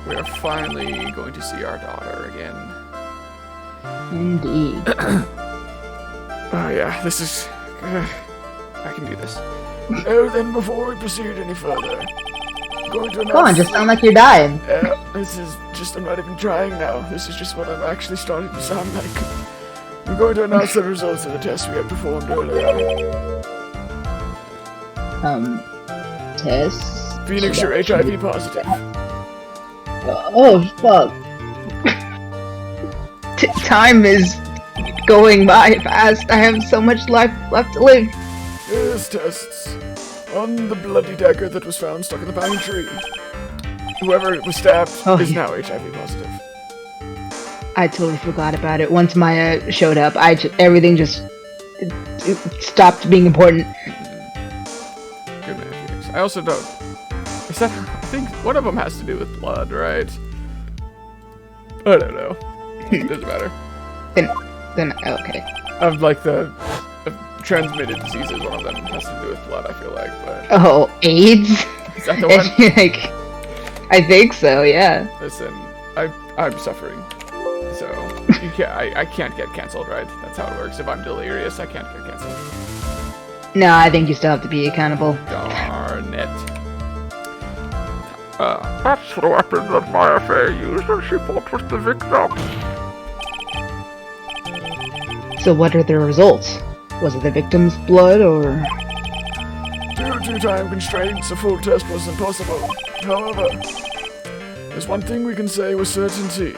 we are finally going to see our daughter again. Indeed. Oh yeah, this is... I can do this. Oh, then before we proceed any further, I'm going to announce... Come on, just sound like you're dying. This is just... I'm not even trying now. This is just what I'm actually starting to sound like. I'm going to announce the results of the test we had performed earlier. Tests? Phoenix, you're HIV positive. Oh, fuck. Time is going by fast. I have so much life left to live. Here's tests on the bloody dagger that was found stuck in the pine tree. Whoever was stabbed is now HIV positive. I totally forgot about it. Once Maya showed up, everything just it stopped being important. Good man, Phoenix. I also don't... Is that... I think one of them has to do with blood, right? I don't know. It doesn't matter. Then okay. Of like the transmitted diseases, one of them has to do with blood, I feel like, but... Oh, AIDS? Is that the one? Like, I think so, yeah. Listen, I'm suffering. So, you can't, I can't get cancelled, right? That's how it works. If I'm delirious, I can't get cancelled. No, I think you still have to be accountable. Darn it. That's the weapon that Maya Fey used when she fought with the victim. So what are the results? Was it the victim's blood, or...? Due to time constraints, a full test was impossible. However, there's one thing we can say with certainty.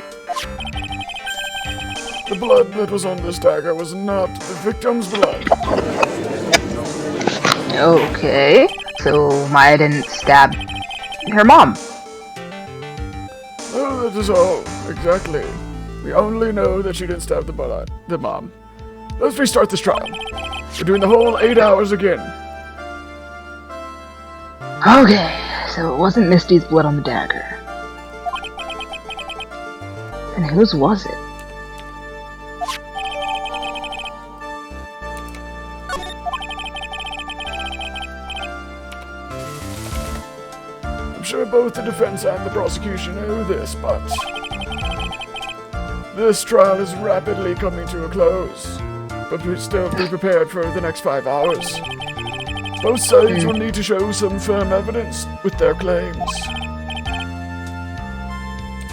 The blood that was on this dagger was not the victim's blood. Okay, so Maya didn't stab her mom. Oh, that is all. Exactly. We only know that she didn't stab the mom. Let's restart this trial. We're doing the whole 8 hours again. Okay, so it wasn't Misty's blood on the dagger. And whose was it? I'm sure both the defense and the prosecution know this, but this trial is rapidly coming to a close. But we still be prepared for the next 5 hours. Both sides will need to show some firm evidence with their claims.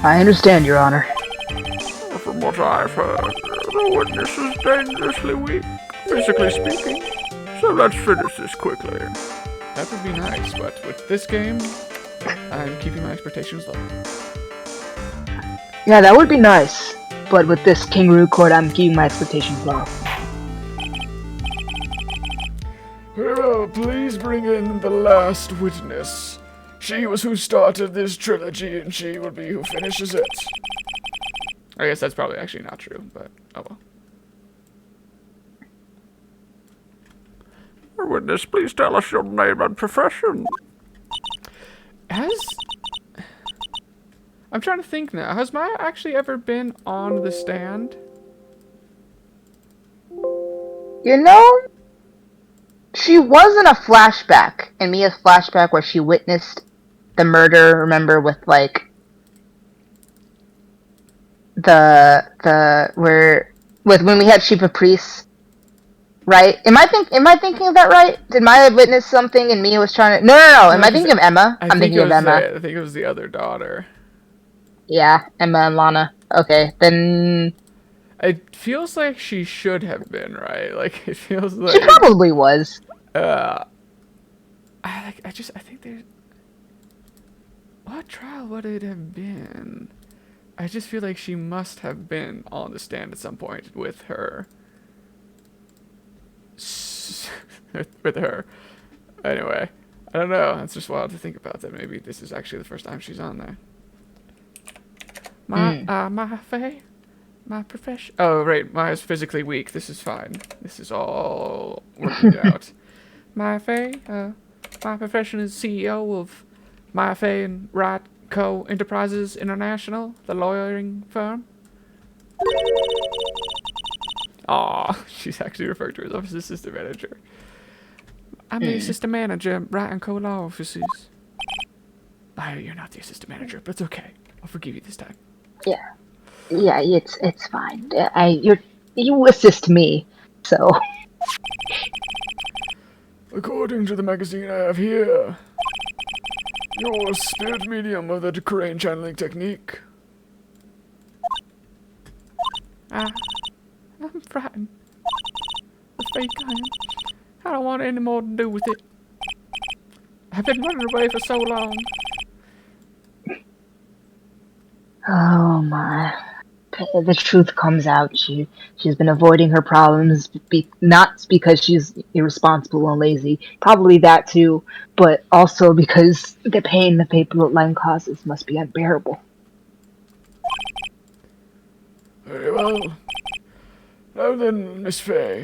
I understand, Your Honor. From what I've heard, the witness is dangerously weak, physically speaking. So let's finish this quickly. That would be nice, but with this game, I'm keeping my expectations low. Yeah, that would be nice. But with this kangaroo court, I'm keeping my expectations low. Well, please bring in the last witness. She was who started this trilogy, and she will be who finishes it. I guess that's probably actually not true, but oh well. Witness, please tell us your name and profession. I'm trying to think now. Has Maya actually ever been on the stand? You know, she was in a flashback, in Mia's flashback where she witnessed the murder, remember, with like when we had Shiva priests, right? Am I thinking of that right? Did Maya witness something and Mia was trying to... No. Am I thinking of Emma? I'm thinking of Emma. I think it was the other daughter. Yeah, Emma and Lana. Okay, then... It feels like she should have been, right? Like, it feels like... She probably was. I think there's... What trial would it have been? I just feel like she must have been on the stand at some point with her. With her. Anyway, I don't know. It's just wild to think about that. Maybe this is actually the first time she's on there. My Faye? My profession. Oh, right. Maya's physically weak. This is fine. This is all working out. Maya Faye, my profession is CEO of Maya Faye and Wright Co. Enterprises International, the lawyering firm. Aw, she's actually referred to herself as assistant manager. I'm the assistant manager at Wright & Co. Law Offices. You're not the assistant manager, but it's okay. I'll forgive you this time. Yeah, it's fine. You assist me, so. According to the magazine I have here, you're a spirit medium with a crane channeling technique. I'm frightened. The fake I am. I don't want any more to do with it. I've been running away for so long. Oh my. The truth comes out. She's been avoiding her problems, not because she's irresponsible and lazy, probably that too, but also because the pain the paper line causes must be unbearable. Very well. Now then, Miss Fay,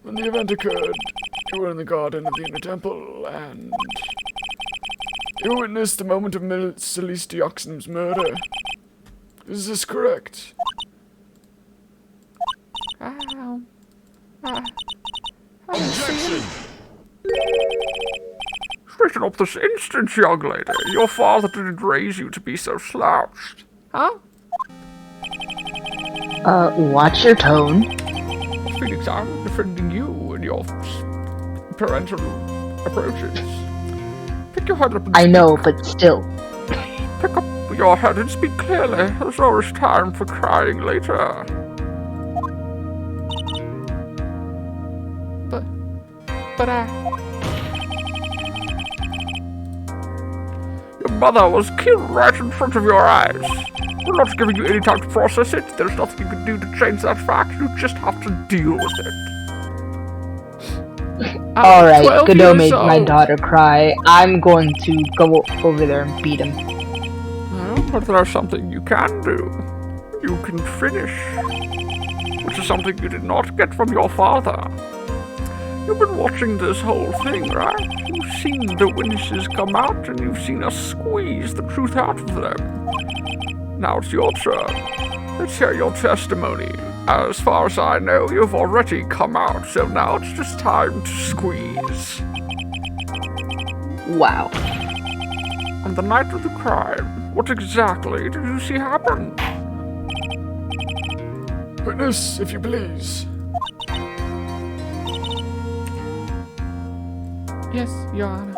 when the event occurred, you were in the garden of the Inner Temple, and you witnessed the moment of Celeste Oxenham's murder. Is this correct? Objection! Straighten up this instant, young lady. Your father didn't raise you to be so slouched. Huh? Watch your tone. Phoenix, I'm defending you and your parental approaches. Pick your head up and I speak. know, but still. Pick up your head and speak clearly. There's always time for crying later. But your mother was killed right in front of your eyes. We're not giving you any time to process it. There's nothing you can do to change that fact. You just have to deal with it. Alright, Godot made my daughter cry. I'm going to go over there and beat him. Well, but there's something you can do. You can finish. Which is something you did not get from your father. You've been watching this whole thing, right? You've seen the witnesses come out, and you've seen us squeeze the truth out of them. Now it's your turn. Let's hear your testimony. As far as I know, you've already come out, so now it's just time to squeeze. Wow. On the night of the crime, what exactly did you see happen? Witness, if you please. Yes, Your Honor.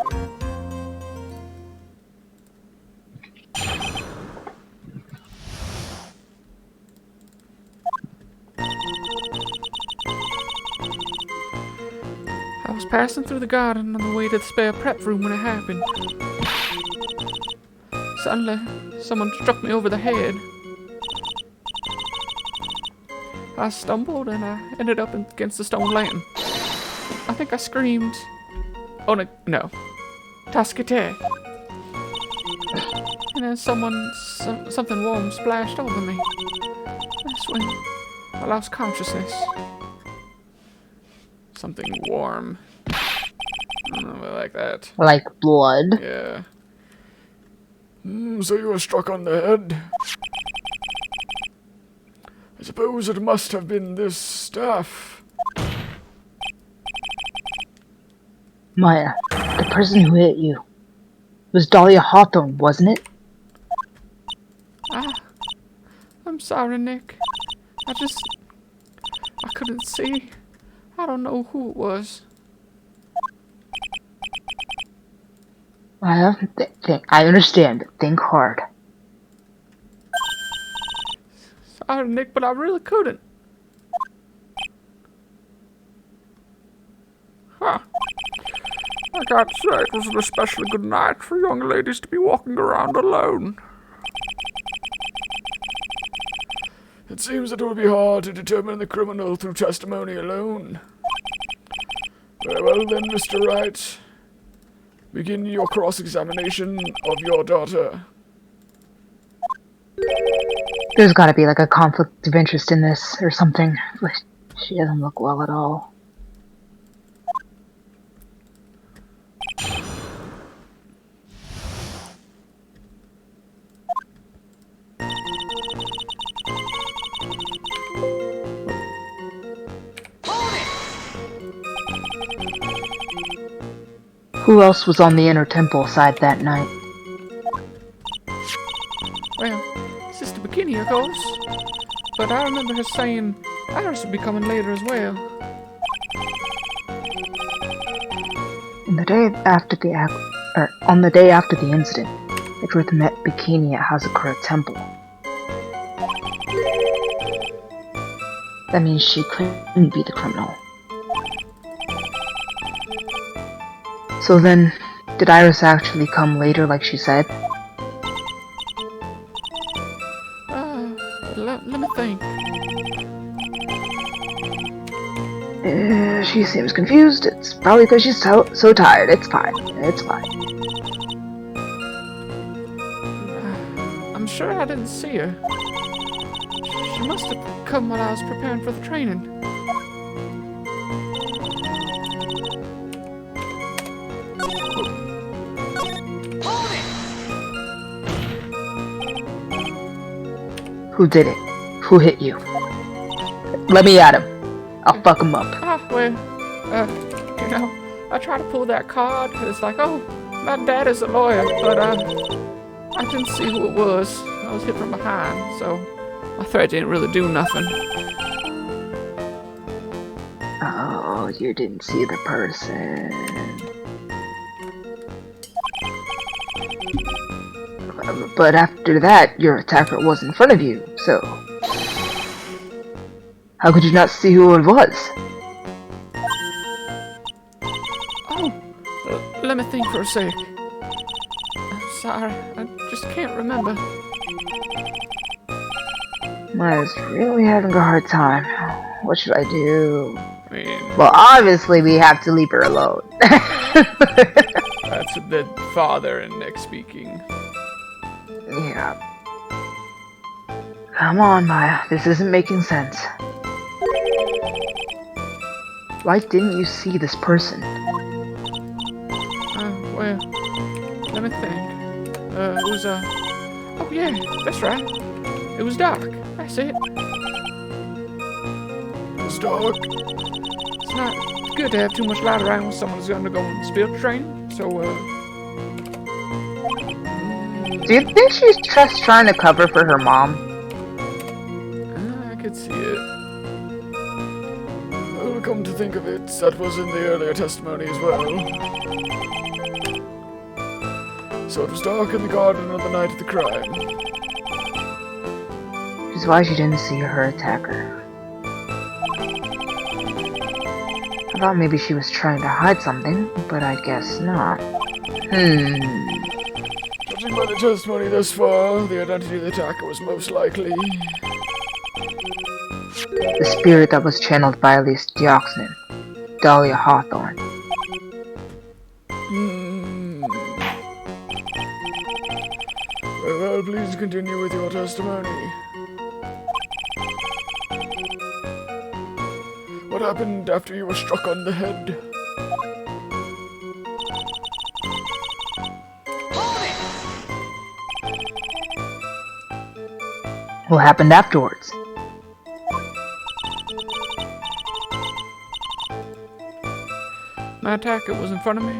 I was passing through the garden on the way to the spare prep room when it happened. Suddenly, someone struck me over the head. I stumbled and I ended up against the stone lantern. I think I screamed. Oh no. Tascate. And then something warm splashed over me. That's when I lost consciousness. Something warm. I don't know, I like that. Like blood? Yeah. So you were struck on the head? I suppose it must have been this staff. Maya, the person who hit you was Dahlia Hawthorne, wasn't it? I'm sorry, Nick. I couldn't see. I don't know who it was. Maya, I understand, but think hard. Sorry, Nick, but I really couldn't. Huh. I can't say it was an especially good night for young ladies to be walking around alone. It seems that it would be hard to determine the criminal through testimony alone. Very well then, Mr. Wright. Begin your cross-examination of your daughter. There's gotta be like a conflict of interest in this or something. She doesn't look well at all. Who else was on the Inner Temple side that night? Well, Sister Bikini, of course. But I remember her saying Iris would be coming later as well. On the day after the incident, Edgeworth met Bikini at Hazakura Temple. That means she couldn't be the criminal. So then, did Iris actually come later like she said? Let me think. She seems confused. It's probably because she's so tired. It's fine. It's fine. I'm sure I didn't see her. She must have come while I was preparing for the training. Who did it? Who hit you? Let me at him. I'll fuck him up. Well, you know, I tried to pull that card. It's like, oh, my dad is a lawyer, but I didn't see who it was. I was hit from behind, so my threat didn't really do nothing. Oh, you didn't see the person. But after that, your attacker was in front of you, so... How could you not see who it was? Oh, let me think for a sec. I'm sorry, I just can't remember. Maya's really having a hard time. What should I do? I mean, Well, obviously we have to leave her alone. that's the father and Nick speaking. Yeah. Come on, Maya. This isn't making sense. Why didn't you see this person? Well, let me think. It was, oh yeah, that's right. It was dark. That's it. It's dark. It's not good to have too much light around when someone's undergoing spirit training, so, Do you think she's just trying to cover for her mom? I could see it. Well, come to think of it, that was in the earlier testimony as well. So it was dark in the garden on the night of the crime. Which is why she didn't see her attacker. I thought maybe she was trying to hide something, but I guess not. Judging by the testimony thus far, the identity of the attacker was most likely... The spirit that was channeled by Elise Dioxnin, Dahlia Hawthorne. Well, please continue with your testimony. What happened after you were struck on the head? What happened afterwards? My attacker was in front of me,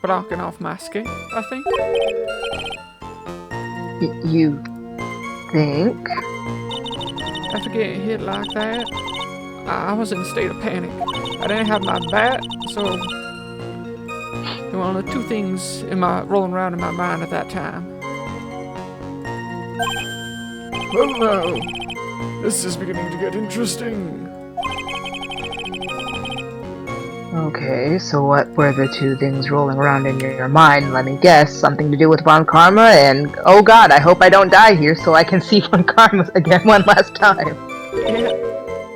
blocking off my escape, I think. You think? After getting hit like that, I was in a state of panic. I didn't have my bat, so there were only two things rolling around in my mind at that time. Well now, this is beginning to get interesting. Okay, so what were the two things rolling around in your mind? Let me guess, something to do with Von Karma and... Oh god, I hope I don't die here so I can see Von Karma again one last time.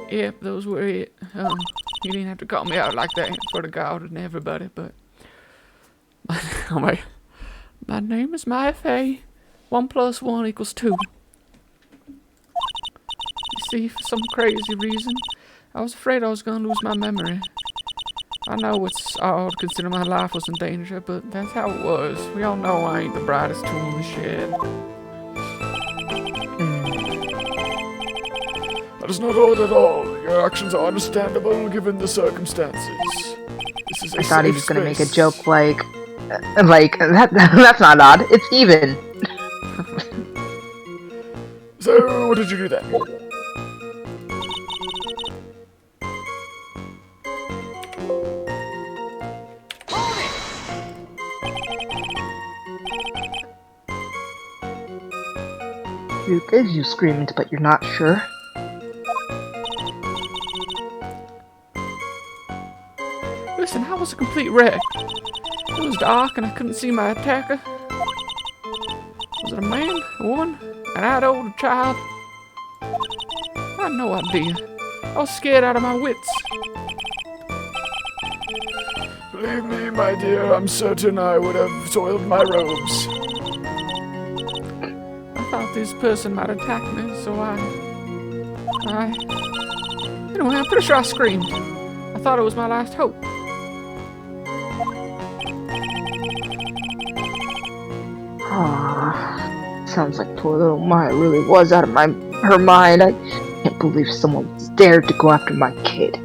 Yep, those were it. You didn't have to call me out like that in front of God and everybody, but... My name is Maya Fey. 1 + 1 = 2. You see, for some crazy reason, I was afraid I was gonna lose my memory. I know it's odd to consider my life was in danger, but that's how it was. We all know I ain't the brightest tool in the shed. That is not odd at all. Your actions are understandable given the circumstances. This is a I thought he safe was gonna make a space. joke like that's not odd, it's even. So, what did you do then? You screamed, but you're not sure? Listen, I was a complete wreck. It was dark and I couldn't see my attacker. Was it a man, a woman, an adult, a child? I had no idea. I was scared out of my wits. Believe me, my dear, I'm certain I would have soiled my robes. I thought this person might attack me, so Anyway, I'm pretty sure I screamed. I thought it was my last hope. Aww. Sounds like poor little Maya really was out of her mind. I can't believe someone dared to go after my kid.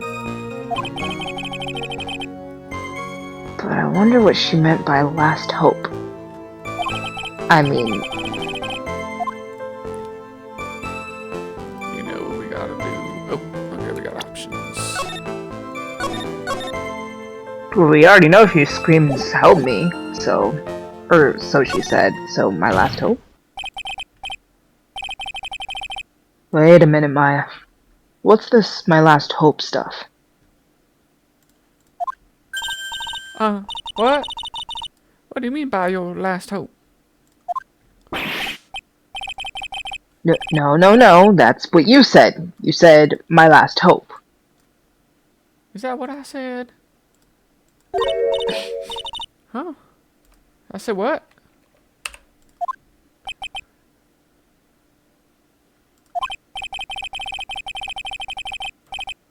But I wonder what she meant by last hope. I mean... You know what we gotta do. Oh, okay, we got options. Well, we already know she screams, help me, so... Or so she said, so my last hope? Wait a minute, Maya. What's this my last hope stuff? What? What do you mean by your last hope? No, that's what you said. You said my last hope. Is that what I said? Huh? I said what?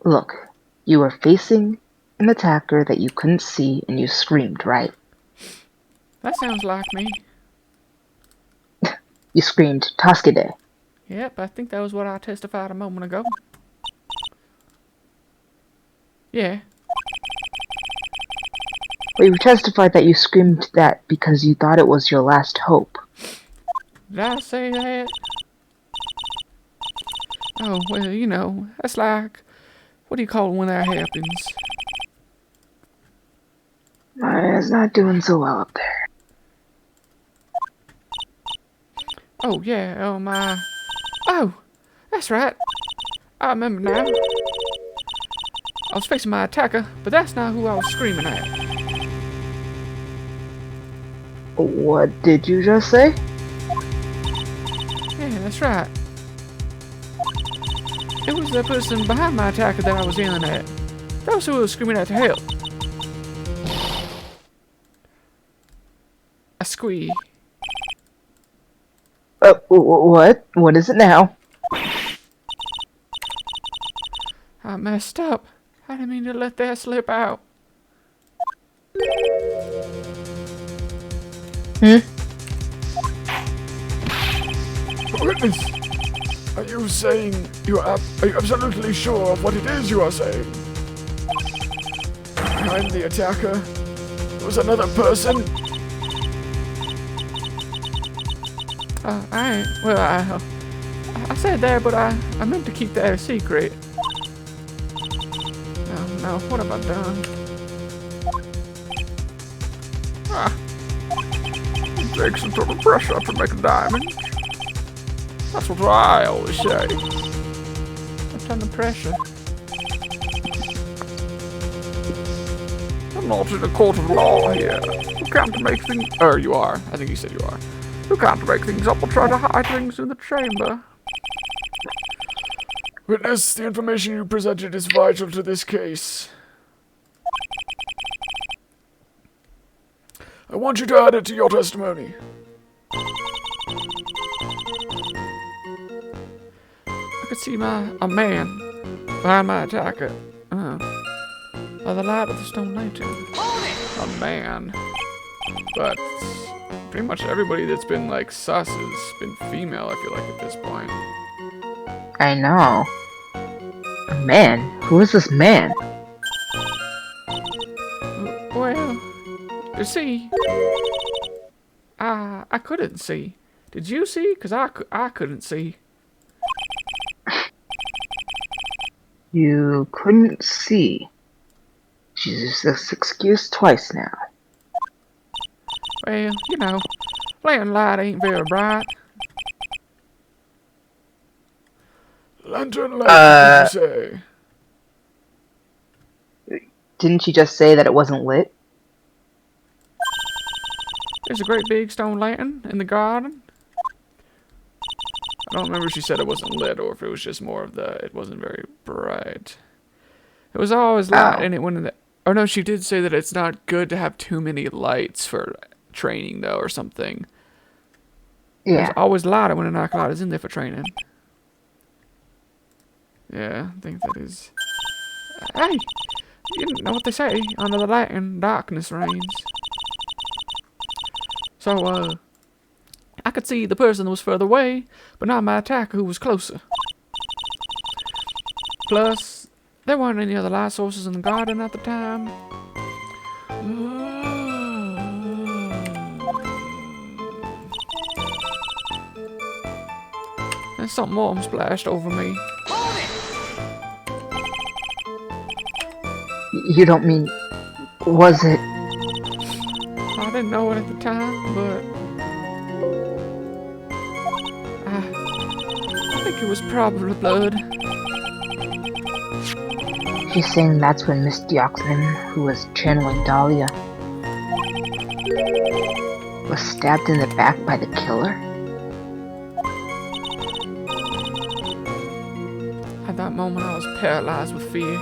Look, you were facing an attacker that you couldn't see and you screamed, right? That sounds like me. You screamed, Taskide. Yep, I think that was what I testified a moment ago. Yeah. But you testified that you screamed that because you thought it was your last hope. Did I say that? Oh, well, you know, that's like... What do you call it when that happens? Maya's not doing so well up there. Oh, yeah, oh, my... Oh, that's right. I remember now. I was facing my attacker, but that's not who I was screaming at. What did you just say? Yeah, that's right. It was the person behind my attacker that I was yelling at. That was who I was screaming at to help. A squee. What? What is it now? I messed up. I didn't mean to let that slip out. Witness, are you saying are you absolutely sure of what it is you are saying? Behind the attacker was another person? I said that, but I meant to keep that a secret. No, what have I done? It takes a ton of pressure to make a diamond. That's what I always say. A ton of pressure. I'm not in a court of law here. You can't make things... You are. I think you said you are. You can't make things up or try to hide things in the chamber. Witness, the information you presented is vital to this case. I want you to add it to your testimony. I could see a man behind my attacker. By the light of the stone lantern. A man. But pretty much everybody that's been like sus has been female, I feel like, at this point. I know. A man? Who is this man? Well, you see, I couldn't see. Did you see? Because I couldn't see. You couldn't see. She's used this excuse twice now. Well, you know, lantern light ain't very bright. Lantern light, did you say? Didn't she just say that it wasn't lit? There's a great big stone lantern in the garden. I don't remember if she said it wasn't lit or if it was just more of the, it wasn't very bright. It was always light and it went in the, oh no, she did say that it's not good to have too many lights for training though or something. Yeah. There's always light when an acolyte is in there for training. Yeah, I think that is... Hey! You know what they say, under the lantern, darkness reigns. So, I could see the person that was further away, but not my attacker who was closer. Plus, there weren't any other light sources in the garden at the time. And something warm splashed over me. You don't mean... Was it... I didn't know it at the time, but... I think it was probably blood. She's saying that's when Miss Dioxin, who was channeling Dahlia, was stabbed in the back by the killer? At that moment, I was paralyzed with fear.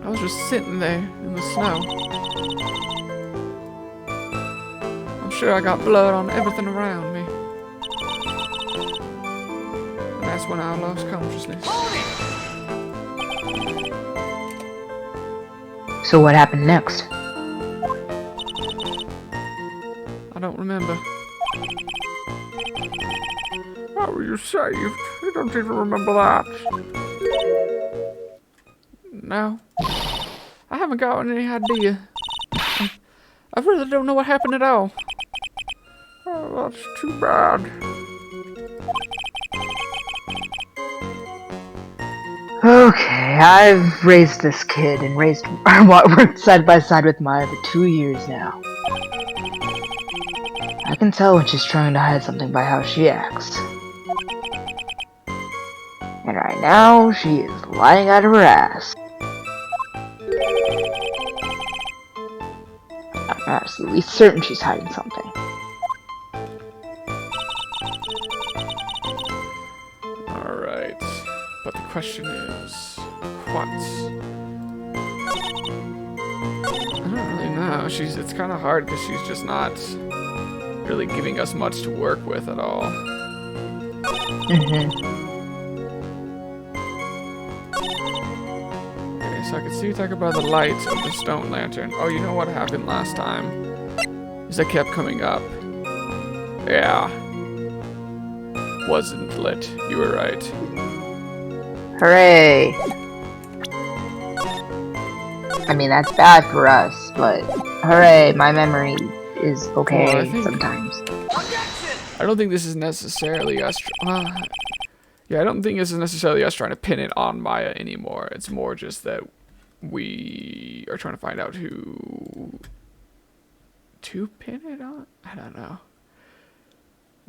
I was just sitting there in the snow. I'm sure I got blood on everything around me. And that's when I lost consciousness. So what happened next? I don't remember. How were you saved? You don't even remember that. No. I haven't got any idea. I really don't know what happened at all. Oh, that's too bad. Okay, I've raised this kid and worked side by side with Maya for 2 years now. I can tell when she's trying to hide something by how she acts. And right now, she is lying out of her ass. I'm absolutely certain she's hiding something. Alright. But the question is, what? I don't really know. It's kind of hard because she's just not really giving us much to work with at all. Mm-hmm. Okay, so I can see you talk about the lights of the stone lantern. Oh, you know what happened last time? Is that kept coming up. Yeah. Wasn't lit. You were right. Hooray! I mean, that's bad for us, but hooray, my memory is okay Well, I think- sometimes. I don't think this is necessarily us. Yeah, I don't think this is necessarily us trying to pin it on Maya anymore. It's more just that we are trying to find out who to pin it on. I don't know.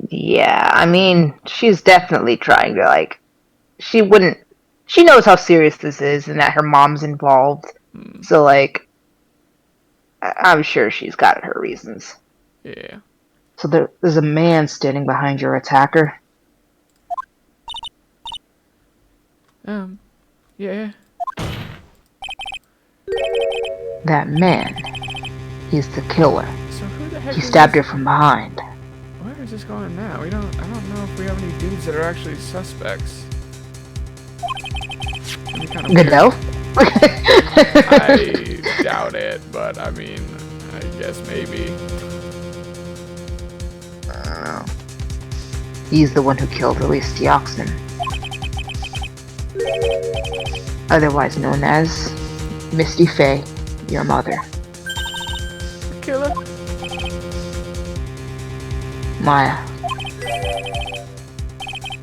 Yeah, I mean, she's definitely trying to, like, she knows how serious this is and that her mom's involved. So, like, I'm sure she's got her reasons. Yeah. So there's a man standing behind your attacker. Yeah. That man, he's the killer. So who the heck He is stabbed her this? from behind. Where is this going now? I don't know if we have any dudes that are actually suspects. It'd be kind of Good weird. know? I doubt it, but I mean, I guess maybe. He's the one who killed Elise Dioxin. Otherwise known as Misty Faye, your mother. The killer? Maya.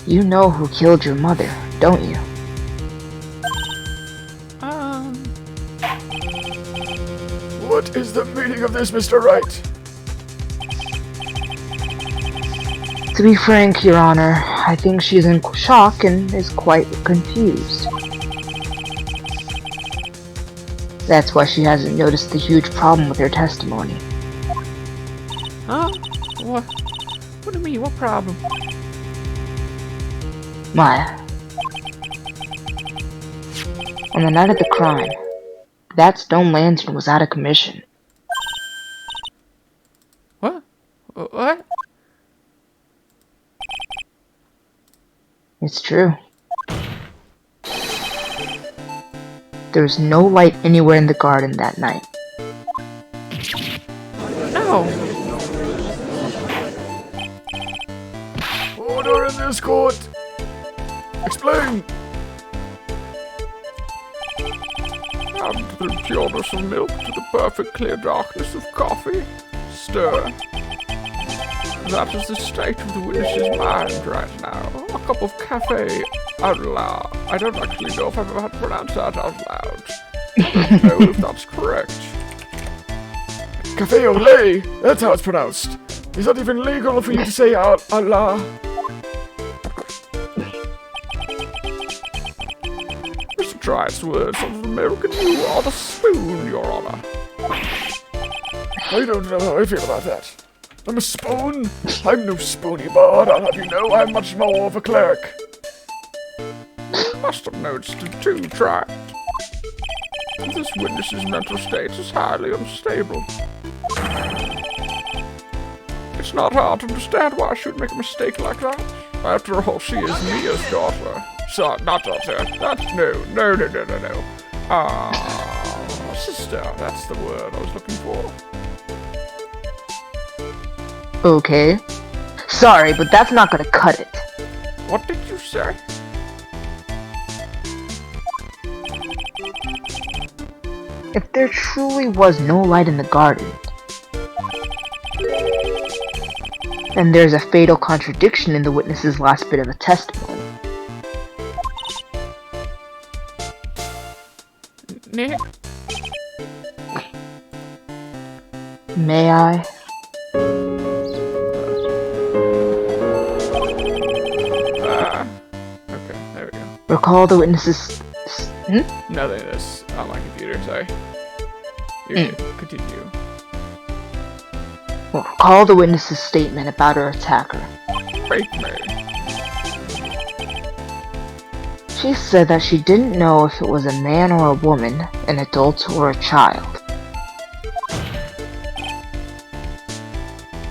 You know who killed your mother, don't you? the meaning of this, Mr. Wright? To be frank, Your Honor, I think she's in shock and is quite confused. That's why she hasn't noticed the huge problem with her testimony. Huh? What? What do you mean? What problem? Maya. On the night of the crime, that stone lantern was out of commission. What? What? It's true. There was no light anywhere in the garden that night. No! Order in this court! Explain! Add the pureness of milk to the perfect clear darkness of coffee. Stir. That is the state of the witness's mind right now. A cup of cafe out loud. I don't actually know if I've ever had to pronounce that out loud. I don't know if that's correct. Cafe au lait! That's how it's pronounced. Is that even legal for you to say Allah? Mr. Wright's words of the milk and you are the spoon, Your Honor. I don't know how I feel about that. I'm a spoon. I'm no spoony bard, I'll have you know. I'm much more of a cleric. Must have noticed it too, Wright. This witness's mental state is highly unstable. It's not hard to understand why she would make a mistake like that. After all, she is Mia's daughter. Sorry, not daughter. That's no. Sister, that's the word I was looking for. Okay. Sorry, but that's not gonna cut it. What did you say? If there truly was no light in the garden, then there's a fatal contradiction in the witness's last bit of a testimony. Nick? May I? Okay, there we go. Recall the witness's... Nothing, that's on my computer, sorry. You can continue. Well, recall the witness's statement about her attacker. Break me. She said that she didn't know if it was a man or a woman, an adult or a child.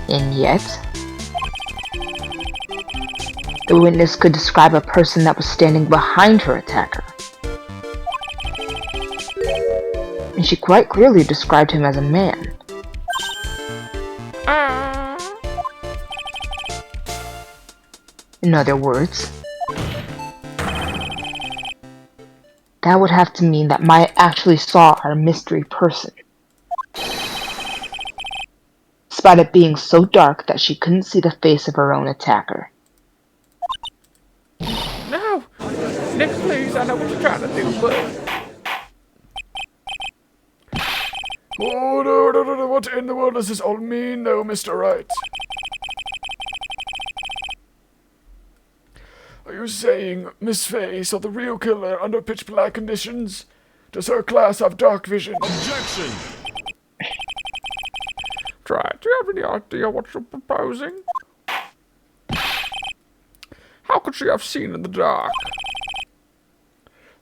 And yet, the witness could describe a person that was standing behind her attacker. And she quite clearly described him as a man. In other words, that would have to mean that Maya actually saw our mystery person. Despite it being so dark that she couldn't see the face of her own attacker. No! Nick, please, I know what you're trying to do, but... Oh, no. What in the world does this all mean, though, Mr. Wright? Are you saying Miss Faye saw the real killer under pitch-black conditions? Does her class have dark vision? Objection! Try. Do you have any idea what you're proposing? How could she have seen in the dark?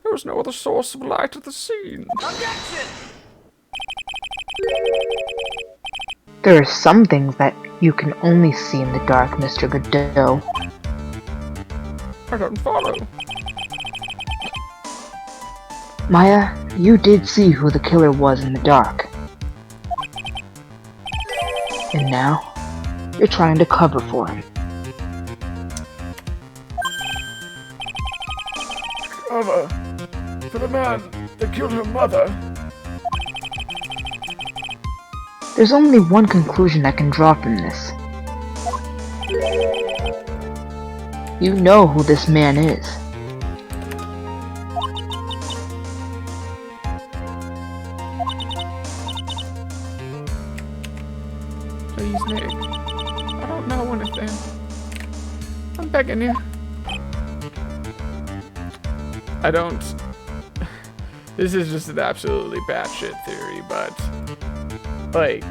There was no other source of light at the scene. Objection! There are some things that you can only see in the dark, Mr. Godot. I don't follow. Maya, you did see who the killer was in the dark. And now, you're trying to cover for him. Cover? For the man that killed her mother? There's only one conclusion I can draw from this. You know who this man is. begging you. I don't... This is just an absolutely batshit theory, but... Like...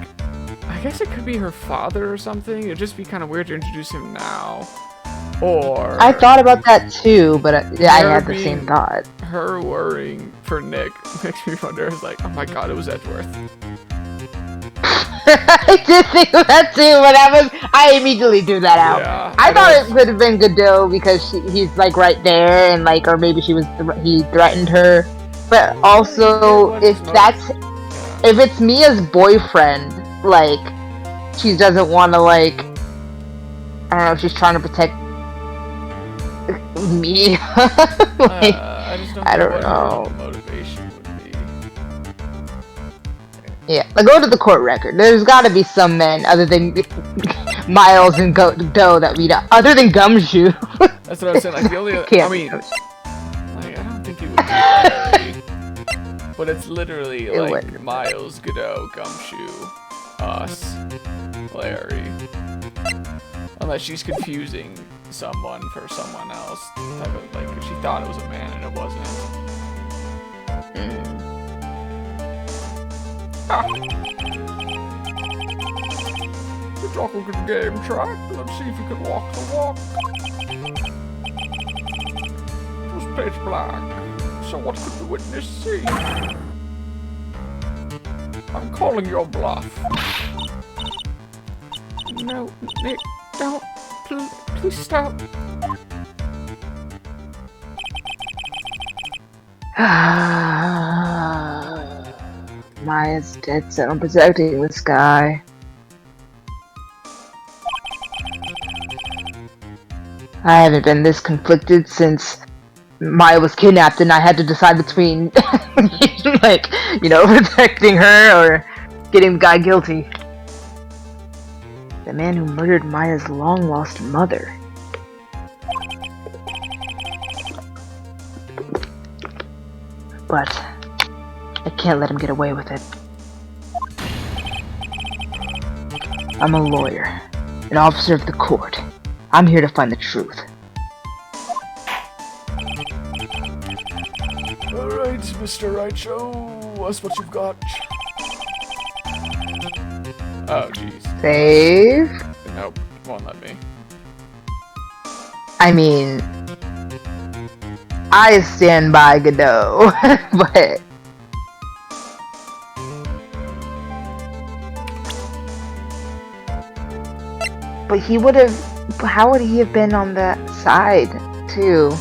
I guess it could be her father or something. It'd just be kind of weird to introduce him now. Or... I thought about that too, but I had the being- same thought. Her worrying for Nick makes me wonder, it's like, oh my god, it was Edgeworth. I did think of that too, but I immediately threw that out. Yeah, I thought it could have been Godot because he's like right there, and like, or maybe he threatened her. But also, if it's Mia's boyfriend, like, she doesn't want to, like, I don't know, she's trying to protect me. Like, I don't know. What the motivation would be. Yeah, like, go to the court record. There's got to be some men other than Miles and Godot that we know, other than Gumshoe. That's what I was saying. Like the only, Can't I mean, like I don't think he would be Larry, but it's literally like wouldn't. Miles, Godot, Gumshoe, us, Larry. Unless she's confusing someone for someone else, type of, like she thought it was a man and it wasn't. You're talking good game, Track. Let's see if you can walk the walk. It was pitch black, so what could the witness see? I'm calling your bluff. No, Nick, don't. Please stop. Maya's dead set on protecting this guy. I haven't been this conflicted since Maya was kidnapped and I had to decide between, like, you know, protecting her or getting the guy guilty. The man who murdered Maya's long-lost mother. But I can't let him get away with it. I'm a lawyer, an officer of the court. I'm here to find the truth. Alright, Mr. Wright, show us what you've got. Oh jeez. Save? Nope, won't let me. I mean, I stand by Godot, but... But he would have... How would he have been on that side, too?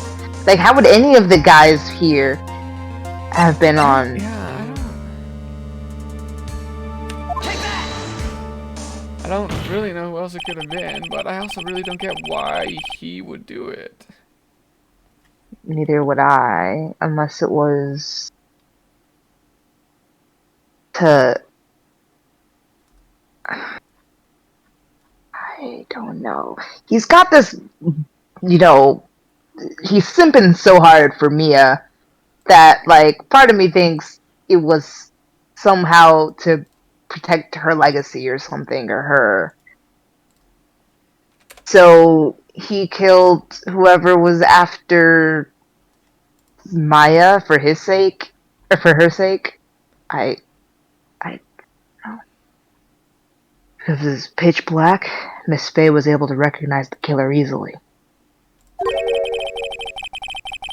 Like, how would any of the guys here have been on... Yeah, I don't really know who else it could have been, but I also really don't get why he would do it. Neither would I, unless it was... to... I don't know. He's got this, you know, he's simping so hard for Mia that, like, part of me thinks it was somehow to protect her legacy or something, or her. So he killed whoever was after Maya for his sake, or for her sake. I don't know. Because it's pitch black, Miss Faye was able to recognize the killer easily.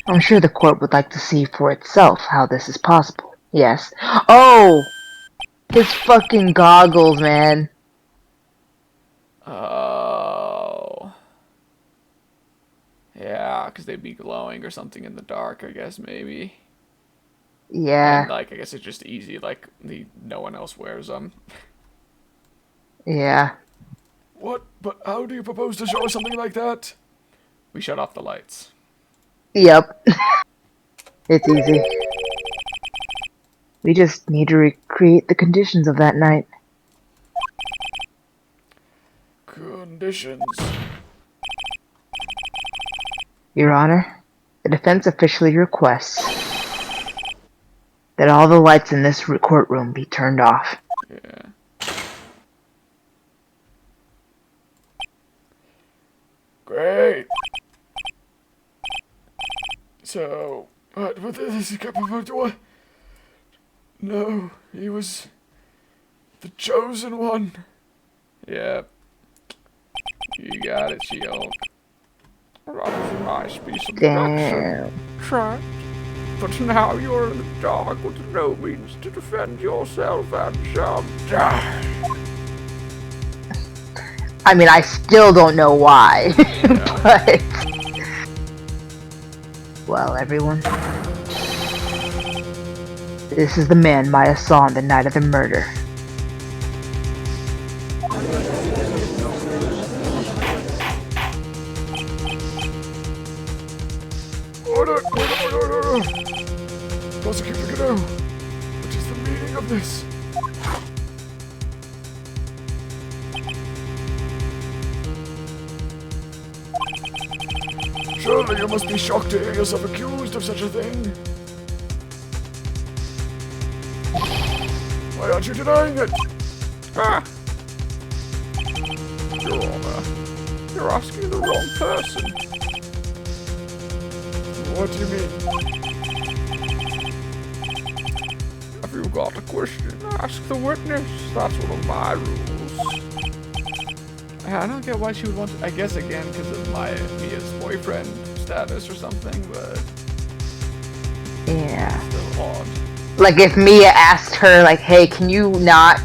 I'm sure the court would like to see for itself how this is possible. Yes. Oh! His fucking goggles, man. Oh. Yeah, because they'd be glowing or something in the dark, I guess, maybe. Yeah. And, like, I guess it's just easy, like, no one else wears them. Yeah. What? But how do you propose to show us something like that? We shut off the lights. Yep. It's easy. We just need to recreate the conditions of that night. Conditions. Your Honor, the defense officially requests that all the lights in this courtroom be turned off. Yeah. Great. So, but this do No, he was the chosen one. Yep. You got it, She-Hulk. That was a nice piece of Damn. production. Right. But now you're in the dark with no means to defend yourself and shall die. I mean, I still don't know why, but... Well, everyone. This is the man Maya saw on the night of the murder. Order! Prosecutor Godot, what is the meaning of this? Surely you must be shocked to hear yourself accused of such a thing. Why aren't you denying it? Ah! Your Honor, you're asking the wrong person. What do you mean? If you've got a question, ask the witness. That's one of my rules. I don't get why she would want to, I guess again because of Mia's boyfriend status or something, but... Yeah. Still odd. Like, if Mia asked her, like, hey, can you not...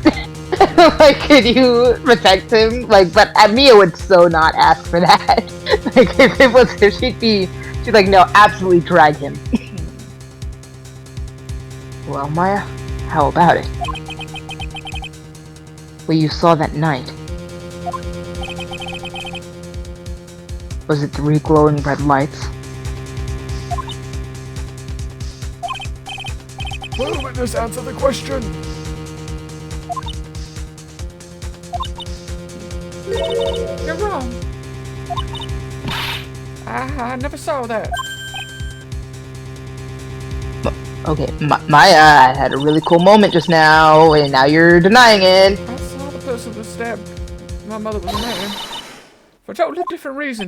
like, can you protect him? Like, but Mia would so not ask for that. Like, if it was her, she'd like, no, absolutely drag him. Well, Maya, how about it? What you saw that night? Was it 3 glowing red lights? Will witness answer the question? You're wrong. I never saw that. Okay, Maya, I had a really cool moment just now, and now you're denying it. I saw the person that stabbed my mother was a man. For a totally different reason.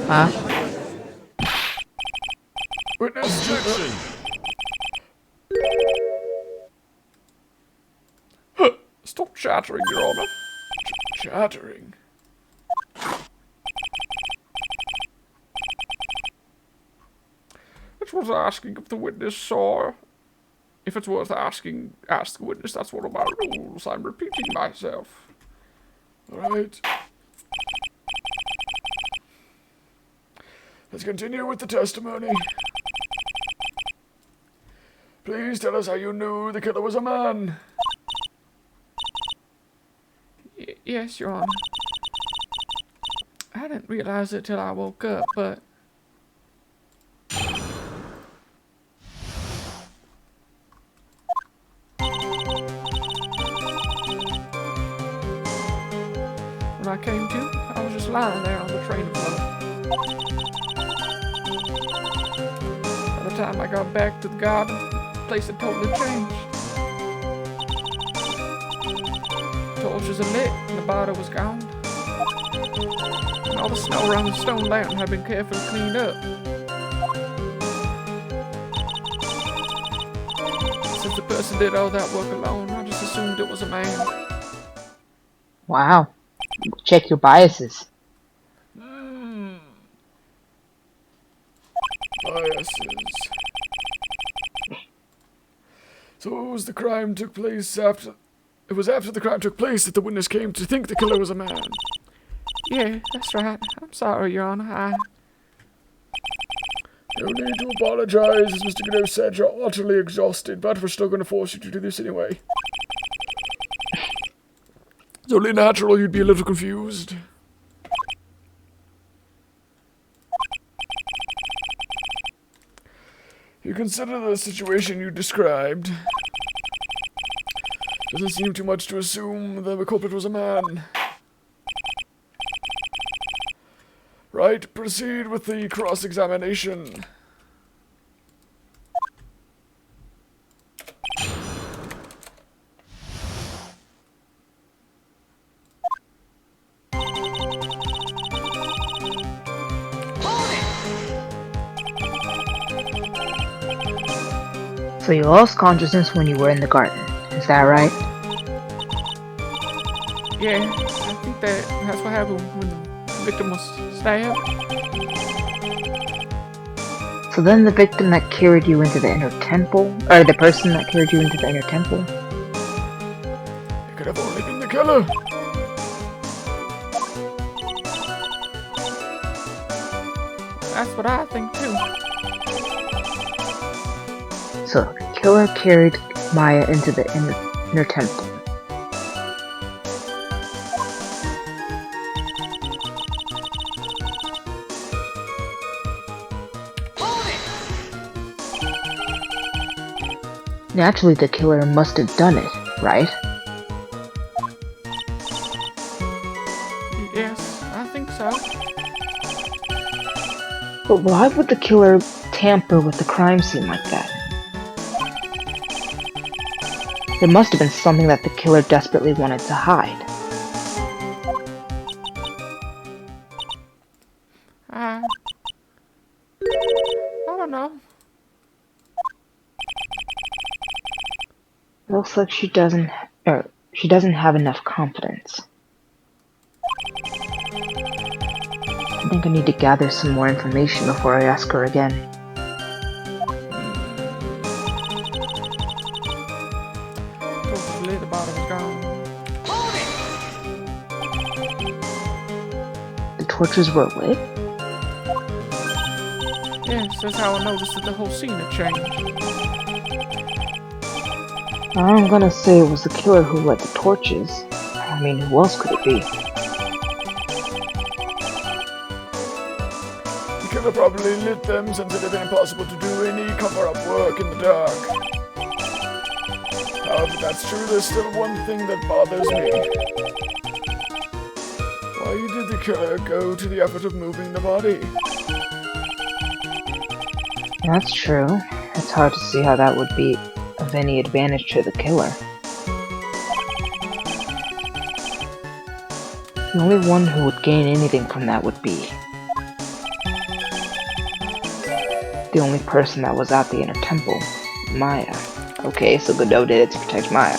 Huh? Witness Objection! Stop chattering, Your Honor. chattering. It's worth asking if the witness saw. If it's worth asking, ask the witness. That's one of my rules. I'm repeating myself. Alright. Let's continue with the testimony. Please tell us how you knew the killer was a man. Yes, Your Honor. I didn't realize it till I woke up, but... When I came to, I was just lying there on the train floor. By the time I got back to the garden, the place had totally changed. Torches are lit and the bottle was gone. And all the snow around the stone lantern had been carefully cleaned up. Since the person did all that work alone, I just assumed it was a man. Wow. Check your biases. Biases. So it was the crime took place after... It was after the crime took place that the witness came to think the killer was a man. Yeah, that's right. I'm sorry, Your Honor. No need to apologize, as Mr. Godot said, you're utterly exhausted, but we're still going to force you to do this anyway. It's only natural you'd be a little confused. You consider the situation you described. Doesn't seem too much to assume the culprit was a man. Right, proceed with the cross-examination. So you lost consciousness when you were in the garden. Is that right? Yeah, I think that's what happened when the victim was stabbed. So then the victim that carried you into the inner temple, or the person that carried you into the inner temple, It could have only been the killer. That's what I think too. so the killer carried Maya into the inner temple. Naturally, the killer must have done it, right? Yes, I think so. But why would the killer tamper with the crime scene like that? There must have been something that the killer desperately wanted to hide. I don't know. Looks like she doesn't have enough confidence. I think I need to gather some more information before I ask her again. The bottom is gone. The torches were lit? Yes, that's how I noticed that the whole scene had changed. I'm gonna say it was the killer who lit the torches. I mean, who else could it be? The killer probably lit them since it had been impossible to do any cover-up work in the dark. However, that's true, there's still one thing that bothers me. Why did the killer go to the effort of moving the body? That's true. It's hard to see how that would be of any advantage to the killer. The only one who would gain anything from that would be the only person that was at the inner temple, Maya. Okay, so Godot did it to protect Maya.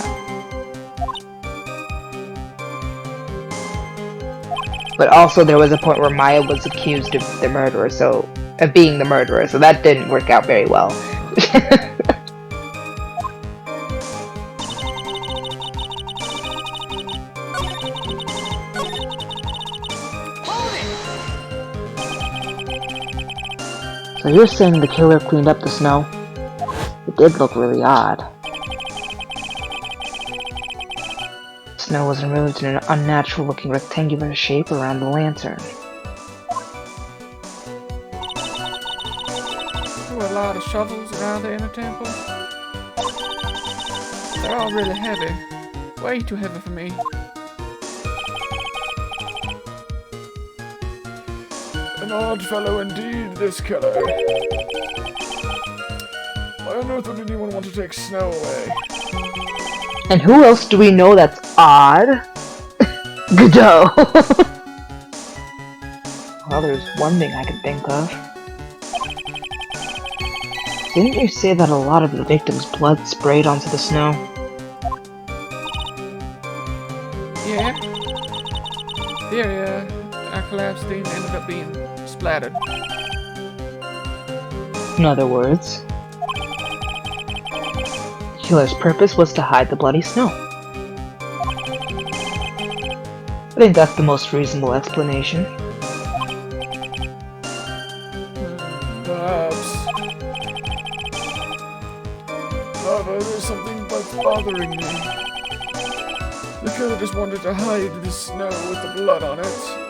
But also there was a point where Maya was accused of the murderer, of being the murderer, so that didn't work out very well. So you're saying the killer cleaned up the snow? It did look really odd. Snow was removed in an unnatural looking rectangular shape around the lantern. There were a lot of shovels around the inner temple. They're all really heavy. Way too heavy for me. An odd fellow indeed, this killer. Why on earth would anyone want to take snow away? And who else do we know that's odd? Godot! Well, there's one thing I can think of. Didn't you say that a lot of the victims' blood sprayed onto the snow? Yeah. The area I collapsed in ended up being splattered. In other words, the killer's purpose was to hide the bloody snow. I think that's the most reasonable explanation. Perhaps. However, there's something that's bothering me. The killer just wanted to hide the snow with the blood on it.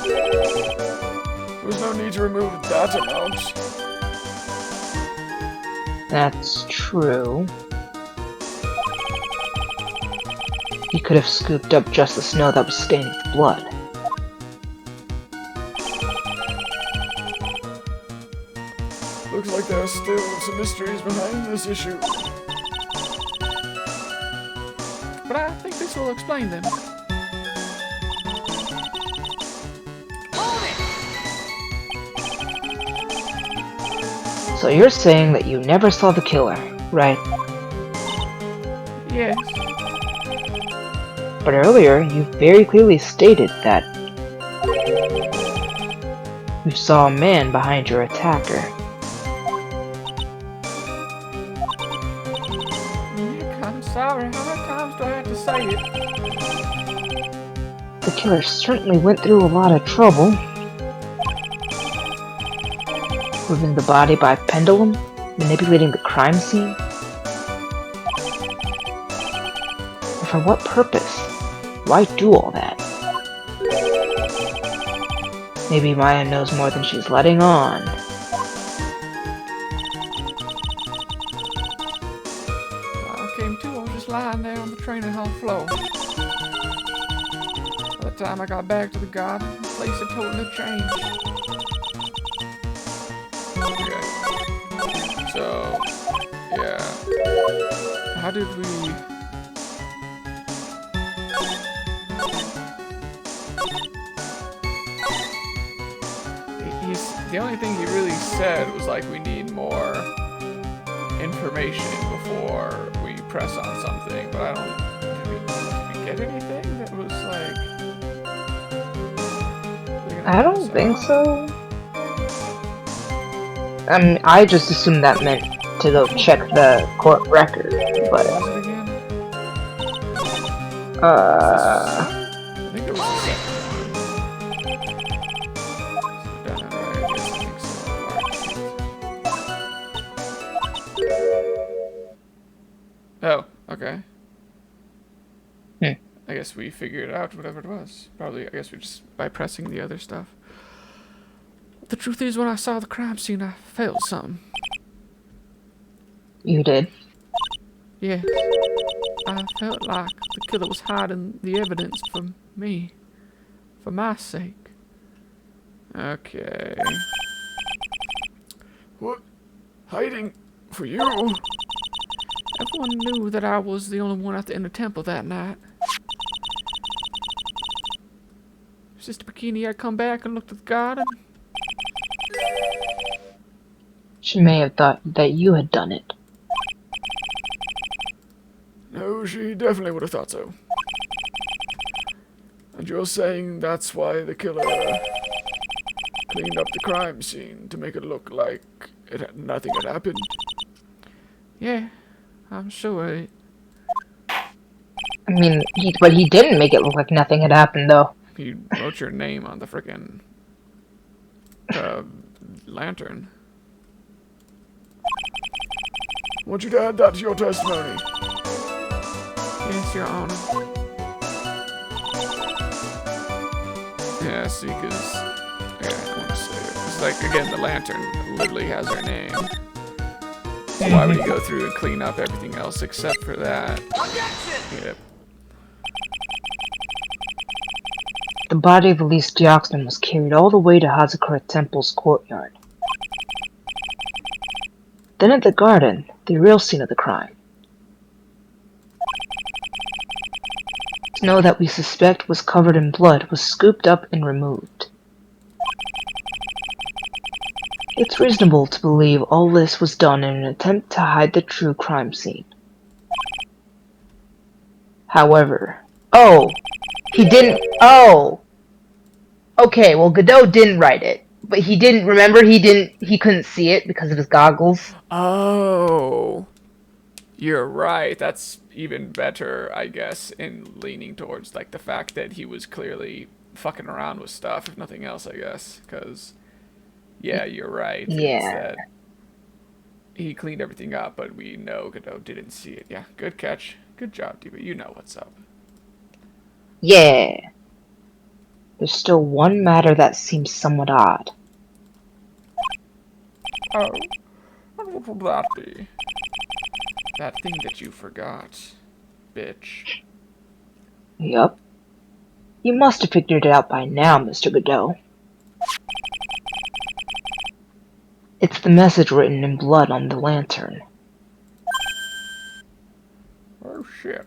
There was no need to remove that amount. That's true. He could have scooped up just the snow that was stained with blood. Looks like there are still some mysteries behind this issue. But I think this will explain them. So you're saying that you never saw the killer, right? Yes. But earlier, you very clearly stated that you saw a man behind your attacker. Nick, I'm sorry. How many times do I have to say it? The killer certainly went through a lot of trouble. Moving the body by pendulum, manipulating the crime scene. And for what purpose? Why do all that? Maybe Maya knows more than she's letting on. I came to, I was just lying there on the training hall floor. By the time I got back to the garden, the place had totally changed. Okay. So, yeah. How did we... The only thing he really said was like, we need more information before we press on something, but I don't... Did we get anything that was like... I don't think so. I just assumed that meant to go check the court record, but... What was it again? I think it was the second one. Done it right, I think so. Oh, okay. I guess we figured out whatever it was. Probably, I guess we just by pressing the other stuff. The truth is, when I saw the crime scene, I felt something. You did. Yes. I felt like the killer was hiding the evidence from me. For my sake. Okay. What? Hiding? For you? Everyone knew that I was the only one at the inner temple that night. Sister Bikini had come back and looked at the garden. She may have thought that you had done it. No, she definitely would have thought so. And you're saying that's why the killer cleaned up the crime scene to make it look like nothing had happened? Yeah, I'm sure. I mean, but he didn't make it look like nothing had happened, though. You wrote your name on the frickin' lantern. I want you to add that to your testimony. Yes, Your Honor. Yeah, see, because... Yeah, I want to say it. It's like, again, the lantern literally has her name. So why would he go through and clean up everything else except for that? Yep. The body of Elise Dioxman was carried all the way to Hazakura Temple's courtyard. Then at the garden, the real scene of the crime. Snow that we suspect was covered in blood was scooped up and removed. It's reasonable to believe all this was done in an attempt to hide the true crime scene. However... Oh! He didn't... Oh! Okay, well, Godot didn't write it. But he didn't... Remember, he couldn't see it because of his goggles? Oh! You're right. That's even better, I guess, in leaning towards, like, the fact that he was clearly fucking around with stuff, if nothing else, I guess. Because, yeah, you're right. Yeah. It's that he cleaned everything up, but we know Godot didn't see it. Yeah, good catch. Good job, Diva. You know what's up. Yeah. There's still one matter that seems somewhat odd. Oh, and what would that be? That thing that you forgot, bitch. Yup. You must have figured it out by now, Mr. Godot. It's the message written in blood on the lantern. Oh shit.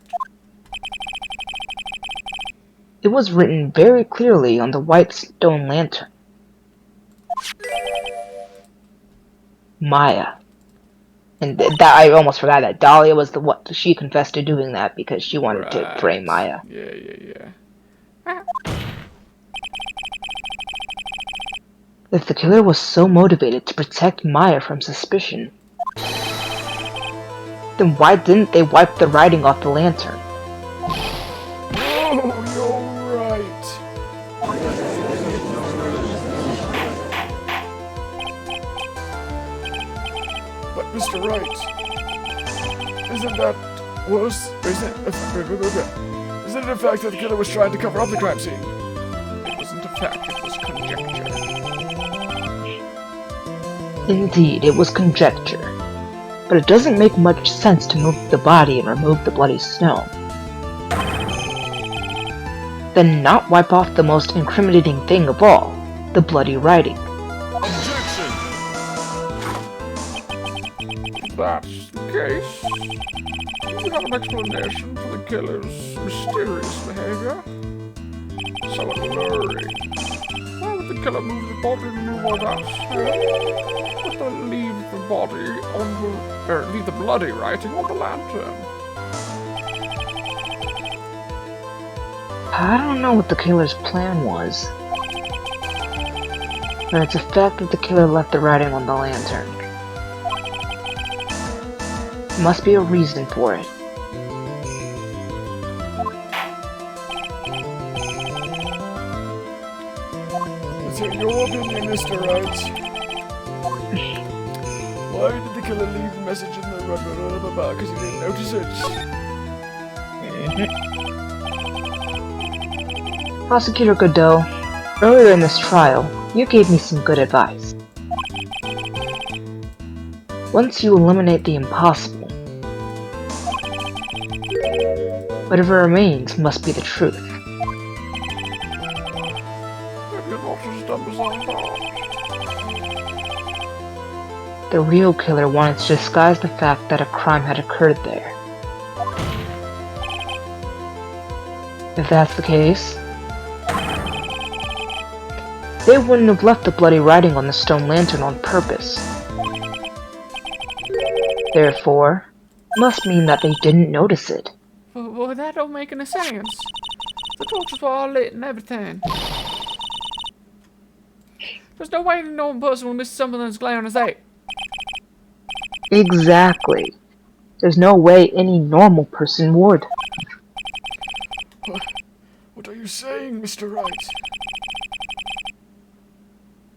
It was written very clearly on the white stone lantern. Maya. And that I almost forgot that Dahlia was the what she confessed to doing that because she wanted to frame Right. Maya. Yeah. If the killer was so motivated to protect Maya from suspicion, then why didn't they wipe the writing off the lantern? Oh, you're right. But Mr. Wright, isn't that worse? Isn't it a fact that the killer was trying to cover up the crime scene? It wasn't a fact, it was conjecture. Indeed, it was conjecture. But it doesn't make much sense to move the body and remove the bloody snow. Then not wipe off the most incriminating thing of all, the bloody writing. Objection! If that's the case, we have an explanation for the killer's mysterious behavior. So alluring. Why would the killer move the body and move all that snow? But then leave the body on the... leave the bloody writing on the lantern. I don't know what the killer's plan was. But it's a fact that the killer left the writing on the lantern. There must be a reason for it. Let's hear your opinion, Mr. Wright. Why did the killer leave a message in the because he didn't notice it? Prosecutor Godot, earlier in this trial, you gave me some good advice. Once you eliminate the impossible, whatever remains must be the truth. Maybe you're not as dumb as I thought. The real killer wanted to disguise the fact that a crime had occurred there. If that's the case, they wouldn't have left the bloody writing on the stone lantern on purpose. Therefore, must mean that they didn't notice it. Well, that don't make any sense. The torches were all lit and everything. There's no way any normal person will miss something as glaring as that. Exactly. There's no way any normal person would. What are you saying, Mr. Wright?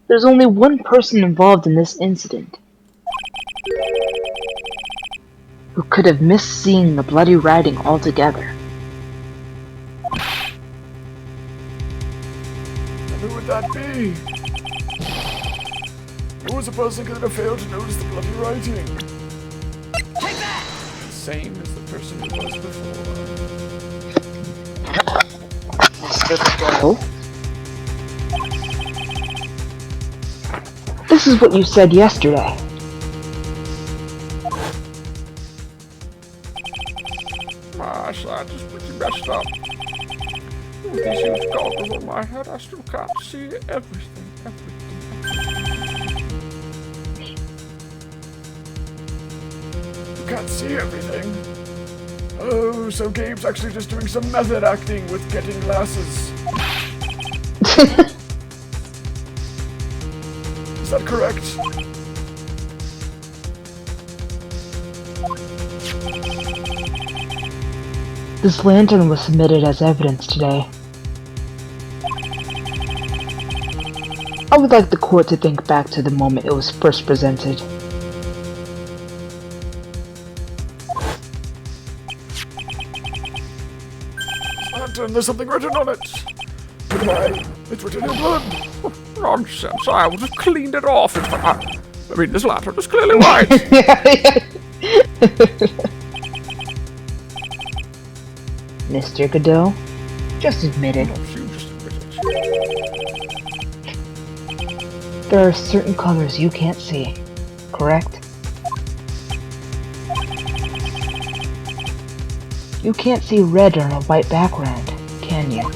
There's only one person involved in this incident who could have missed seeing the bloody writing altogether. And who would that be? Who was the person who could have failed to notice the bloody writing? Same as the person who was before. Oh? This is what you said yesterday. My eyesight is pretty messed up. With these huge goggles on my head, I still can't see everything. You can't see everything. Oh, so Gabe's actually just doing some method acting with getting glasses. Is that correct? This lantern was submitted as evidence today. I would like the court to think back to the moment it was first presented. Lantern, there's something written on it. Why? It's written in blood. Nonsense, I will just cleaned it off. I mean, this lantern is clearly white. Mr. Godot, just admit it. You just admit it. There are certain colors you can't see, correct? You can't see red on a white background, can you?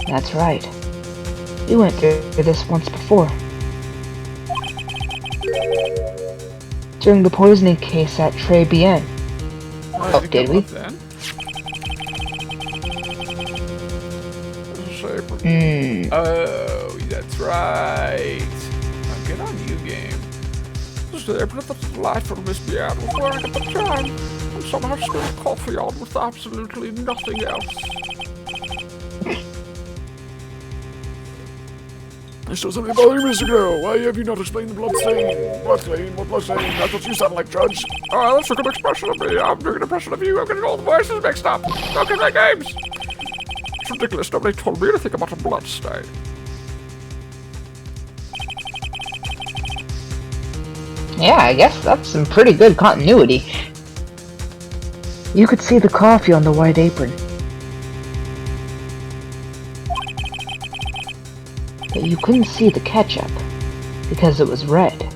That's right. We went through this once before. during the poisoning case at Tribulations. Oh, Did we? Then? Oh, that's right. Now get on you, game. This apron at the delightful Miss Beard was wearing at the time, and somehow spilled coffee on with absolutely nothing else. There's still something bothering Mr. Girl. Why have you not explained the blood stain? Blood stain? What blood stain? I thought you sounded like Judge. Oh, that's a good expression of me. I'm doing an impression of you. I'm getting all the voices mixed up. Don't get my games. It's ridiculous. Nobody told me anything about a blood stain. Yeah, I guess that's some pretty good continuity. You could see the coffee on the white apron. But you couldn't see the ketchup, because it was red.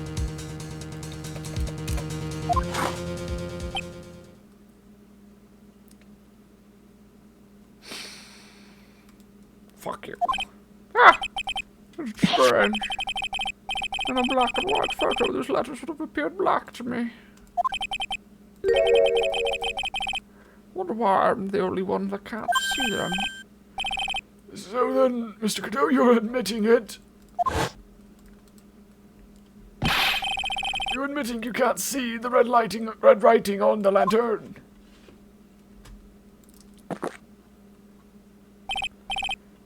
Fuck you. Ah! It's strange. In a black and white photo, those letters would have appeared black to me. Wonder why I'm the only one that can't see them. So then, Mr. Cadeau, you're admitting it? You're admitting you can't see the red writing on the lantern?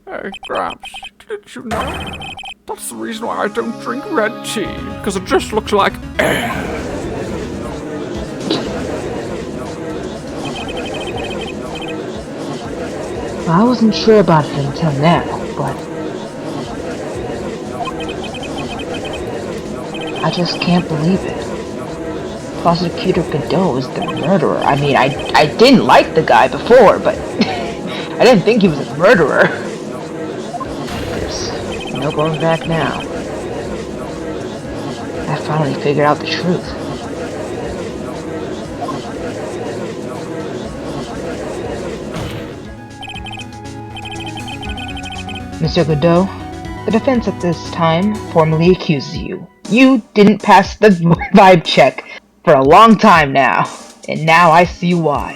Hey, Gramps, didn't you know? That's the reason why I don't drink red tea, because it just looks like air. I wasn't sure about it until now, but I just can't believe it. Prosecutor Godot is the murderer. I mean, I didn't like the guy before, but I didn't think he was a murderer. There's no going back now. I finally figured out the truth. Mr. Godot, the defense at this time formally accuses you. You didn't pass the vibe check for a long time now, and now I see why.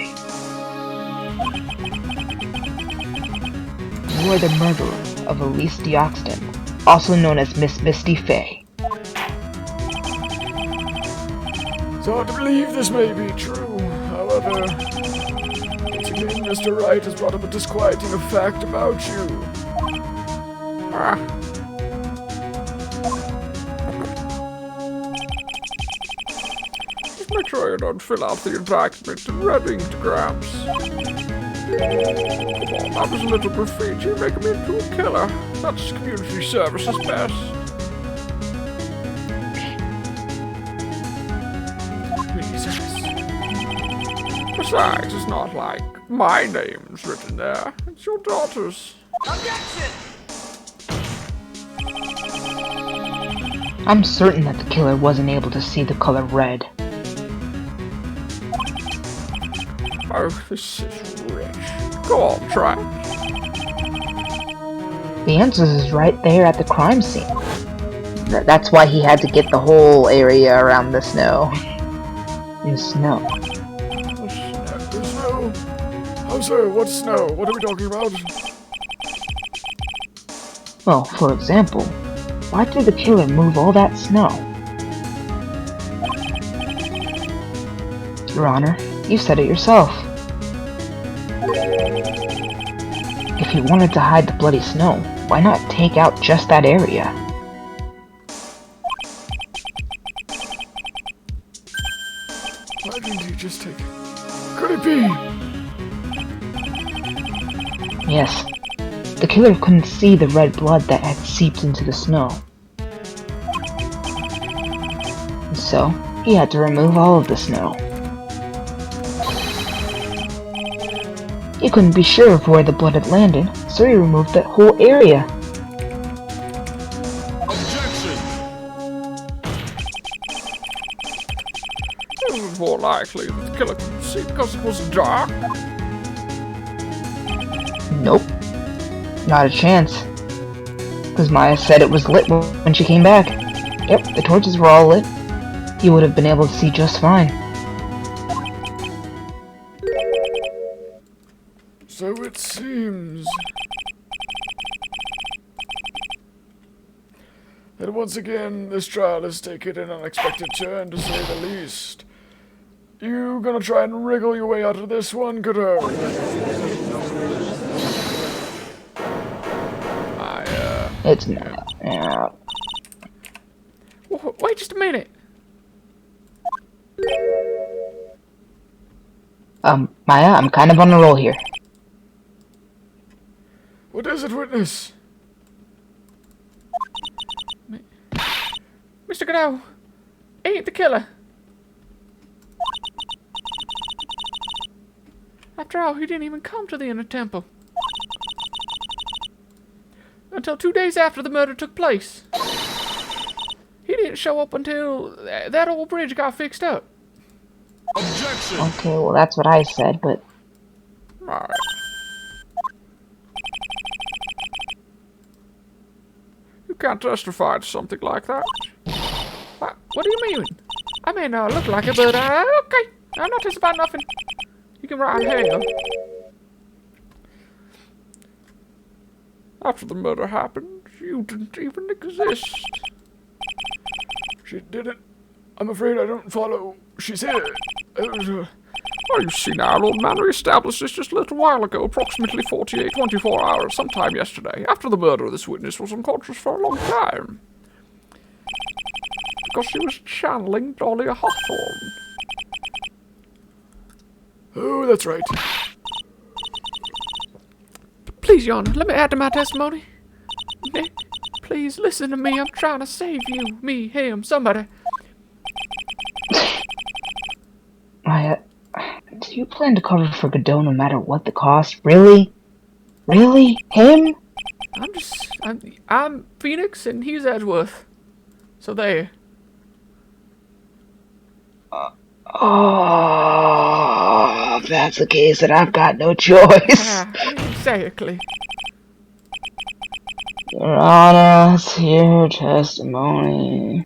You are the murderer of Elise Dioxton, also known as Miss Misty Fey. It's hard to believe this may be true. However, once again, Mr. Wright has brought up a disquieting fact about you. Just make sure you don't fill out the indictment in red ink, Gramps. Come on, that was a little graffiti making me into a killer. That's community service's best. Jesus. Besides, it's not like my name's written there. It's your daughter's. Objection! I'm certain that the killer wasn't able to see the color red. Oh, this is rich. Go on, try it. The answer is right there at the crime scene. That's why he had to get the whole area around the snow. In snow. The snow? Oh, sir, what's snow? What are we talking about? Well, for example, why did the killer move all that snow? Your Honor, you said it yourself. If he wanted to hide the bloody snow, why not take out just that area? Why didn't he just take it? Could it be? Yes. The killer couldn't see the red blood that had seeped into the snow. So, he had to remove all of the snow. He couldn't be sure of where the blood had landed, so he removed that whole area. Objection! It was more likely that the killer couldn't see because it was dark. Nope. Not a chance. Because Maya said it was lit when she came back. Yep, the torches were all lit. he would have been able to see just fine. So it seems that once again this trial has taken an unexpected turn, to say the least. You gonna try and wriggle your way out of this one, kiddo? It's not. Yeah. Wait just a minute. Maya, I'm kind of on a roll here. What is it, witness? Mr. Godot, ain't the killer. After all, he didn't even come to the inner temple. Until 2 days after the murder took place. He didn't show up until that old bridge got fixed up. Objection! Okay, well that's what I said, but... Alright. You can't testify to something like that. What do you mean? I may not look like it, but okay. I'm not testifying nothing. You can ride hell. After the murder happened, you didn't even exist. She didn't. I'm afraid I don't follow. She's here. Oh, you see now, old man, we established this just a little while ago, approximately 24 hours, sometime yesterday. After the murder, this witness was unconscious for a long time. Because she was channeling Dolly Hawthorne. Oh, that's right. Please, Your Honor, let me add to my testimony. Nick, please listen to me. I'm trying to save you, me, him, somebody. Maya, do you plan to cover for Godot no matter what the cost? Really? Really? Him? I'm Phoenix and he's Edgeworth. So there. Oh, if that's the case, then I've got no choice. Exactly. Your Honor, let's hear her testimony.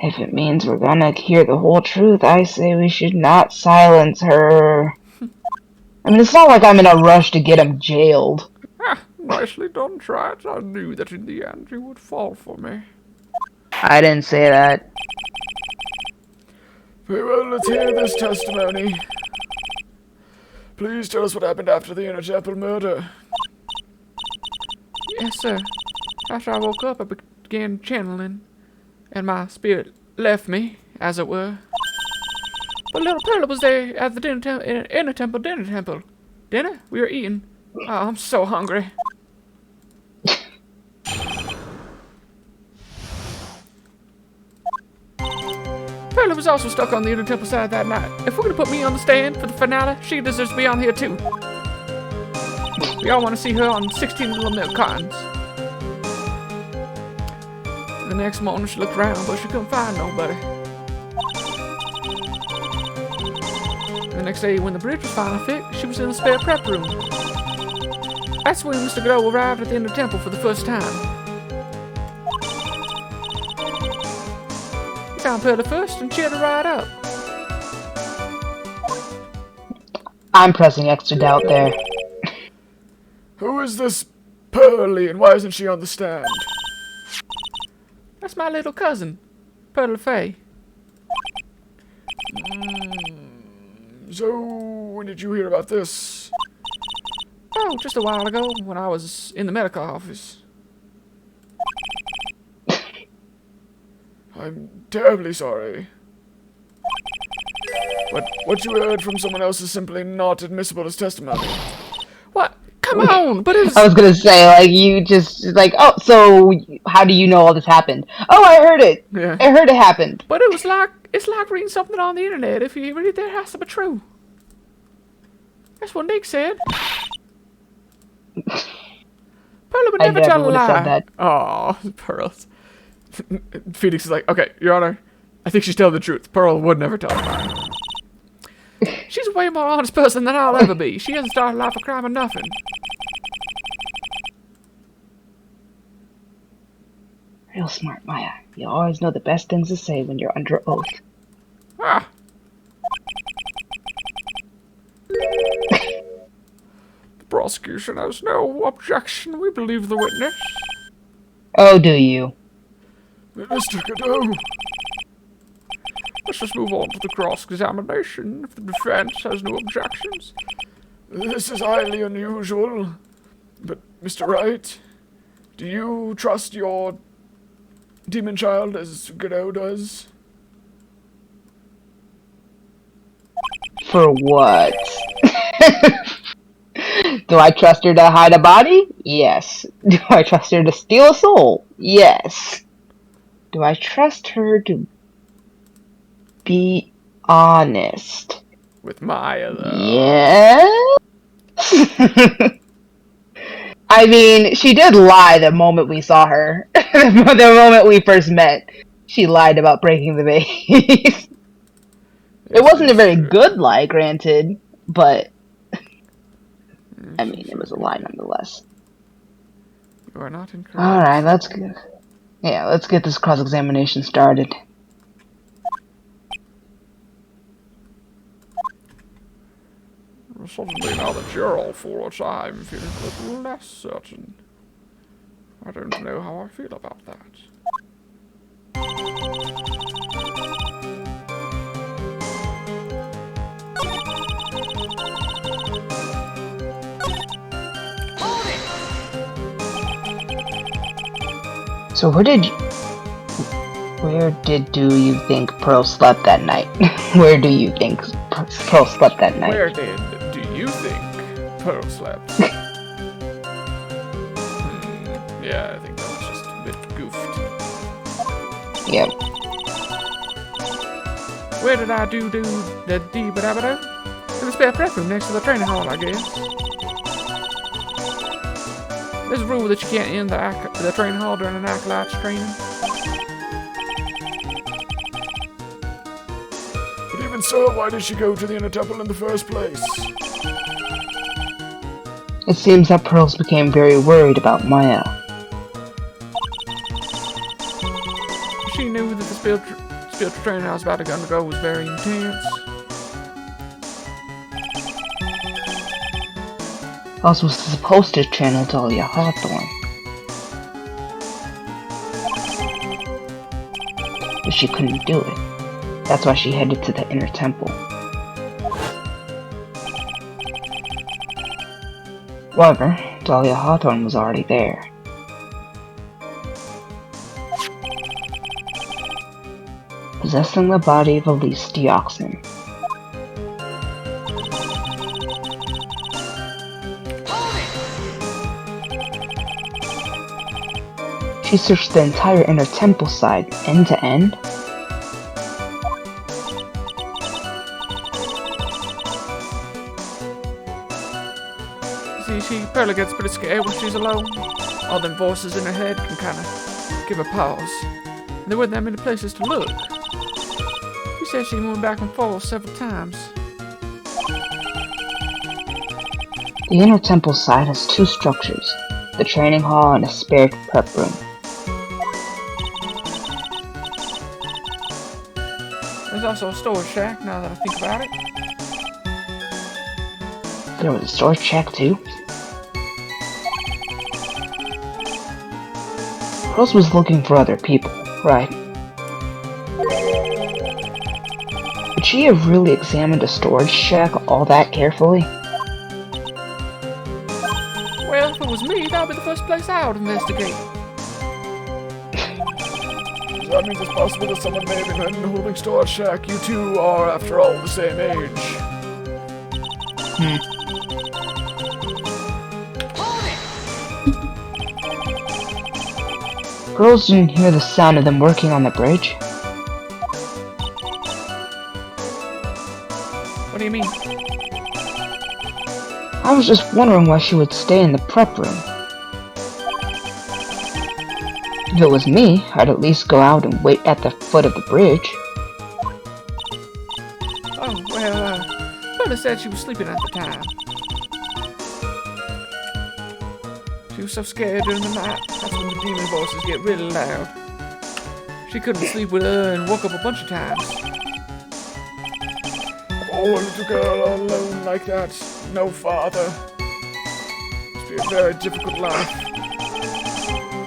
If it means we're gonna hear the whole truth, I say we should not silence her. I mean, it's not like I'm in a rush to get him jailed. Nicely done, Wright. I knew that in the end you would fall for me. I didn't say that. Very well, let's hear this testimony. Please tell us what happened after the Inner Temple murder. Yes, sir. After I woke up, I began channeling, and my spirit left me, as it were. But little Perla was there at the inner temple dinner. Dinner? We were eating. Oh, I'm so hungry. Perla was also stuck on the inner temple side that night. If we're gonna put me on the stand for the finale, she deserves to be on here too. We all want to see her on 16 little milk cartons. The next morning she looked around, but she couldn't find nobody. The next day, when the bridge was finally fixed, she was in the spare prep room. That's when Mr. Godot arrived at the inner temple for the first time. He found Perla first and cheered her right up. I'm pressing extra doubt there. Who is this Pearly and why isn't she on the stand? That's my little cousin, Perla Faye. So, when did you hear about this? Oh, just a while ago when I was in the medical office. I'm terribly sorry. But what you heard from someone else is simply not admissible as testimony. What? Come on, but it's... I was gonna say, like, you just, like, oh, so how do you know all this happened? Oh, I heard it. Yeah. I heard it happened. But it was like, it's like reading something on the internet. If you read it, it has to be true. That's what Nick said. Perla would never tell a lie. Said that. Oh, Pearls. Phoenix is like, okay, Your Honor, I think she's telling the truth. Pearl would never tell a lie. She's a way more honest person than I'll ever be. She hasn't started life of crime or nothing. smart, Maya. You always know the best things to say when you're under oath. Ah. The prosecution has no objection. We believe the witness. Oh, do you? Mr. Godot, Let's just move on to the cross-examination if the defense has no objections. this is highly unusual, but Mr. Wright, do you trust your demon child as Godot does? For what? Do I trust her to hide a body? Yes. Do I trust her to steal a soul? Yes. Do I trust her to be honest? With Maya, though. Yes. I mean, she did lie the moment we saw her. The moment we first met, she lied about breaking the vase. It wasn't a very good lie, granted, but I mean, it was a lie nonetheless. You are not incorrect. Alright, let's get this cross-examination started. Suddenly, now that you're all full of time, I'm feeling a little less certain. I don't know how I feel about that. So where do you think Pearl slept that night? Where do you think Pearl slept that night? Where do you think Pearl slept? Yeah, I think that was just a bit goofed. Yep. Where did I do the dee-ba-da-ba-do? In the spare prep room next to the training hall, I guess. There's a rule that you can't end the training hall during an acolyte's training. But even so, why did she go to the inner temple in the first place? It seems that Pearls became very worried about Maya. She knew that the spiritual training I was about to undergo was very intense. I was supposed to channel Dahlia Hawthorne, but she couldn't do it. That's why she headed to the inner temple. However, Dahlia Hawthorne was already there. Possessing the body of Elise Deoxin. She searched the entire inner temple side, end to end. See, she probably gets pretty scared when she's alone. All them voices in her head can kind of give her pause. And there weren't that many places to look. She said she moved back and forth several times. The inner temple side has two structures, the training hall and a spare prep room. There's also a storage shack, now that I think about it. There was a storage shack too. Rose was looking for other people, right? Would she have really examined a storage shack all that carefully? Well, if it was me, that would be the first place I would investigate. That means it's possible that someone may have been holding storage shack. You two are, after all, the same age. Girls didn't hear the sound of them working on the bridge. What do you mean? I was just wondering why she would stay in the prep room. If it was me, I'd at least go out and wait at the foot of the bridge. Oh, well, Brother said she was sleeping at the time. She was so scared during the night. That's when the demon voices get really loud. She couldn't sleep with her and woke up a bunch of times. Oh, a little girl all alone like that. No father. Must be a very difficult life.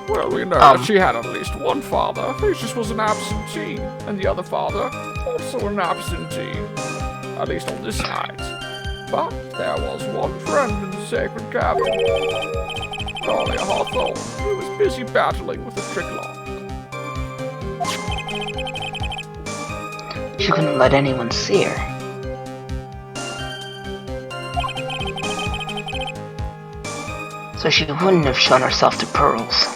Well, we know that she had at least one father. He just was an absentee. And the other father, also an absentee. At least on this night. But there was one friend in the sacred cabin. Dahlia Hawthorne, who was busy battling with the tricklock. She couldn't let anyone see her. So she wouldn't have shown herself to Pearls.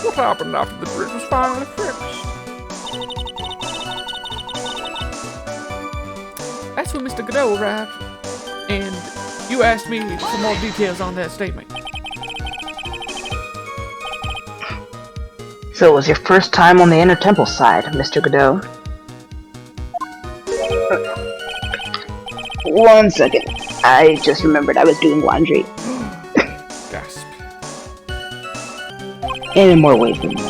What happened after the bridge was finally fixed? That's when Mr. Godot arrived, and you asked me for more details on that statement. So it was your first time on the Inner Temple side, Mr. Godot. One second. I just remembered I was doing laundry. Gasp. And in more ways than one.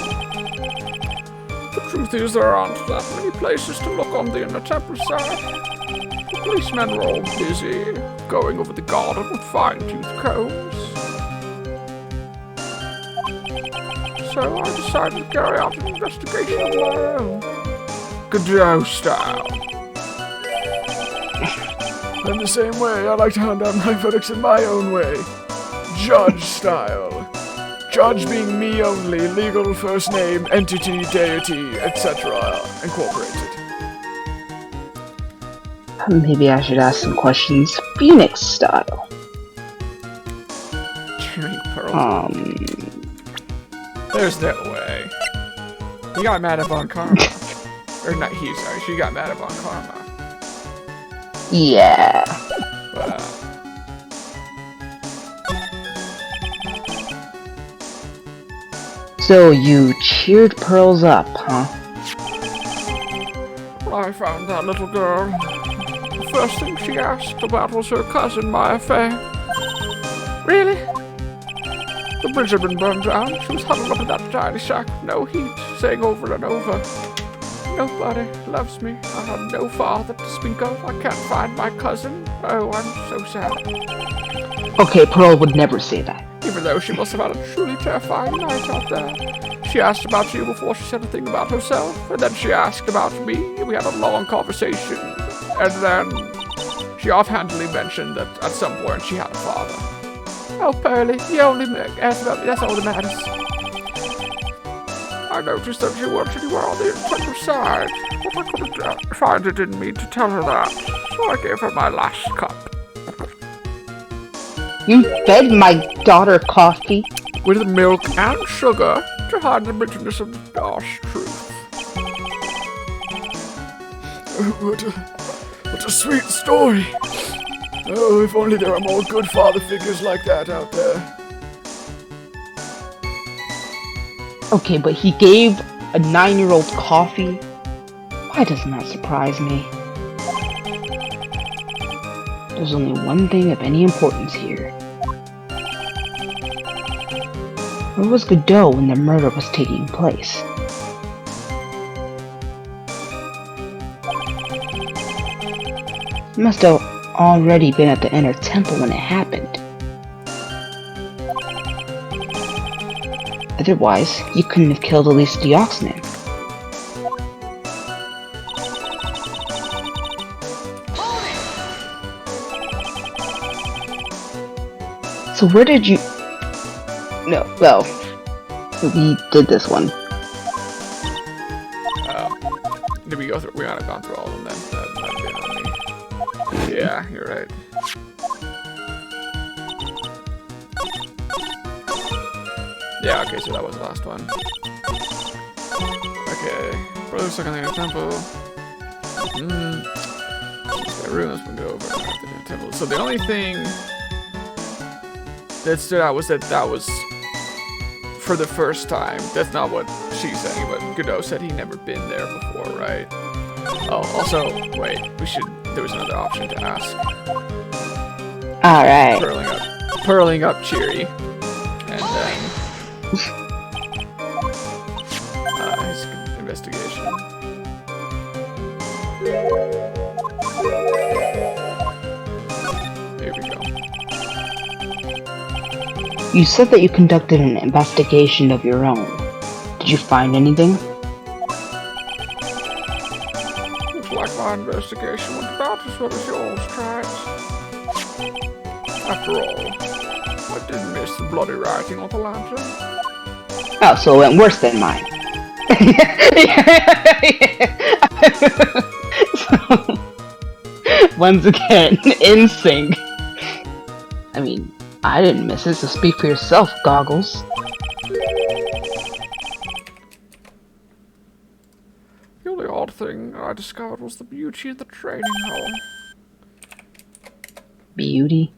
The truth is, there aren't that many places to look on the Inner Temple side. The policemen were all busy, going over the garden with fine-tooth combs. So I decided to carry out an investigation of my own. Godot style. I'm the same way. I like to hand out my verdicts in my own way. Judge style. Judge being me only, legal first name, entity, deity, etc. incorporated. Maybe I should ask some questions Phoenix style. Pearl. There's no way. He got mad at Von Karma. Or not he, sorry. She got mad at Von Karma. Yeah. But, So you cheered Pearls up, huh? I found that little girl. The first thing she asked about was her cousin, my affair. Really? The bridge had been burned down. She was huddled up in that tiny shack with no heat, saying over and over, "Nobody loves me. I have no father to speak of. I can't find my cousin. Oh, I'm so sad." Okay, Pearl would never say that. Even though she must have had a truly terrifying night out there. She asked about you before she said a thing about herself, and then she asked about me. We had a long conversation, and then she offhandedly mentioned that at some point she had a father. Oh, Pearlie, you only asked about me. That's all that matters. I noticed that you weren't anywhere on the Temple side, but I couldn't find it in me to tell her that, so I gave her my last cup. You fed my daughter coffee? With milk and sugar to hide the bitterness of the harsh truth. Oh, what a sweet story. Oh, if only there were more good father figures like that out there. Okay, but he gave a 9-year-old coffee? Why doesn't that surprise me? There's only one thing of any importance here. Where was Godot when the murder was taking place? He must have already been at the Inner Temple when it happened. Otherwise, you couldn't have killed Elise Dioxnin. So where did you... No, well, we did this one. Did we go through? We might have gone through all of them then. That might have been on me. Yeah, you're right. Yeah, okay, so that was the last one. Okay. Brother stuck on the Inner Temple. My room, let's go over the Inner Temple. So the only thing that stood out was that was for the first time. That's not what she said, but Godot said he'd never been there before, right? Oh, also, wait, there was another option to ask. Alright. Purling up Cheery. And then His investigation. Here we go. You said that you conducted an investigation of your own. Did you find anything? Looks like my investigation went about as well as yours, Tribes. After all, I didn't miss the bloody writing on the lantern. Oh, so it went worse than mine. So, once again, in sync. I mean, I didn't miss it, so speak for yourself, Goggles. The only odd thing I discovered was the beauty of the training hall. Beauty.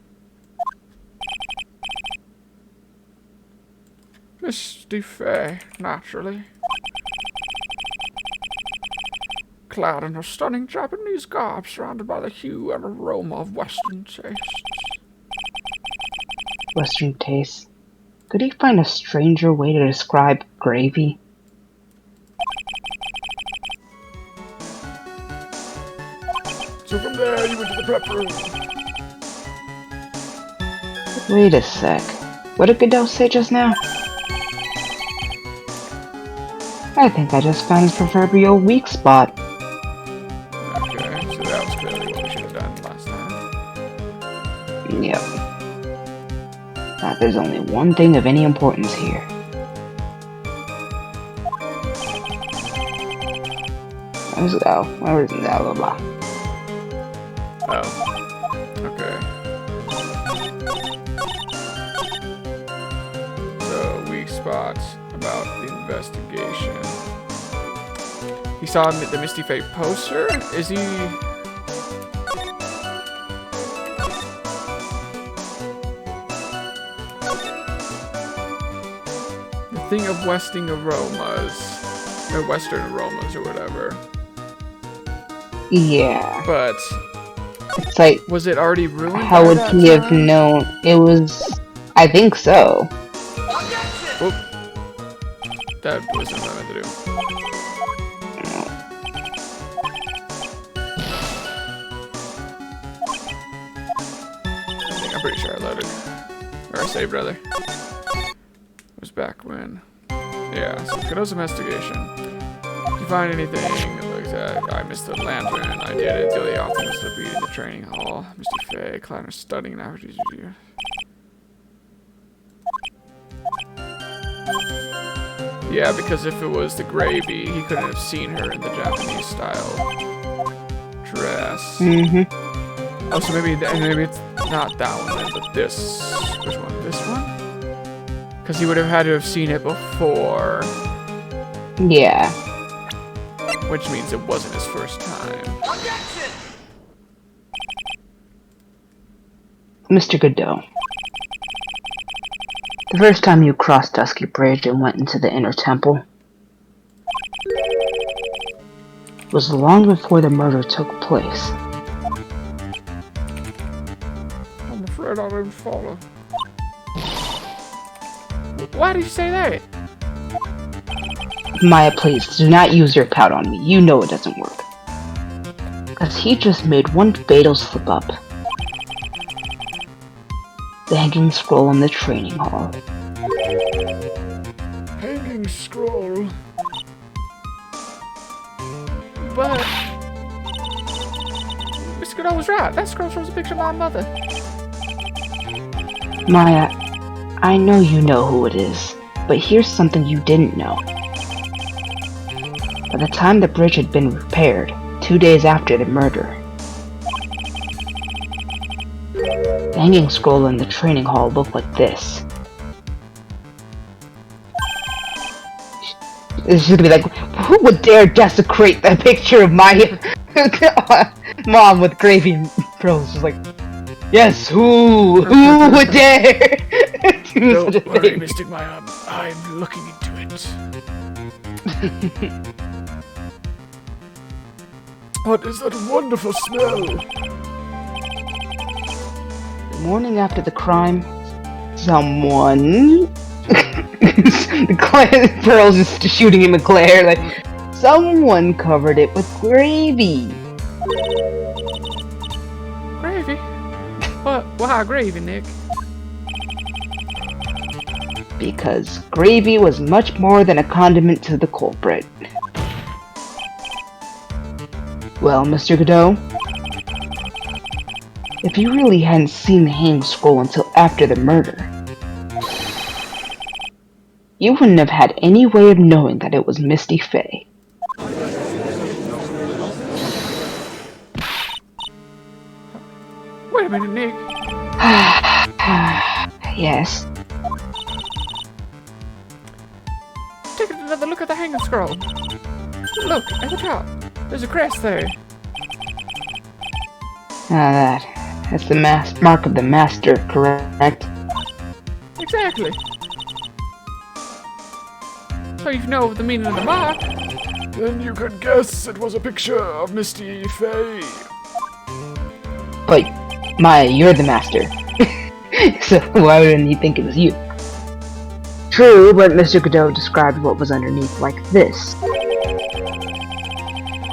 Misty Faye, naturally. Clad in her stunning Japanese garb, surrounded by the hue and aroma of Western tastes. Western taste. Could he find a stranger way to describe gravy? So from there, you went to the prep room. Wait a sec. What did Godot say just now? I think I just found his proverbial weak spot. Okay, so that was clearly what we should have done last time. Yep. Now, there's only one thing of any importance here. Where's it? Oh, where is it? Blah, blah, blah. Oh. Okay. So, weak spots about the investigation. He saw the Misty Fate poster? Is he... The thing of Western aromas. Or Western aromas or whatever. Yeah. But... It's like, was it already ruined? how by would that he have time? known? It was... I think so. Whoop. That wasn't what I meant to do. I'm pretty sure I loaded. Or I saved, rather. It was back when. Yeah, so Godot's investigation. If you find anything, it looks at. I missed the lantern. I did it. The optimist of beating the training hall. Mr. Faye, Kleiner studying now. Yeah, because if it was the gravy, he couldn't have seen her in the Japanese style dress. Mm-hmm. Oh, so maybe it's not that one then, but this. Which one? This one? Because he would have had to have seen it before. Yeah. Which means it wasn't his first time. Mr. Godot. The first time you crossed Dusky Bridge and went into the inner temple was long before the murder took place. I'm afraid I didn't follow. Why did you say that? Maya, please, do not use your pout on me. You know it doesn't work. Because he just made one fatal slip-up. The hanging scroll in the training hall. Hanging scroll. But... Mr. Godot was right. That scroll shows a picture of my mother. Maya, I know you know who it is, but here's something you didn't know. By the time the bridge had been repaired, 2 days after the murder, the hanging scroll in the training hall looked like this. It's just gonna be like, who would dare desecrate the picture of my mom with gravy and pearls? Just like, yes, who would dare do such a Don't worry, thing? Mystic Maya. I'm looking into it. What is that wonderful smell? The morning after the crime, someone Pearl's just shooting him with glare, like, someone covered it with gravy. Gravy? What? Why gravy, Nick? Because gravy was much more than a condiment to the culprit. Well, Mr. Godot, if you really hadn't seen the hang scroll until after the murder, you wouldn't have had any way of knowing that it was Misty Fey. Wait a minute, Nick. Yes. Take another look at the hanging scroll. Look, at the top. There's a crest there. That's the mark of the master, correct? Exactly. So you know the meaning of the mark. Then you could guess it was a picture of Misty Fey. But, Maya, you're the master. So why wouldn't he think it was you? True, but Mr. Godot described what was underneath like this.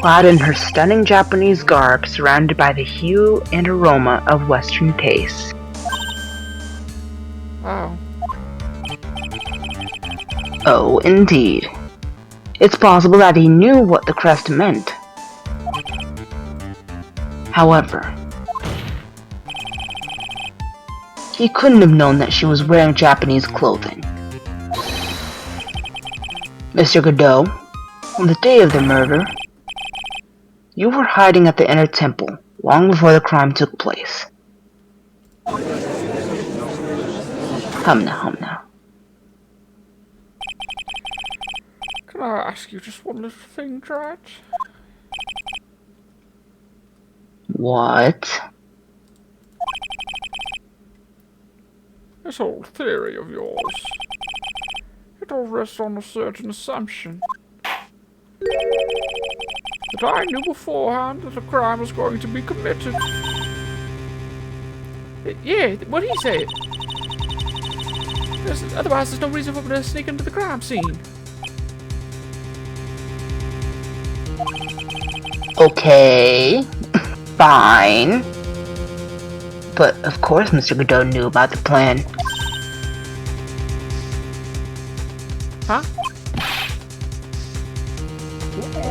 Clad in her stunning Japanese garb, surrounded by the hue and aroma of Western tastes. Wow. Oh, indeed. It's possible that he knew what the crest meant. However, he couldn't have known that she was wearing Japanese clothing. Mr. Godot, on the day of the murder, you were hiding at the inner temple long before the crime took place. Hum now. Can I ask you just one little thing, Drat? What? This whole theory of yours. It all rests on a certain assumption. That I knew beforehand that a crime was going to be committed. Yeah, what he said. Otherwise, there's no reason for me to sneak into the crime scene. Okay, fine. But of course Mr. Godot knew about the plan. Huh?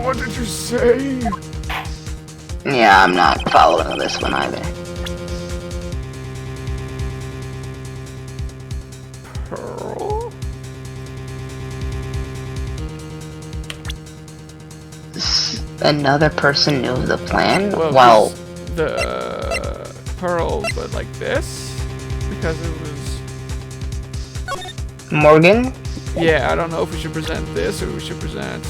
What did you say? Yeah, I'm not following this one either. Pearl? Another person knew the plan? Well, the Pearl, but like this? Because it was... Morgan? Yeah, I don't know if we should present this or we should present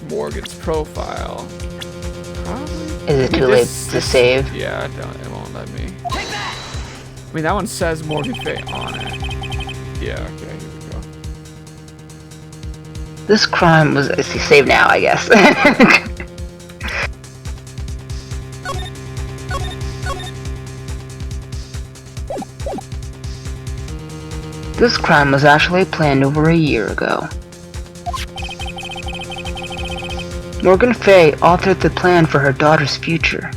Morgan's profile. Probably. Is it too late to save? Yeah, it won't let me. I mean, that one says Morgan Fay on it. Yeah, okay, here we go. This crime was... Save now, I guess. This crime was actually planned over a year ago. Morgan Fay authored the plan for her daughter's future.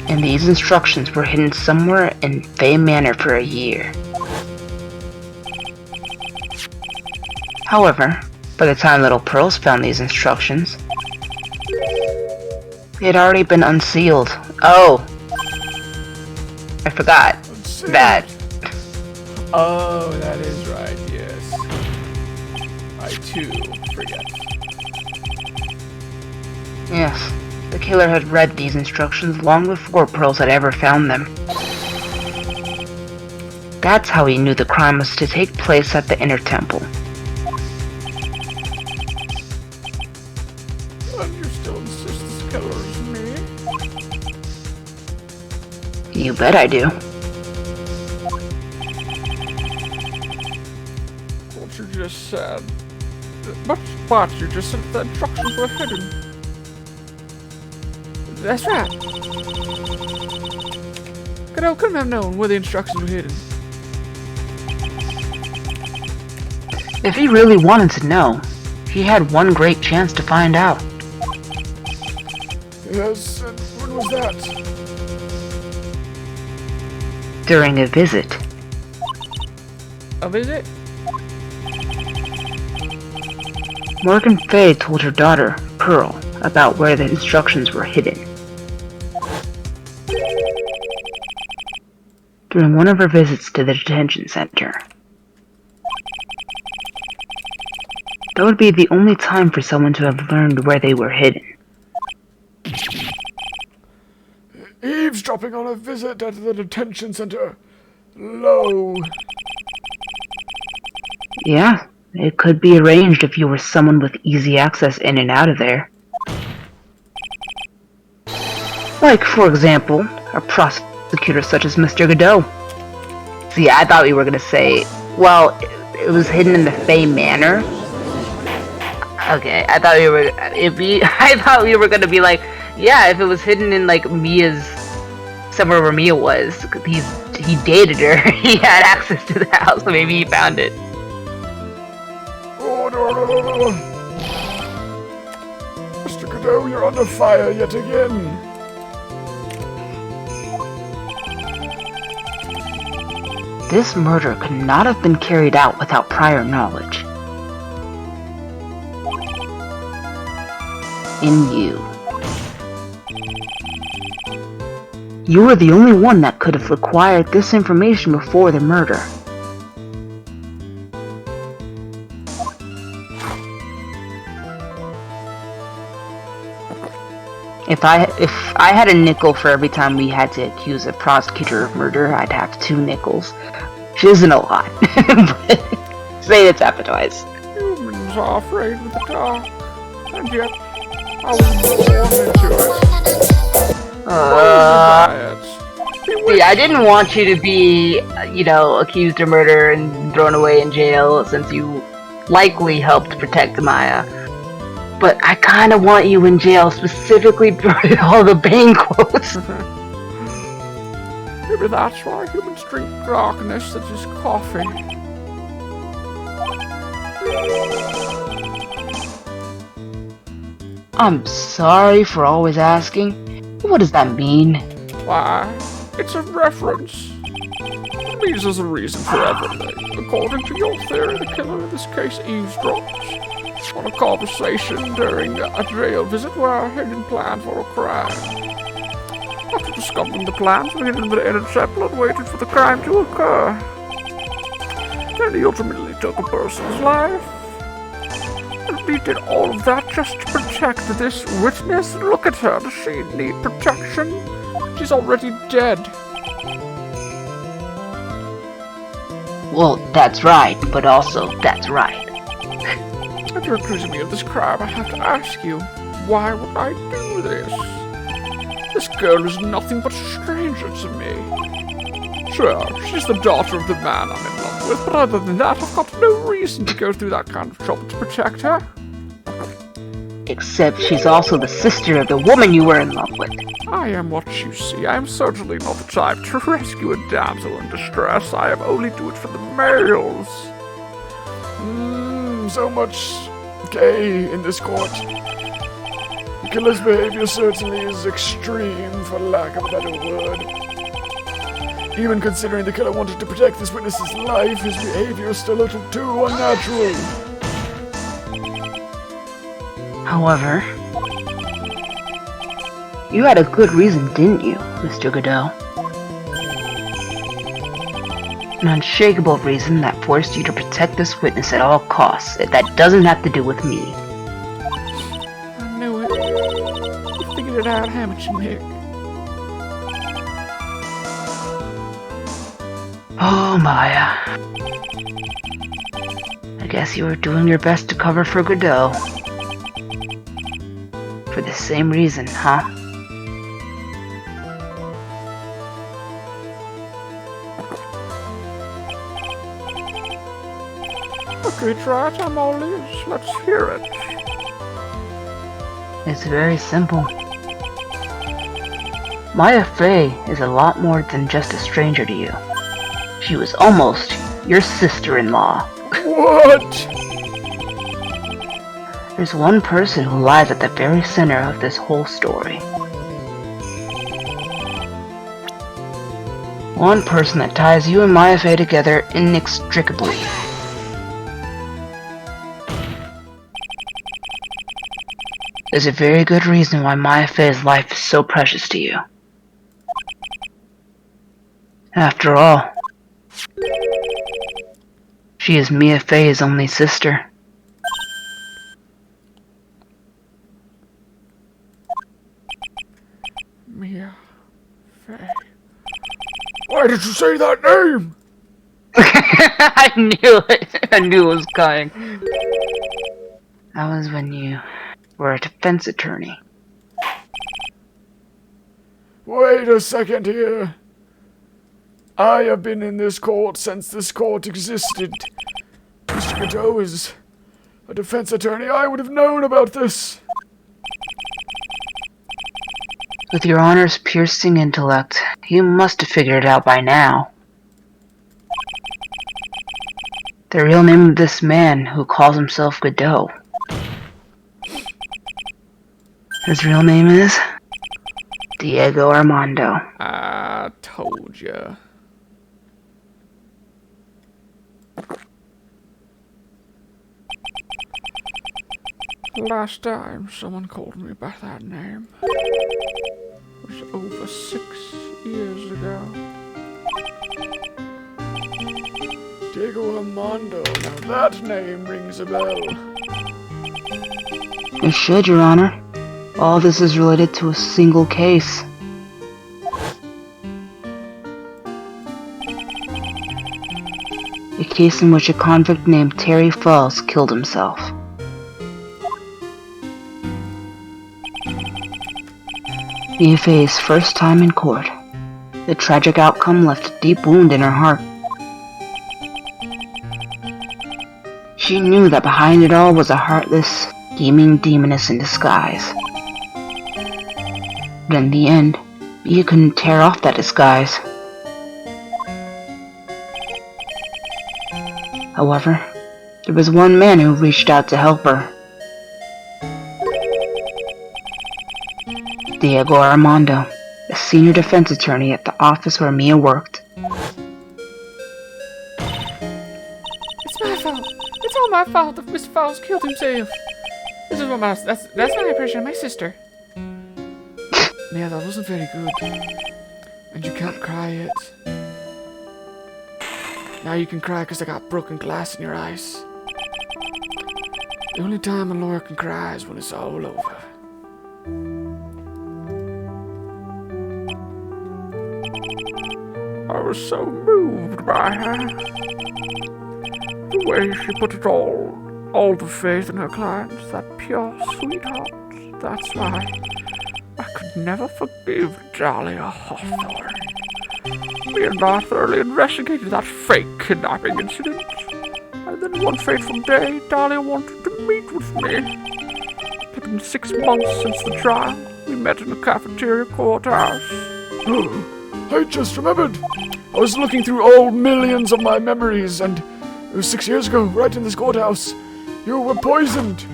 And these instructions were hidden somewhere in Fay Manor for a year. However, by the time little Pearls found these instructions, they had already been unsealed. Oh! I forgot. That. Oh, that is right, yes. I too forget. Yes, the killer had read these instructions long before Pearls had ever found them. That's how he knew the crime was to take place at the inner temple. And you still insist this killer is me? You bet I do. What you just said. But you just said the instructions were hidden. That's right. Godot couldn't have known where the instructions were hidden. If he really wanted to know, he had one great chance to find out. Yes, and when was that? During a visit. A visit? Morgan Fay told her daughter, Pearl, about where the instructions were hidden. During one of her visits to the detention center. That would be the only time for someone to have learned where they were hidden. Eavesdropping on a visit at the detention center. Low. Yeah, it could be arranged if you were someone with easy access in and out of there. Like, for example, a prosecutor such as Mr. Godot. See, I thought we were gonna say, well, it was hidden in the Fey Manor. Okay, I thought we were gonna be like, yeah, if it was hidden in like Mia's, somewhere where Mia was, he dated her, he had access to the house, so maybe he found it. Oh, no. Mr. Godot, you're under fire yet again. This murder could not have been carried out without prior knowledge. In you. You were the only one that could have acquired this information before the murder. If I had a nickel for every time we had to accuse a prosecutor of murder, I'd have 2 nickels. Which isn't a lot. But say it's appetized. Humans are afraid of the dark, and yet I was born into it. See, I didn't want you to be, accused of murder and thrown away in jail since you likely helped protect Maya. But I kind of want you in jail specifically for all the Bane quotes. Maybe that's why humans drink darkness such as coffee. I'm sorry for always asking. What does that mean? Why, it's a reference. It means there's a reason for everything. According to your theory, the killer in this case eavesdrops on a conversation during a jail visit where a hidden plan for a crime. After discovering the plans, we hid in the inner chapel and waited for the crime to occur. Then he ultimately took a person's life. And we did all of that just to protect this witness. Look at her. Does she need protection? She's already dead. Well, that's right, but also that's right. If you're accusing me of this crime, I have to ask you, why would I do this? This girl is nothing but a stranger to me. Sure, she's the daughter of the man I'm in love with, but other than that, I've got no reason to go through that kind of trouble to protect her. Except she's also the sister of the woman you were in love with. I am what you see. I am certainly not the type to rescue a damsel in distress. I am only do it for the males. So much gay in this court. The killer's behavior certainly is extreme, for lack of a better word. Even considering the killer wanted to protect this witness's life, his behavior is still a little too unnatural. However, you had a good reason, didn't you, Mr. Godot? An unshakable reason that forced you to protect this witness at all costs. That doesn't have to do with me. I knew it. You figured it out, haven't you, Nick? Oh, Maya. I guess you were doing your best to cover for Godot. For the same reason, huh? Okay, try it. I'm all ears. Let's hear it. It's very simple. Maya Fey is a lot more than just a stranger to you. She was almost your sister-in-law. what? There's one person who lies at the very center of this whole story. One person that ties you and Maya Fey together inextricably. There's a very good reason why Maya Fey's life is so precious to you. After all, she is Mia Fey's only sister. Mia Fey. Why did you say that name? I knew it. I knew it was coming. That was when you were a defense attorney. Wait a second here. I have been in this court since this court existed. Mr. Godot is a defense attorney. I would have known about this. With your Honor's piercing intellect, you must have figured it out by now. The real name of this man who calls himself Godot. His real name is Diego Armando. I told ya. Last time someone called me by that name was over 6 years ago. Diego Armando. Now that name rings a bell. It should, Your Honor. All this is related to a single case. A case in which a convict named Terry Falls killed himself. Mia Fey's first time in court. The tragic outcome left a deep wound in her heart. She knew that behind it all was a heartless, scheming demoness in disguise. But in the end, Mia couldn't tear off that disguise. However, there was one man who reached out to help her. Diego Armando, a senior defense attorney at the office where Mia worked. It's my fault. It's all my fault if Mr. Falls killed himself. This is what that's my impression of my sister. Yeah, that wasn't very good. And you can't cry yet. Now you can cry because I got broken glass in your eyes. The only time a lawyer can cry is when it's all over. I was so moved by her. The way she put it all the faith in her clients, that pure sweetheart. That's why I could never forgive Dahlia Hawthorne. Me and I thoroughly investigated that fake kidnapping incident. And then one fateful day, Dahlia wanted to meet with me. It had been 6 months since the trial. We met in a cafeteria courthouse. I just remembered. I was looking through old millions of my memories, and it was 6 years ago, right in this courthouse. You were poisoned.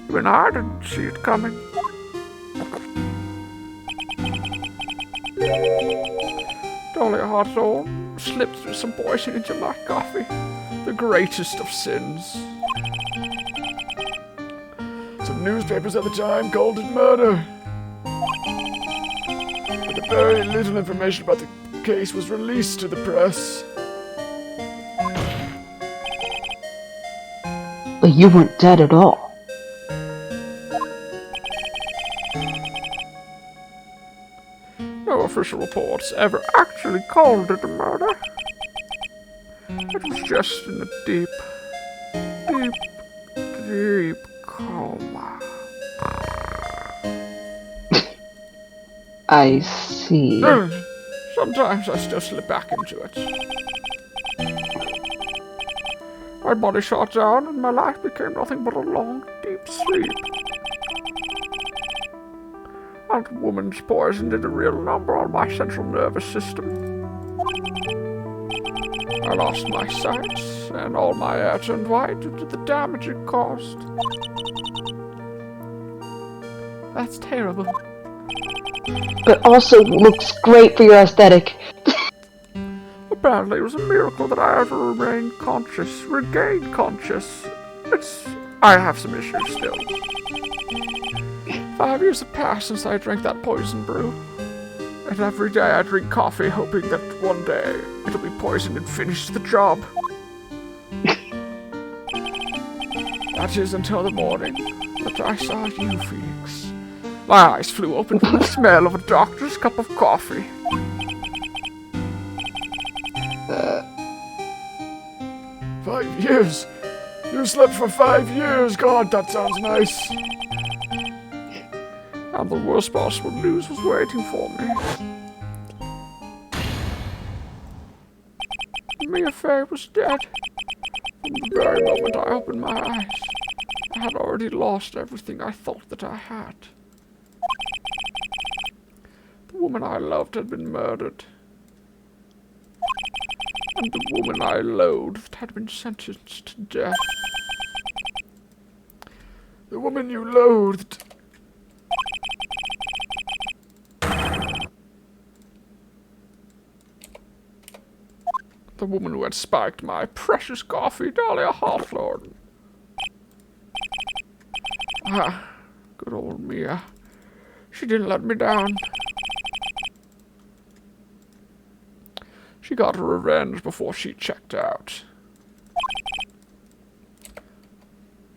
Even I didn't see it coming. Dahlia Hawthorne slipped some poison into my coffee. The greatest of sins. Some newspapers at the time called it murder. But very little information about the case was released to the press. But you weren't dead at all. No official reports ever actually called it a murder. It was just in a deep coma. I see. Sometimes I still slip back into it. My body shut down and my life became nothing but a long, deep sleep. And a woman's poison did a real number on my central nervous system. I lost my sight, and all my hair turned white due to the damage it caused. That's terrible. But also looks great for your aesthetic. Apparently, it was a miracle that I ever remained conscious, regained conscious. I have some issues still. 5 years have passed since I drank that poison brew. And every day I drink coffee, hoping that one day it'll be poisoned and finish the job. That is until the morning that I saw you, Phoenix. My eyes flew open from the smell of a doctor's cup of coffee. 5 years? You slept for 5 years? God, that sounds nice. And the worst possible news was waiting for me. Mia Fey was dead. From the very moment I opened my eyes, I had already lost everything I thought that I had. The woman I loved had been murdered. And the woman I loathed had been sentenced to death. The woman you loathed. The woman who had spiked my precious coffee, Dahlia Hawthorne. Ah, good old Mia. She didn't let me down. She got her revenge before she checked out.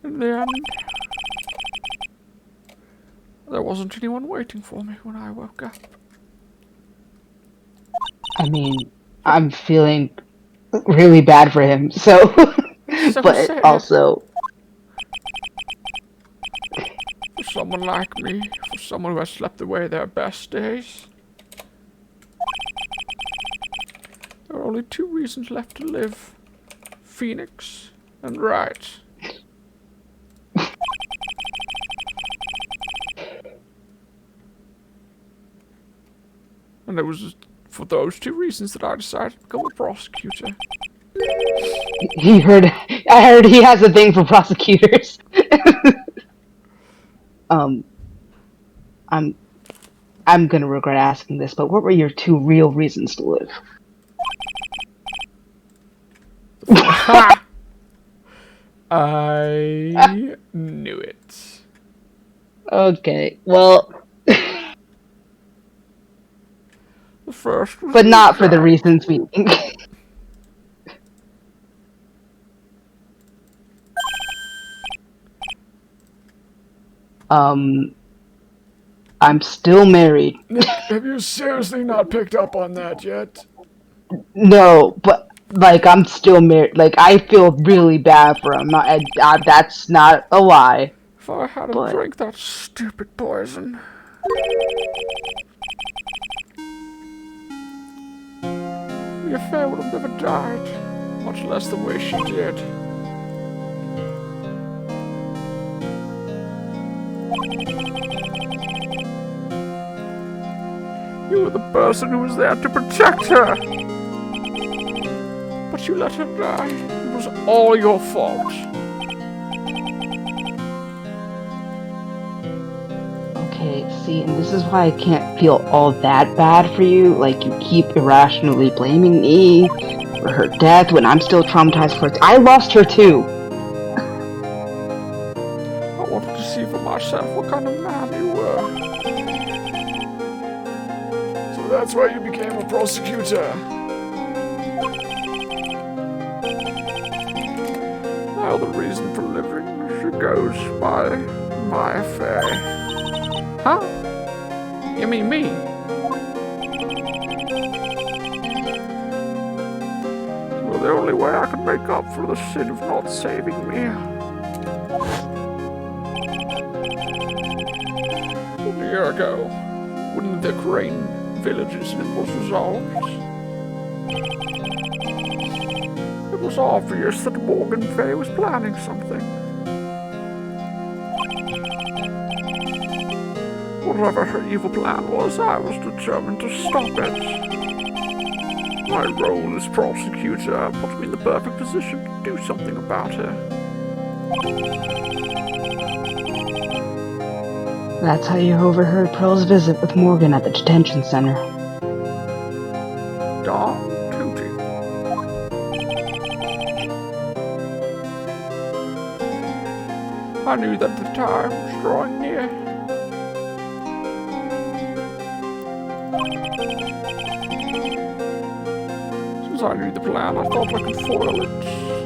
In the end, there wasn't anyone waiting for me when I woke up. I mean, I'm feeling really bad for him, so... So but sad. also... For someone like me, for someone who has slept away their best days, there are only 2 reasons left to live. Phoenix and Wright. And it was for those 2 reasons that I decided to become a prosecutor. I heard he has a thing for prosecutors. I'm gonna regret asking this, but what were your 2 real reasons to live? I knew it. Okay, well... The first was but not you, for the Jack. reasons we... I'm still married. Nick, have you seriously not picked up on that yet? No, but, like, I'm still married. Like, I feel really bad for him. That's not a lie. If I hadn't But- drank that stupid poison. The affair would have never died, much less the way she did. You were the person who was there to protect her. But you let her die. It was all your fault. Okay, see, and this is why I can't feel all that bad for you. Like, you keep irrationally blaming me for her death when I'm still traumatized for it. I lost her too. I wanted to see for myself what kind of man you were. So that's why you became a prosecutor. Now the reason for living, she goes by my affair. Huh? You mean me? Well, the only way I could make up for the sin of not saving me. A year ago, when the Crane village incident was resolved, it was obvious that Morgan Fay was planning something. Whatever her evil plan was, I was determined to stop it. My role as prosecutor puts me in the perfect position to do something about her. That's how you overheard Pearl's visit with Morgan at the detention center. Darn tooting. I knew that the time was drawing near. Since I knew the plan, I thought I could foil it.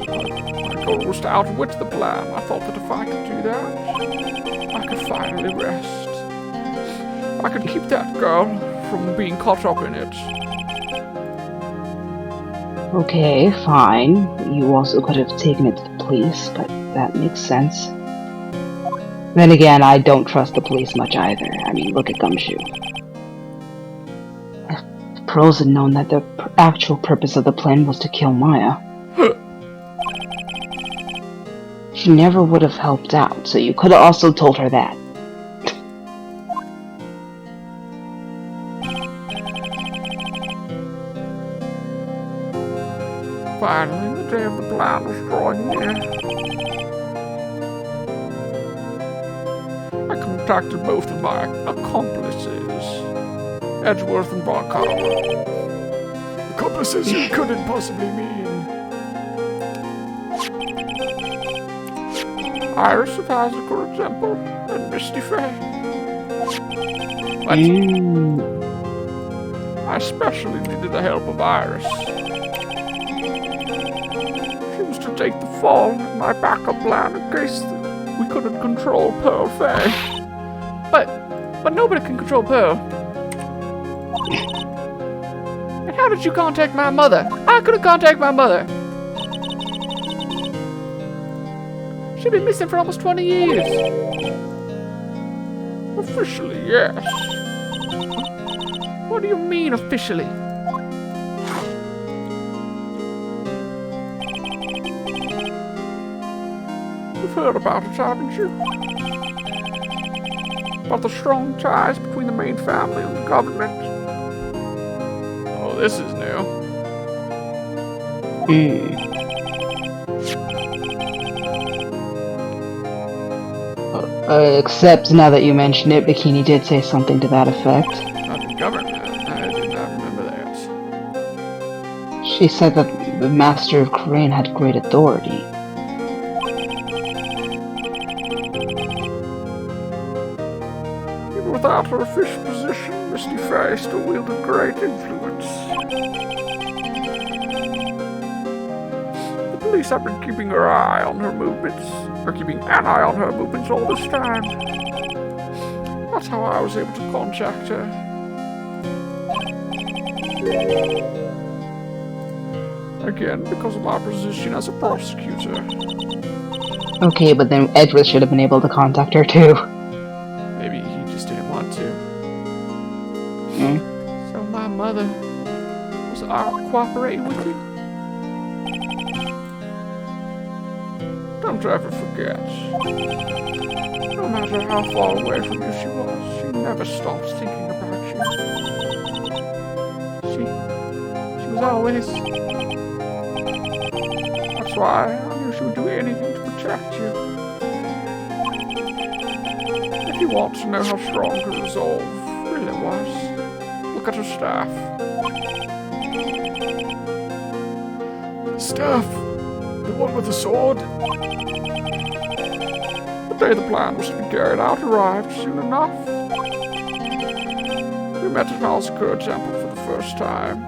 My goal was to outwit the plan. I thought that if I could do that, I could finally rest. I could keep that girl from being caught up in it. Okay, fine. You also could have taken it to the police, but that makes sense. Then again, I don't trust the police much either. I mean, look at Gumshoe. If Pearls had known that the actual purpose of the plan was to kill Maya, she never would have helped out, so you could have also told her that. Finally, the day of the plan was drawing near. I contacted both of my accomplices, Edgeworth and Barkala. Accomplices you couldn't possibly mean. Iris of Hazakura Temple and Misty Faye. But I especially needed the help of Iris. She was to take the fall in my backup plan in case we couldn't control Pearl Faye. But nobody can control Pearl. And how did you contact my mother? I couldn't contact my mother. She's been missing for almost 20 years. Officially, yes. What do you mean, officially? You've heard about it, haven't you? About the strong ties between the main family and the government? Oh, this is new. Except now that you mention it, Bikini did say something to that effect. Not the government. I did not remember that. She said that the Master of Crane had great authority. Even without her official position, Misty Faye still wielded great influence. The police have been keeping an eye on her movements all this time. That's how I was able to contact her. Again, because of my position as a prosecutor. Okay, but then Edgeworth should have been able to contact her too. Maybe he just didn't want to. Hmm? So my mother was cooperating with you? Don't ever forget. No matter how far away from you she was, she never stopped thinking about you. She was always... That's why I knew she would do anything to protect you. If you want to know how strong her resolve really was, look at her staff. Staff? The one with the sword? The day the plan was to be carried out arrived soon enough. We met at Hazakura Temple for the first time.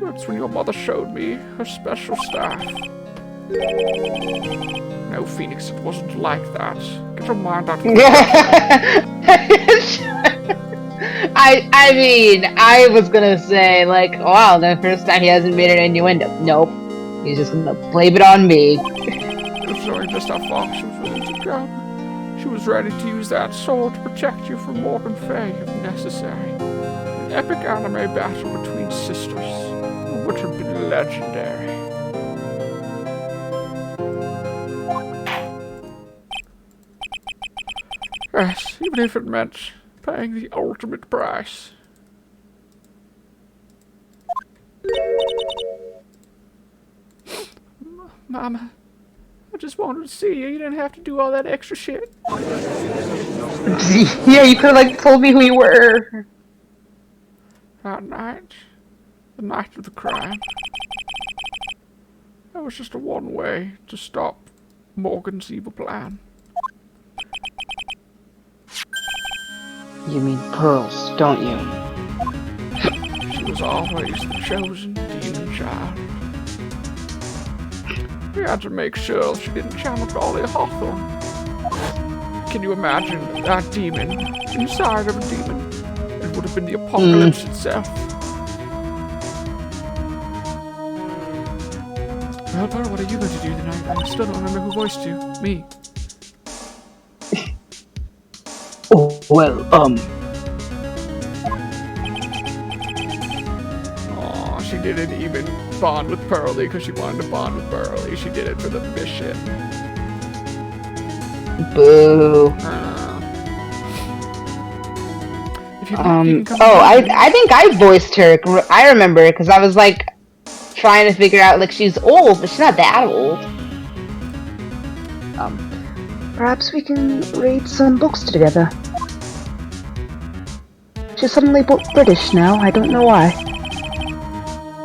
That's when your mother showed me her special staff. No, Phoenix, it wasn't like that. Get your mind out of the I mean, I was gonna say, like, wow, the first time he hasn't made an innuendo. Nope. He's just gonna blame it on me. It was showing just how far she was willing to go. She was ready to use that sword to protect you from Morgan Faye if necessary. An epic anime battle between sisters. It would have been legendary. Yes, even if it meant paying the ultimate price. Mama, I just wanted to see you. You didn't have to do all that extra shit. Yeah, you could have like told me who you were. That night, the night of the crime, that was just a one way to stop Morgan's evil plan. You mean pearls, don't you? She was always the chosen demon child. We had to make sure she didn't channel Dolly Hawthorne. Can you imagine that demon inside of a demon? It would have been the apocalypse itself. Well, Pearl, what are you going to do tonight? I still don't remember who voiced you. Me. Oh, well, Aw, she didn't even bond with Pearlie because she wanted to bond with Pearlie. She did it for the mission. boo. If you can come I think I voiced her. I remember because I was like trying to figure out, like, she's old, but she's not that old. Perhaps we can read some books together. She's suddenly British now. I don't know why.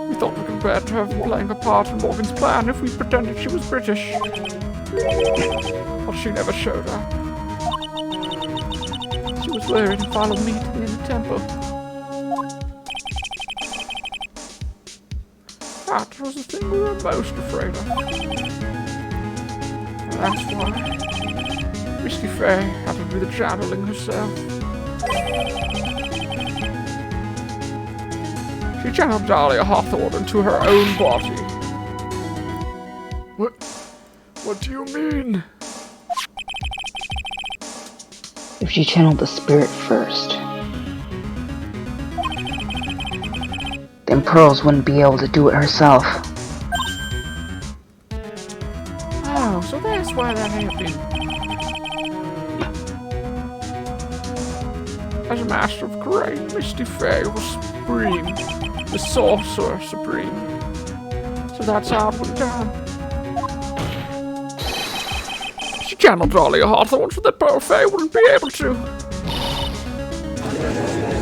We thought we could better have playing a part in Morgan's plan if we pretended she was British. But she never showed up. She was worried and followed me to the inner temple. That was the thing we were most afraid of. And that's why Misty Faye had to do the channeling herself. She channeled Dahlia Hawthorne into her own body. What do you mean? If she channeled the spirit first, then Pearls wouldn't be able to do it herself. Oh, so that's why that happened. As a master of Grey, Misty Faye was supreme, the sorcerer supreme. So that's how it went down. She channeled Dahlia Hawthorne so that Pearl Faye wouldn't be able to.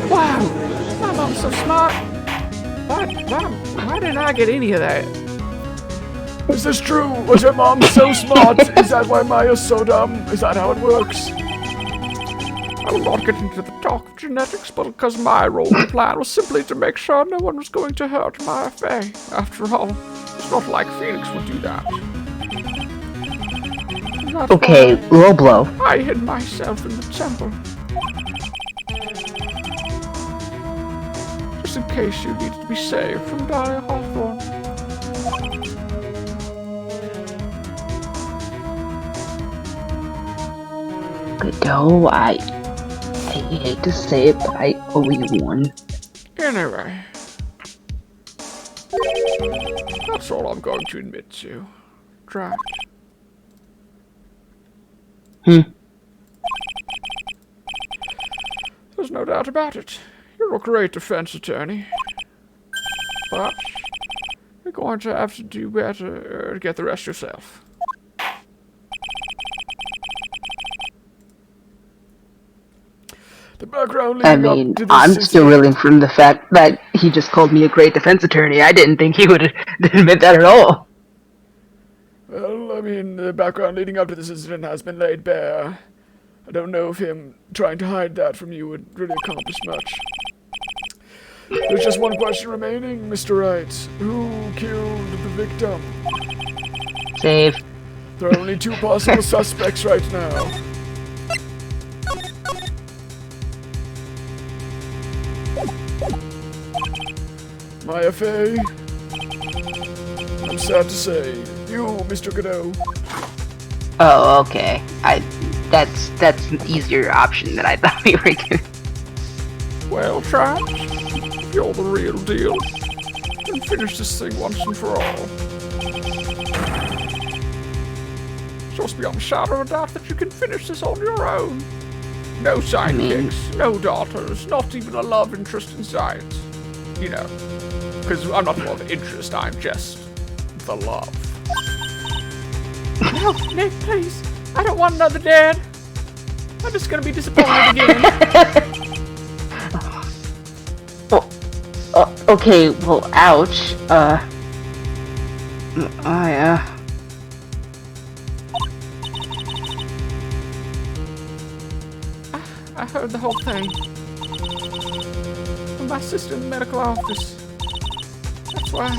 Wow, my mom's so smart. Why didn't I get any of that? Is this true? Was your mom so smart? Is that why Maya's so dumb? Is that how it works? I will not get into the talk of genetics, but because my role in the plan was simply to make sure no one was going to hurt Maya Faye. After all, it's not like Phoenix would do that. Okay, low blow. I hid myself in the temple. Just in case you needed to be saved from Dahlia Hawthorne. No, I hate to say it, but I owe you one. Anyway, that's all I'm going to admit to. Right. There's no doubt about it. You're a great defense attorney. But you're going to have to do better to get the rest yourself. The background I leading mean, up to this I'm is- still reeling from the fact that he just called me a great defense attorney. I didn't think he would admit that at all. Well, I mean, the background leading up to this incident has been laid bare. I don't know if him trying to hide that from you would really accomplish much. There's just one question remaining, Mr. Wright. Who killed the victim? Save. There are only two possible suspects right now. Maya Faye. I'm sad to say, you, Mr. Godot. Oh, okay. That's an easier option than I thought we were giving. Well, Trash, if you're the real deal, then finish this thing once and for all. Just beyond a shadow of a doubt that you can finish this on your own. No sidekicks, no daughters, not even a love interest in science. You know, because I'm not the love interest, I'm just the love. No, Nick, please. I don't want another dad. I'm just gonna be disappointed again. Okay, well, ouch. I heard the whole thing. From my sister in the medical office. That's why I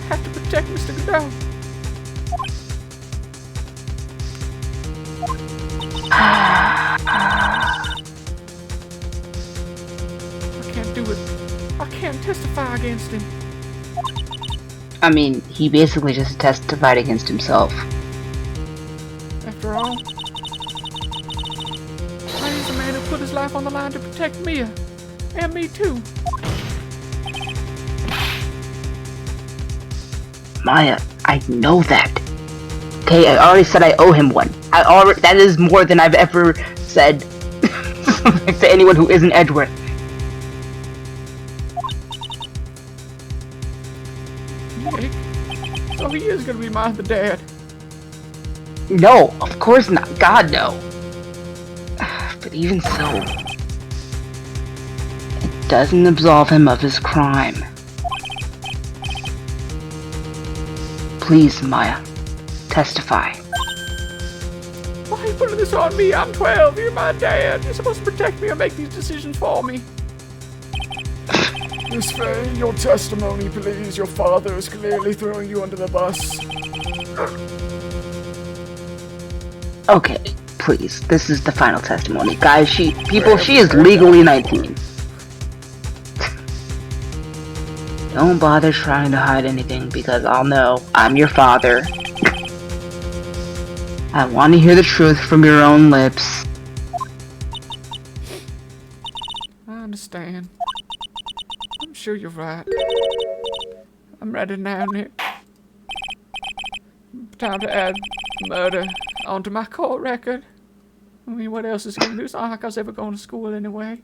have to protect Mr. Godot. I can't do it. I can't testify against him. I mean, he basically just testified against himself. After all, he's the man who put his life on the line to protect Mia. And me too. Maya, I know that. Okay, I already said I owe him one. That is more than I've ever said to anyone who isn't Edgeworth. Nick, so he is gonna be my other dad. No, of course not. God, no. But even so, it doesn't absolve him of his crime. Please, Maya, testify. Why are you putting this on me? I'm 12. You're my dad. You're supposed to protect me or make these decisions for me. Miss Faye, your testimony, please. Your father is clearly throwing you under the bus. Okay, please. This is the final testimony. Guys, she is legally 19. Don't bother trying to hide anything because I'll know I'm your father. I want to hear the truth from your own lips. I understand. I'm sure you're right. I'm ready now, Nick. Time to add murder onto my court record. I mean, what else is gonna do? It's not like I was ever going to school anyway.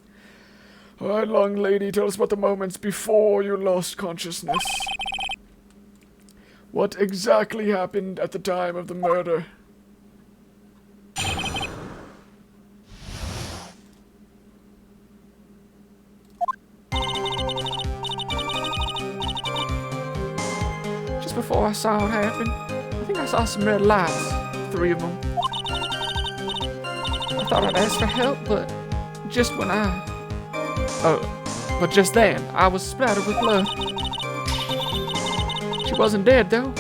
Alright, long lady, tell us about the moments before you lost consciousness. What exactly happened at the time of the murder? Just before I saw it happen, I think I saw some red lights. 3 of them. I thought I'd ask for help, but just when but just then, I was splattered with blood. She wasn't dead, though.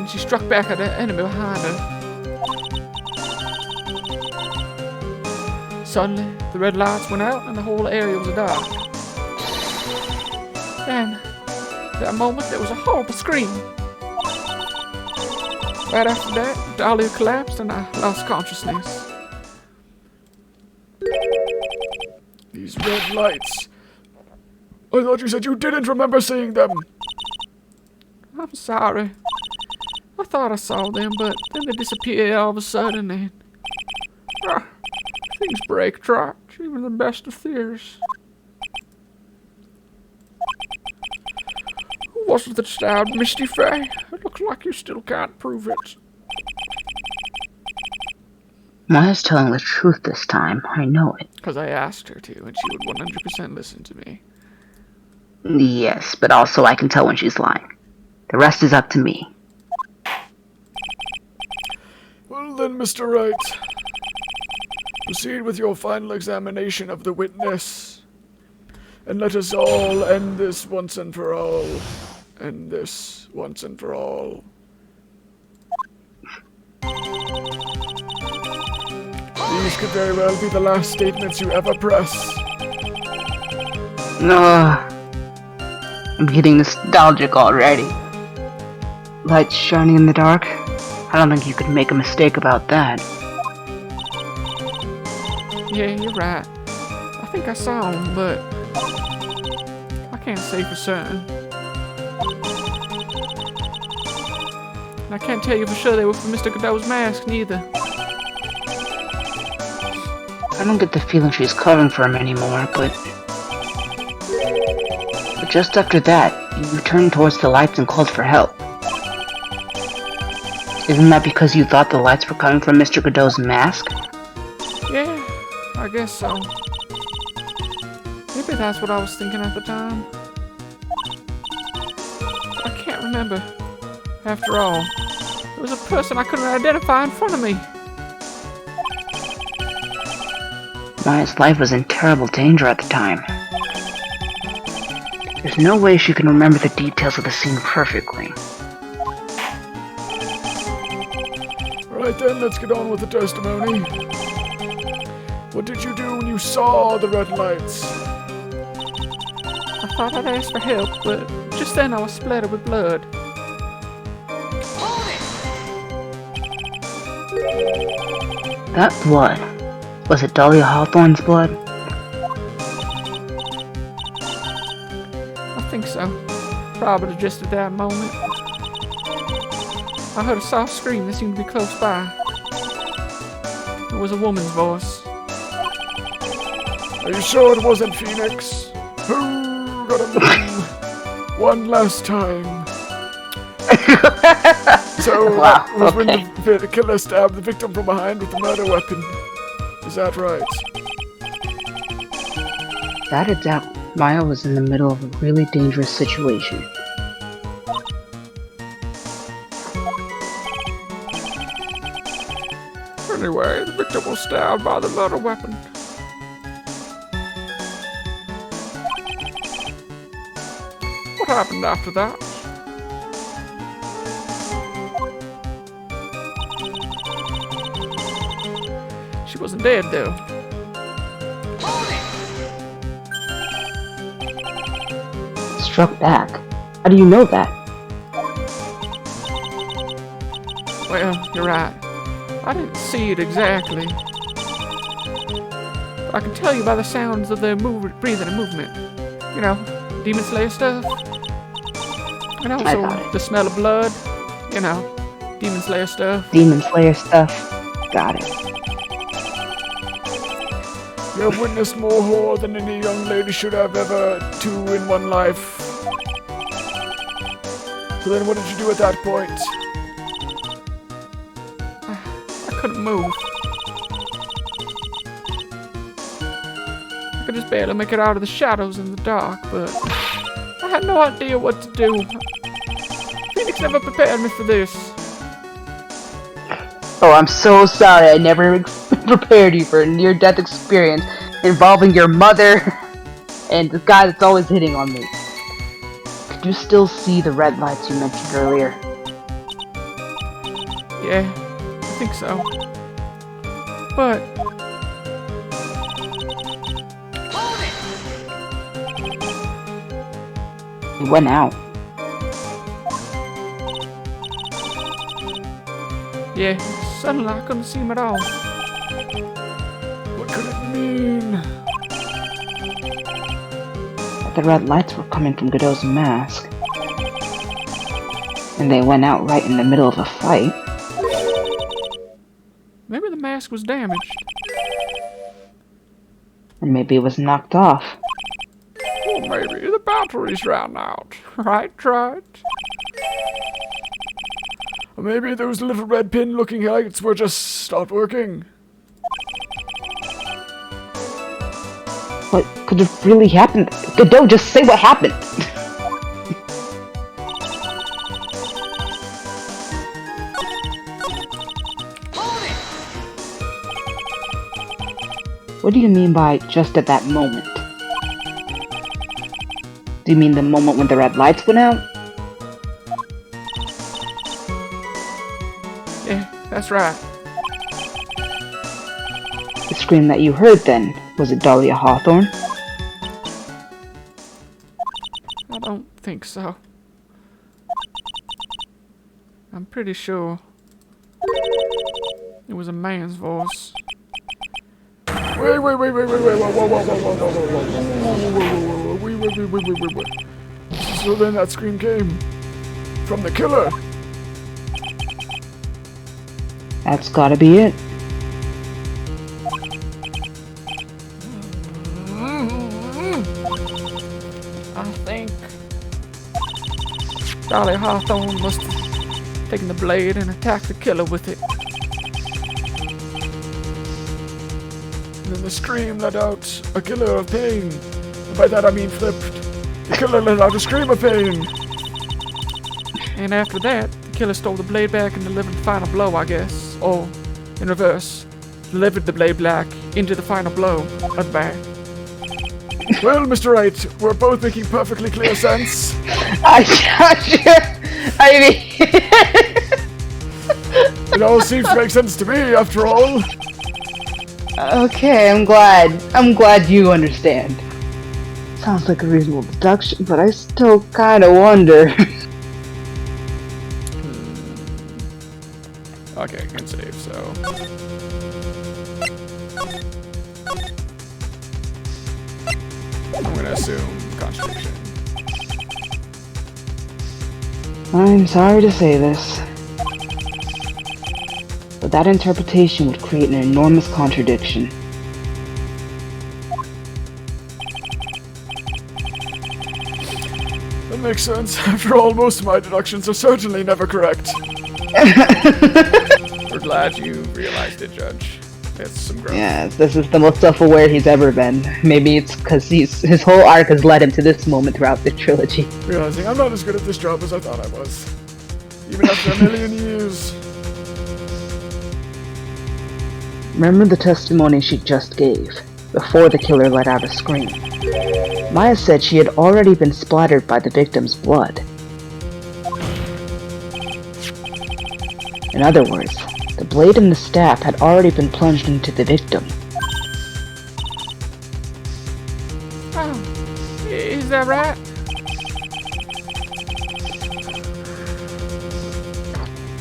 She struck back at the enemy behind her. Suddenly, the red lights went out and the whole area was dark. Then, at that moment, there was a horrible scream. Right after that, the dolly collapsed and I lost consciousness. These red lights. I thought you said you didn't remember seeing them. I'm sorry. I thought I saw them, but then they disappeared all of a sudden and... things break track, even the best of theories. Who was it that stabbed Misty Faye? It looks like you still can't prove it. Maya's telling the truth this time. I know it. Because I asked her to, and she would 100% listen to me. Yes, but also I can tell when she's lying. The rest is up to me. Well then, Mr. Wright. Proceed with your final examination of the witness. And let us all end this once and for all. End this once and for all. These could very well be the last statements you ever press. I'm getting nostalgic already. Lights shining in the dark? I don't think you could make a mistake about that. Yeah, you're right. I think I saw them, but I can't say for certain. And I can't tell you for sure they were from Mr. Godot's mask, neither. I don't get the feeling she's covering for him anymore, but just after that, you turned towards the lights and called for help. Isn't that because you thought the lights were coming from Mr. Godot's mask? Yeah, I guess so. Maybe that's what I was thinking at the time. I can't remember. After all, there was a person I couldn't identify in front of me. Maya's life was in terrible danger at the time. There's no way she can remember the details of the scene perfectly. Right then, let's get on with the testimony. What did you do when you saw the red lights? I thought I'd ask for help, but just then I was splattered with blood. That blood. Was it Dahlia Hawthorne's blood? I think so. Probably just at that moment. I heard a soft scream that seemed to be close by. It was a woman's voice. Are you sure it wasn't Phoenix? Who got him? One last time. So Wow, that was when okay. the killer stabbed the victim from behind with the murder weapon. Is that right? Without a doubt, Maya was in the middle of a really dangerous situation. Anyway, the victim was stabbed by the murder weapon. What happened after that? She wasn't dead, though. Struck back. How do you know that? Well, you're right. I didn't see it exactly. But I can tell you by the sounds of their breathing and movement. You know, Demon Slayer stuff. And got also it. the smell of blood. You know, Demon Slayer stuff. Demon Slayer stuff? Got it. You have witnessed more horror than any young lady should have ever two in one life. So then what did you do at that point? I couldn't move. I could just barely make it out of the shadows in the dark, but I had no idea what to do. Phoenix never prepared me for this. Oh, I'm so sorry I never prepared you for a near-death experience involving your mother and the guy that's always hitting on me. Could you still see the red lights you mentioned earlier? Yeah, I think so. But He went out. yeah, suddenly I couldn't see him at all. What could it mean? The red lights were coming from Godot's mask. And they went out right in the middle of a fight. Maybe the mask was damaged. Or maybe it was knocked off. Or maybe the batteries ran out. Right, Wright? Or maybe those little red pin looking lights were just stopped working. What could have really happened? Godot, just say what happened! What do you mean by just at that moment? Do you mean the moment when the red lights went out? Yeah, that's right. The scream that you heard then, was it Dahlia Hawthorne? I don't think so. I'm pretty sure it was a man's voice. Wait, whoa, whoa, whoa, whoa, whoa, whoa, whoa, whoa, whoa, whoa, whoa. So then that scream came from the killer. That's gotta be it. Dahlia Hawthorne must have taken the blade and attacked the killer with it. And then the scream let out a killer of pain. And by that I mean flipped. The killer let out a scream of pain. And after that, the killer stole the blade back and delivered the final blow, I guess. Or, in reverse, delivered the blade back into the final blow at the back. Well, Mr. Wright, we're both making perfectly clear sense. I mean, It all seems to make sense to me, after all. okay, I'm glad you understand. Sounds like a reasonable deduction, but I still kind of wonder. Okay, can save, so... I'm gonna assume contradiction. I'm sorry to say this, but that interpretation would create an enormous contradiction. That makes sense. After all, most of my deductions are certainly never correct. We're glad you realized it, Judge. It's some growth. Yes, this is the most self-aware he's ever been. Maybe it's because his whole arc has led him to this moment throughout the trilogy. Realizing I'm not as good at this job as I thought I was. Even after a million years. Remember the testimony she just gave, before the killer let out a scream. Maya said she had already been splattered by the victim's blood. In other words, the blade and the staff had already been plunged into the victim. Oh, is that right?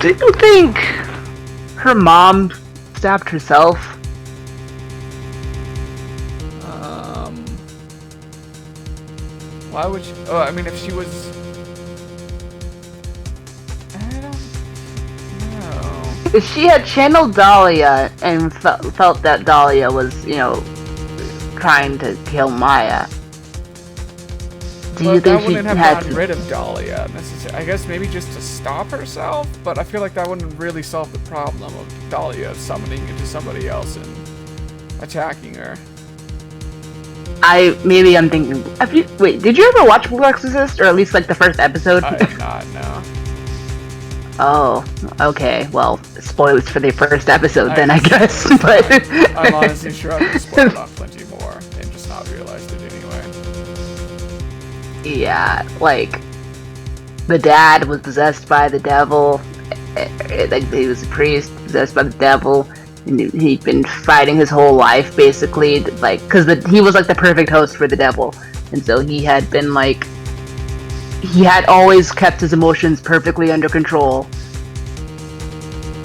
Do you think her mom stabbed herself? Why would she... Oh, I mean, if she was... I don't know. If she had channeled Dahlia and felt that Dahlia was, you know, trying to kill Maya, do you think that she wouldn't have had gotten rid of Dahlia necessarily? I guess maybe just to stop herself, but I feel like that wouldn't really solve the problem of Dahlia summoning into somebody else and attacking her. Maybe I'm thinking. Wait, did you ever watch Blue Exorcist, or at least like the first episode? I did not know. Oh, okay. Well, spoilers for the first episode then, I guess. But I'm honestly sure I've been spoiled on plenty more and just not realized it anyway. yeah, like the dad was possessed by the devil. Like he was a priest possessed by the devil. He'd been fighting his whole life, basically, like, because he was like the perfect host for the devil, and so he had been like, he had always kept his emotions perfectly under control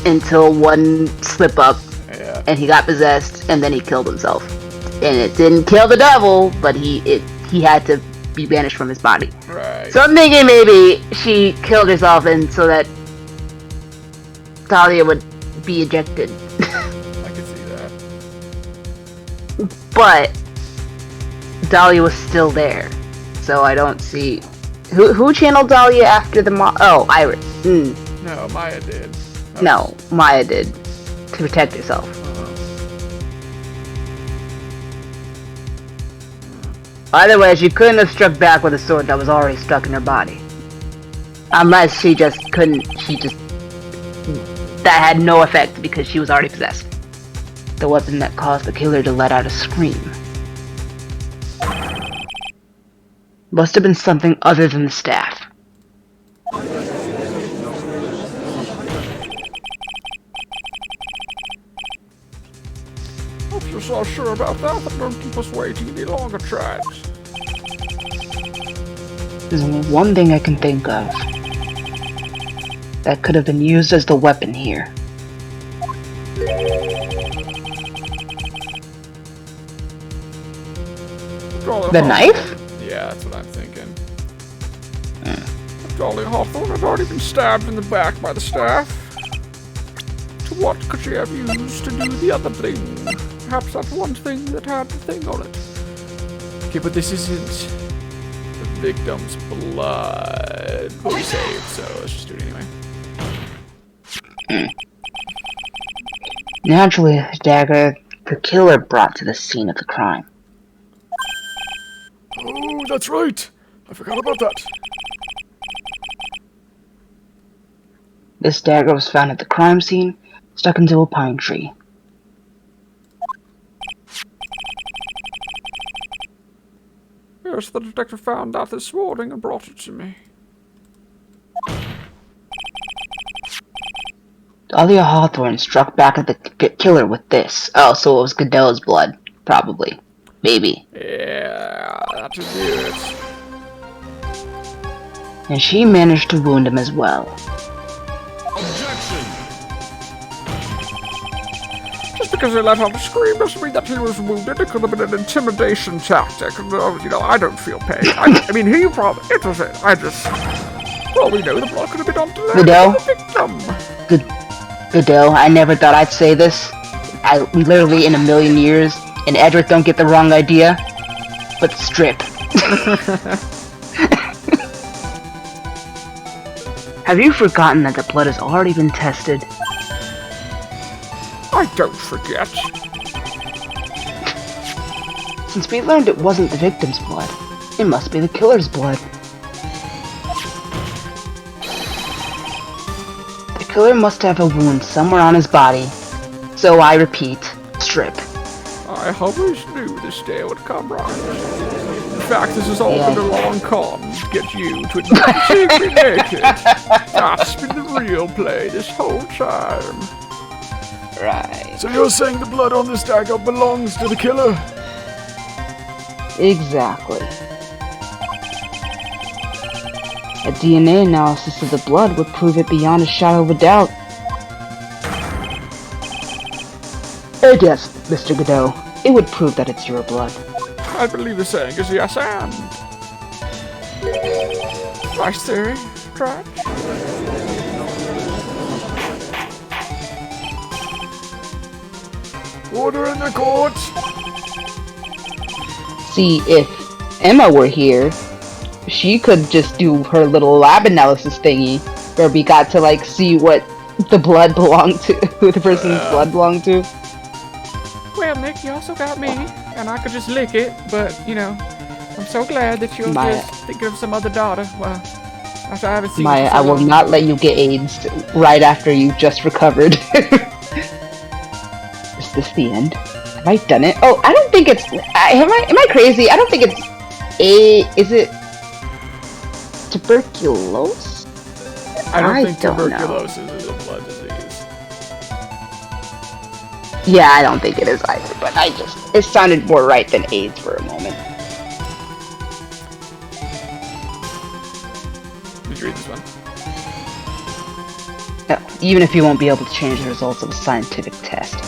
until one slip up, and he got possessed, and then he killed himself. And it didn't kill the devil, but he had to be banished from his body. Right. So I'm thinking maybe she killed herself, and so that Talia would be ejected. But Dahlia was still there, so I don't see who channeled Dahlia after the Oh, Iris. No, Maya did. No, Maya did to protect herself. Either way, she couldn't have struck back with a sword that was already stuck in her body, unless she just couldn't. That had no effect because she was already possessed. The weapon that caused the killer to let out a scream must have been something other than the staff. If you're so sure about that, then don't keep us waiting any longer, Trax. There's only one thing I can think of that could have been used as the weapon here. The knife? Yeah, that's what I'm thinking. Dahlia Hawthorne had already been stabbed in the back by the staff. To what could she have used to do the other thing? Perhaps that one thing that had the thing on it. Okay, but this isn't victim's blood. But we saved, so let's just do it anyway. Naturally, the dagger the killer brought to the scene of the crime. Oh, that's right. I forgot about that. This dagger was found at the crime scene, stuck into a pine tree. Yes, the detective found that this morning and brought it to me. Dahlia Hawthorne struck back at the killer with this. Oh, so it was Godot's blood. Probably. Maybe. Yeah, that is it. And she managed to wound him as well. Objection! Just because he let out a scream doesn't mean that he was wounded. It could have been an intimidation tactic. You know, I don't feel pain. I mean, he probably... It was it. I just... Well, we know the blood could have been on the victim. Godot, I never thought I'd say this. I literally in a million years. And Edric, don't get the wrong idea. But strip. Have you forgotten that the blood has already been tested? I don't forget. Since we learned it wasn't the victim's blood, it must be the killer's blood. The killer must have a wound somewhere on his body. So I repeat, strip. I always knew this day would come, Wright. In fact, this has all been a long con to get you to admit to seeing me naked. That's been the real play this whole time. Right. So you're saying the blood on this dagger belongs to the killer? Exactly. A DNA analysis of the blood would prove it beyond a shadow of a doubt. And yes, Mr. Godot, it would prove that it's your blood. I believe the saying is yes and. Nice theory, Trash. Order in the court! See, if Emma were here, she could just do her little lab analysis thingy, where we got to, like, see what the blood belonged to, who the person's blood belonged to. Well, Nick, you also got me, and I could just lick it, but, you know, I'm so glad that you're just thinking of some other daughter. Well, after I haven't seen you for so I will long. not let you get AIDS right after you just recovered. Is this the end? Have I done it? Oh, I don't think it's... am I crazy? I don't think it's is it tuberculosis? I don't think know. tuberculosis is a blood disease. Yeah, I don't think it is either, but it sounded more right than AIDS for a moment. Did you read this one? No, even if you won't be able to change the results of a scientific test.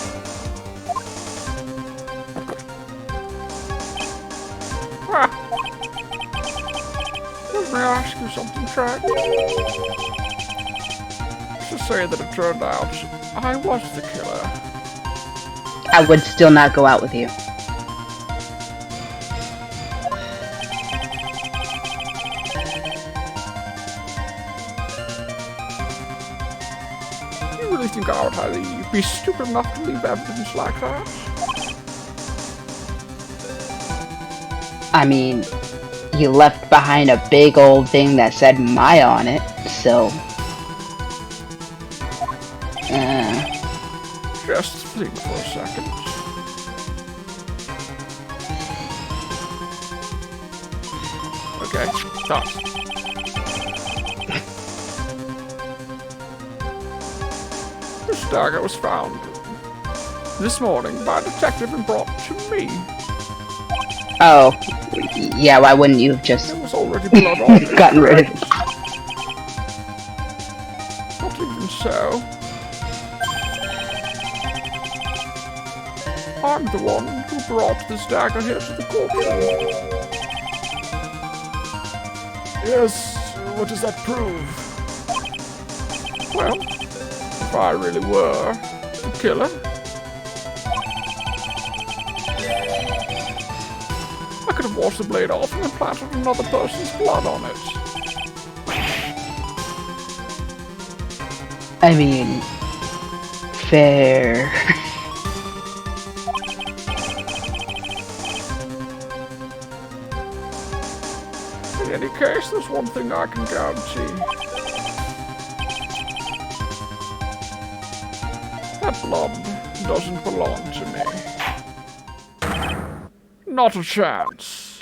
Let me ask you something, Track. To say that it turned out I was the killer. I would still not go out with you. You really think I would be stupid enough to leave evidence like that? I mean, you left behind a big old thing that said Maya on it, so... Just think for a second. Okay, thoughts. This dagger was found this morning by a detective and brought to me. Oh, yeah, why wouldn't you have just There was already blood on it. gotten rid of it? Not even so. I'm the one who brought this dagger here to the courtroom. Yes, what does that prove? Well, if I really were the killer, I could could have washed the blade off and then planted another person's blood on it. I mean, fair. In any case, there's one thing I can guarantee. That blood doesn't belong to me. Not a chance.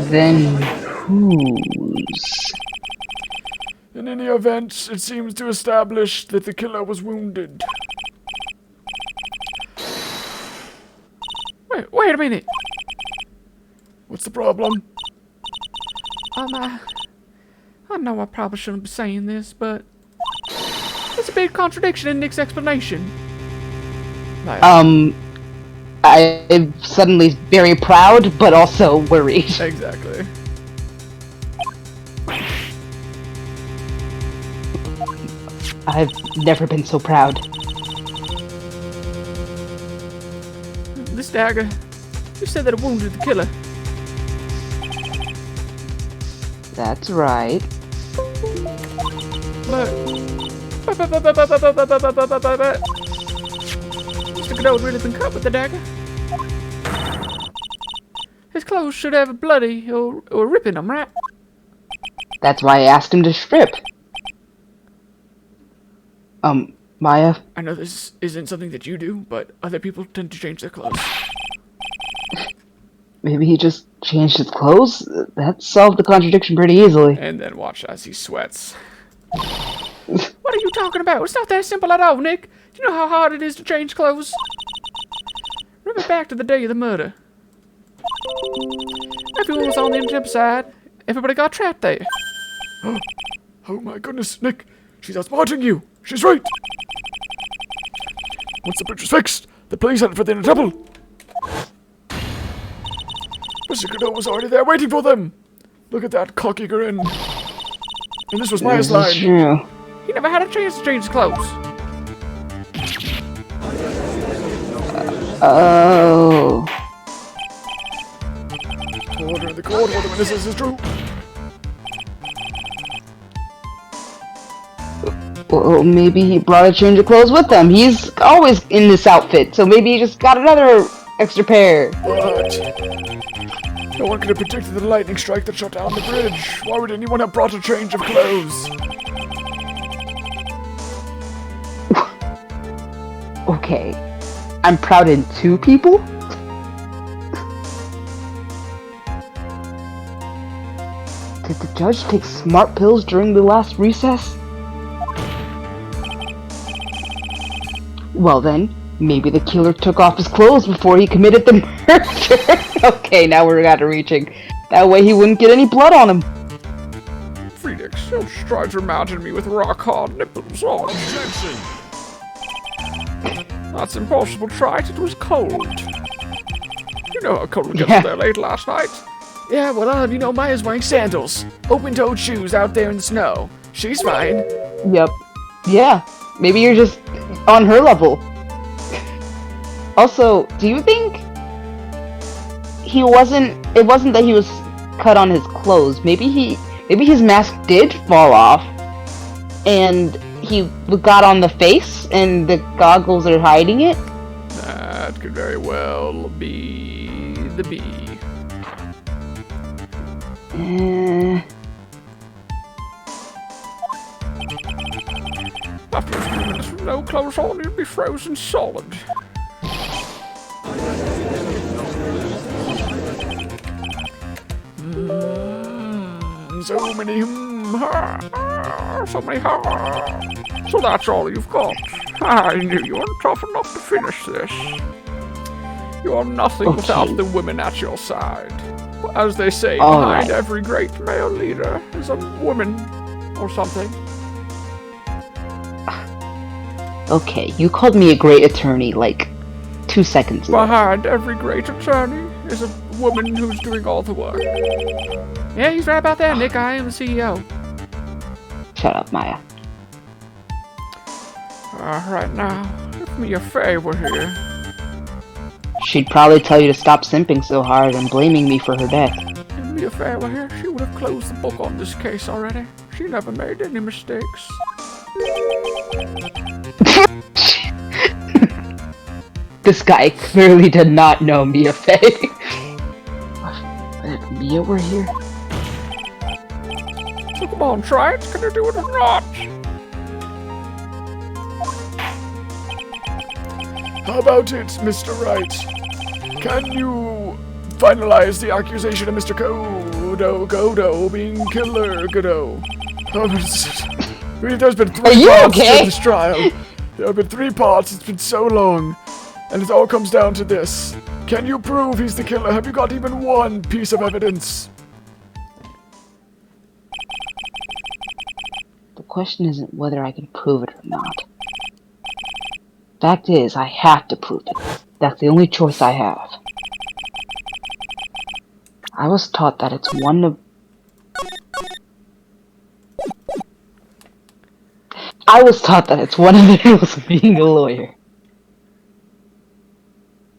Then whose? In any event, it seems to establish that the killer was wounded. Wait a minute. What's the problem? I know I probably shouldn't be saying this, but there's a big contradiction in Nick's explanation. I'm suddenly very proud, but also worried. Exactly. I've never been so proud. This dagger, you said that it wounded the killer. That's right. But Mr. Godot had really been cut with the dagger. His clothes should have a bloody or rip in them, right? That's why I asked him to strip. Maya? I know this isn't something that you do, but other people tend to change their clothes. Maybe he just changed his clothes? That solved the contradiction pretty easily. And then watch as he sweats. What are you talking about? It's not that simple at all, Nick. Do you know how hard it is to change clothes? Remember back to the day of the murder. Everyone was on the Imhotep side. Everybody got trapped there. Oh my goodness, Nick! She's outsmarting you! She's right! Once the bridge was fixed, the police headed for the inner temple. Mr. Godot was already there waiting for them! Look at that cocky grin. And this was Maya's This line. is true. He never had a chance to change his clothes. Oh. Order in the court, what the witnesses is true. Well, maybe he brought a change of clothes with him. He's always in this outfit, so maybe he just got another extra pair. But no one could have predicted the lightning strike that shut down the bridge. Why would anyone have brought a change of clothes? Okay. I'm proud in two people? Did the judge take smart pills during the last recess? Well then, maybe the killer took off his clothes before he committed the murder. Okay, now we're out of reaching. That way he wouldn't get any blood on him. Phoenix, don't try to imagine me with rock-hard nipples on. Objection! That's impossible, Trite. It was cold. You know how cold it gets Yeah. there late last night. Yeah, well, you know, Maya's wearing sandals. Open-toed shoes out there in the snow. She's fine. Yep. Yeah. Maybe you're just on her level. Also, do you think it wasn't that he was cut on his clothes. Maybe his mask did fall off and he got on the face and the goggles are hiding it? That could very well be the bee. After a few minutes with no clothes on, you'd be frozen solid. So many So many So that's all you've got. I knew you weren't tough enough to finish this. You are nothing without the women at your side. As they say, behind every great male leader is a woman or something. Okay, you called me a great attorney like 2 seconds ago. Behind every great attorney is a woman who's doing all the work. Yeah, he's right about that, Nick. I am the CEO. Shut up, Maya. Right now, do me a favor here. she'd probably tell you to stop simping so hard and blaming me for her death. If Mia Fey were here, she would have closed the book on this case already. She never made any mistakes. This guy clearly did not know Mia Fey. If Mia were here? So come on, try it. Can you do it or not? How about it, Mr. Wright? Can you finalize the accusation of Mr. Godo being Killer Godo? There's been 3 parts to this trial. There have been 3 parts. It's been so long. And it all comes down to this. Can you prove he's the killer? Have you got even one piece of evidence? The question isn't whether I can prove it or not. Fact is, I have to prove it. That's the only choice I have. I was taught that it's one of... I was taught that it's one of the rules of being a lawyer.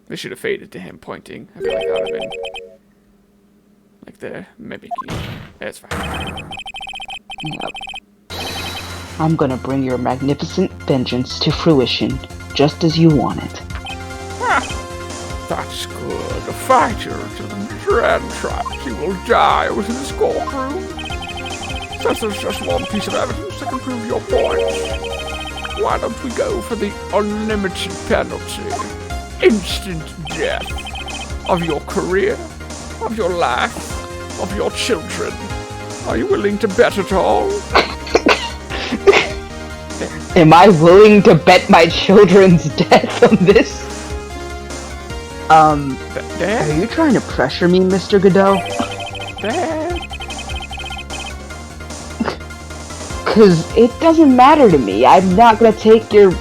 They should have faded to him pointing. I feel like that would have been like the mimicking. That's fine. Yep. I'm gonna bring your magnificent vengeance to fruition, just as you want it. That's good. A fighter to the dread tracks. You will die within this courtroom. Since there's just one piece of evidence that can prove your point, why don't we go for the unlimited penalty? Instant death of your career, of your life, of your children. Are you willing to bet at all? Am I willing to bet my children's death on this? Dad? Are you trying to pressure me, Mr. Godot? Dad? Cause it doesn't matter to me. I'm not gonna take your...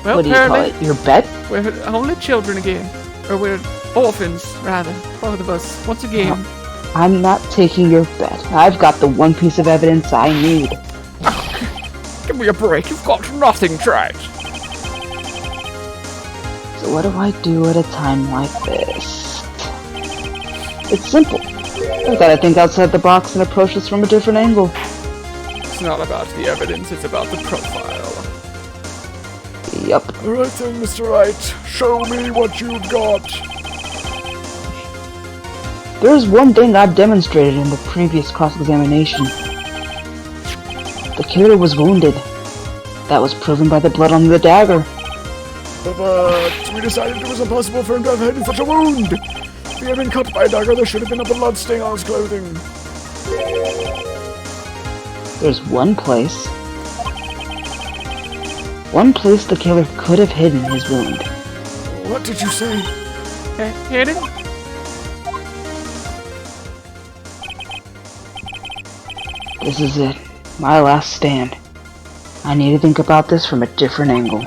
Well, what do you call it? Your bet? We're only children again. Or we're orphans, rather. Both of us. Once again. I'm not taking your bet. I've got the one piece of evidence I need. Give me a break. You've got nothing, Trent. So what do I do at a time like this? It's simple. I've gotta think outside the box and approach this from a different angle. It's not about the evidence, it's about the profile. Yup. Alright then, Mr. Wright. Show me what you've got. There's one thing I've demonstrated in the previous cross-examination. The killer was wounded. That was proven by the blood on the dagger. But we decided it was impossible for him to have had such a wound. If he had been cut by a dagger, there should have been a blood stain on his clothing. There's one place the killer could have hidden his wound. What did you say? Hidden? This is it. My last stand. I need to think about this from a different angle.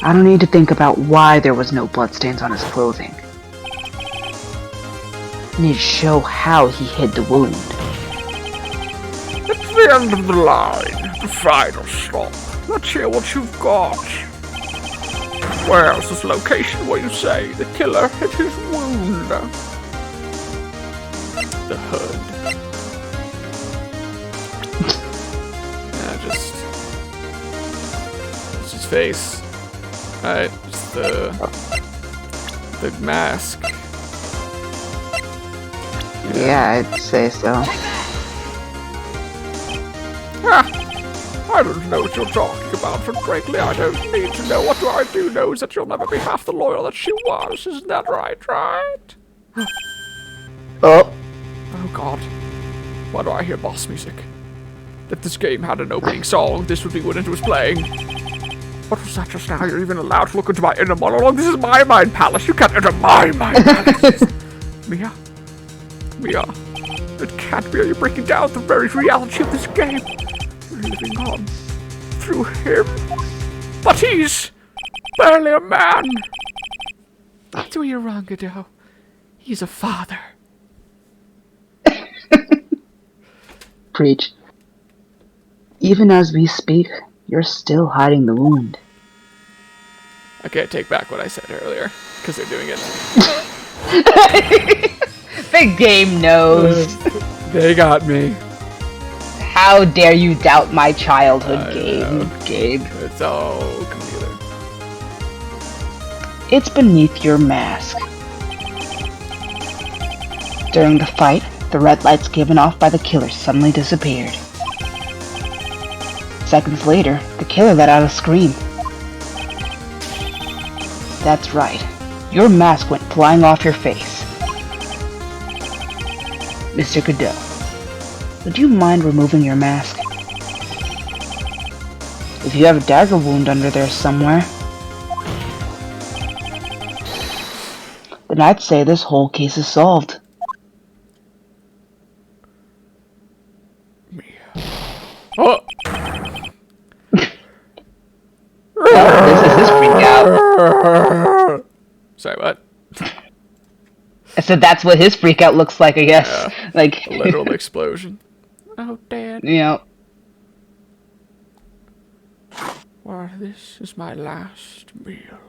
I don't need to think about why there was no bloodstains on his clothing. I need to show how he hid the wound. It's the end of the line. The final stop. Let's hear what you've got. Where's this location where you say the killer hid his wound? The hood. It's his face. Right, just the mask. Yeah, I'd say so. I don't know what you're talking about, and frankly, I don't need to know. What I do know is that you'll never be half the lawyer that she was. Isn't that right? Oh. Oh God. Why do I hear boss music? If this game had an opening song, this would be when it was playing. What was that just now? You're even allowed to look into my inner monologue. This is my mind palace. You can't enter my mind palace. Mia? It can't be. You're breaking down the very reality of this game. You're living on through him. But he's barely a man. That's where you're wrong, Godot. He's a father. Preach. Even as we speak, you're still hiding the wound. I can't take back what I said earlier, because they're doing it. The game knows. They got me. How dare you doubt my childhood, I Gabe? know. Gabe. It's all computer. It's beneath your mask. During the fight, the red lights given off by the killer suddenly disappeared. Seconds later, the killer let out a scream. That's right. Your mask went flying off your face. Mr. Goodell, would you mind removing your mask? If you have a dagger wound under there somewhere, then I'd say this whole case is solved. Oh! This is his freak out. Sorry, what? I said that's what his freak out looks like, I guess. Yeah. Like, A literal explosion. Oh, Dad. you know, Well, this is my last meal.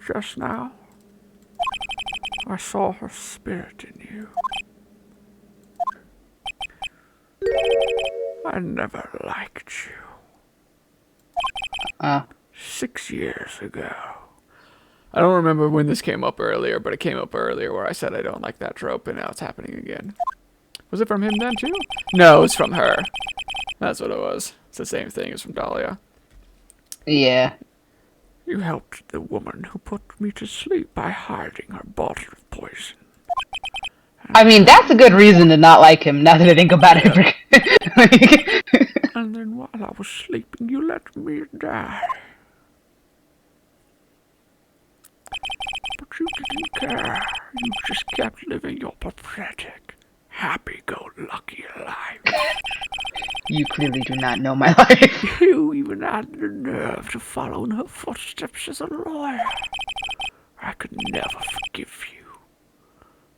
Just now, I saw her spirit in you. I never liked you. 6 years ago. I don't remember when this came up earlier, but it came up earlier where I said I don't like that trope, and now it's happening again. Was it from him then, too? No, it's from her. That's what it was. It's the same thing as from Dahlia. yeah. You helped the woman who put me to sleep by hiding her bottle of poison. I mean, that's a good reason to not like him, now that I think about it. And then while I was sleeping, you let me die. But you didn't care. You just kept living your pathetic, happy-go-lucky life. You clearly do not know my life. You even had the nerve to follow in her footsteps as a lawyer. I could never forgive you.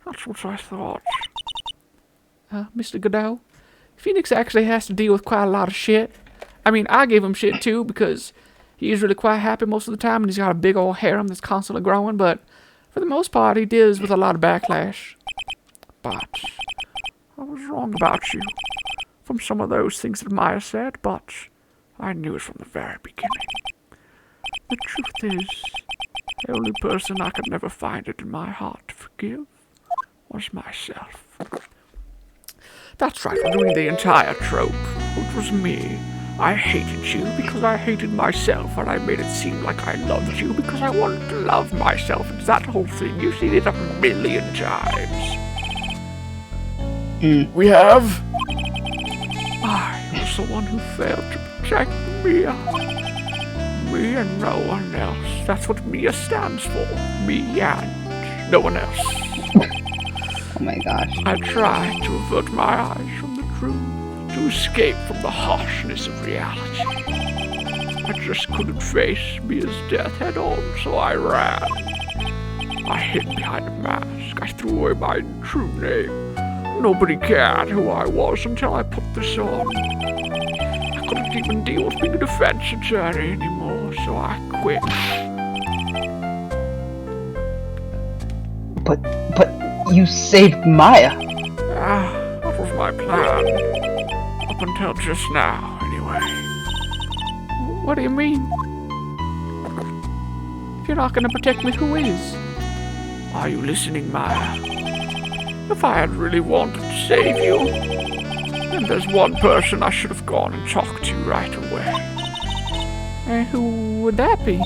That's what I thought. Mr. Godot, Phoenix actually has to deal with quite a lot of shit. I mean, I gave him shit too because he is really quite happy most of the time and he's got a big old harem that's constantly growing, but for the most part, he deals with a lot of backlash. But I was wrong about you. From some of those things that Maya said, but I knew it from the very beginning. The truth is, the only person I could never find it in my heart to forgive was myself. That's right, we're doing the entire trope. It was me. I hated you because I hated myself, and I made it seem like I loved you because I wanted to love myself. It's that whole thing. You've seen it 1,000,000 times. We have? I was the one who failed to protect Mia. Me and no one else. That's what Mia stands for. Me and no one else. Oh my gosh. I tried to avert my eyes from the truth, to escape from the harshness of reality. I just couldn't face Mia's death head on, so I ran. I hid behind a mask. I threw away my true name. Nobody cared who I was until I put this on. I couldn't even deal with being a defense attorney anymore, so I quit. But you saved Maya. That was my plan. Up until just now, anyway. What do you mean? If you're not gonna protect me, who is? Are you listening, Maya? If I had really wanted to save you, then there's one person I should have gone and talked to right away. And who would that be?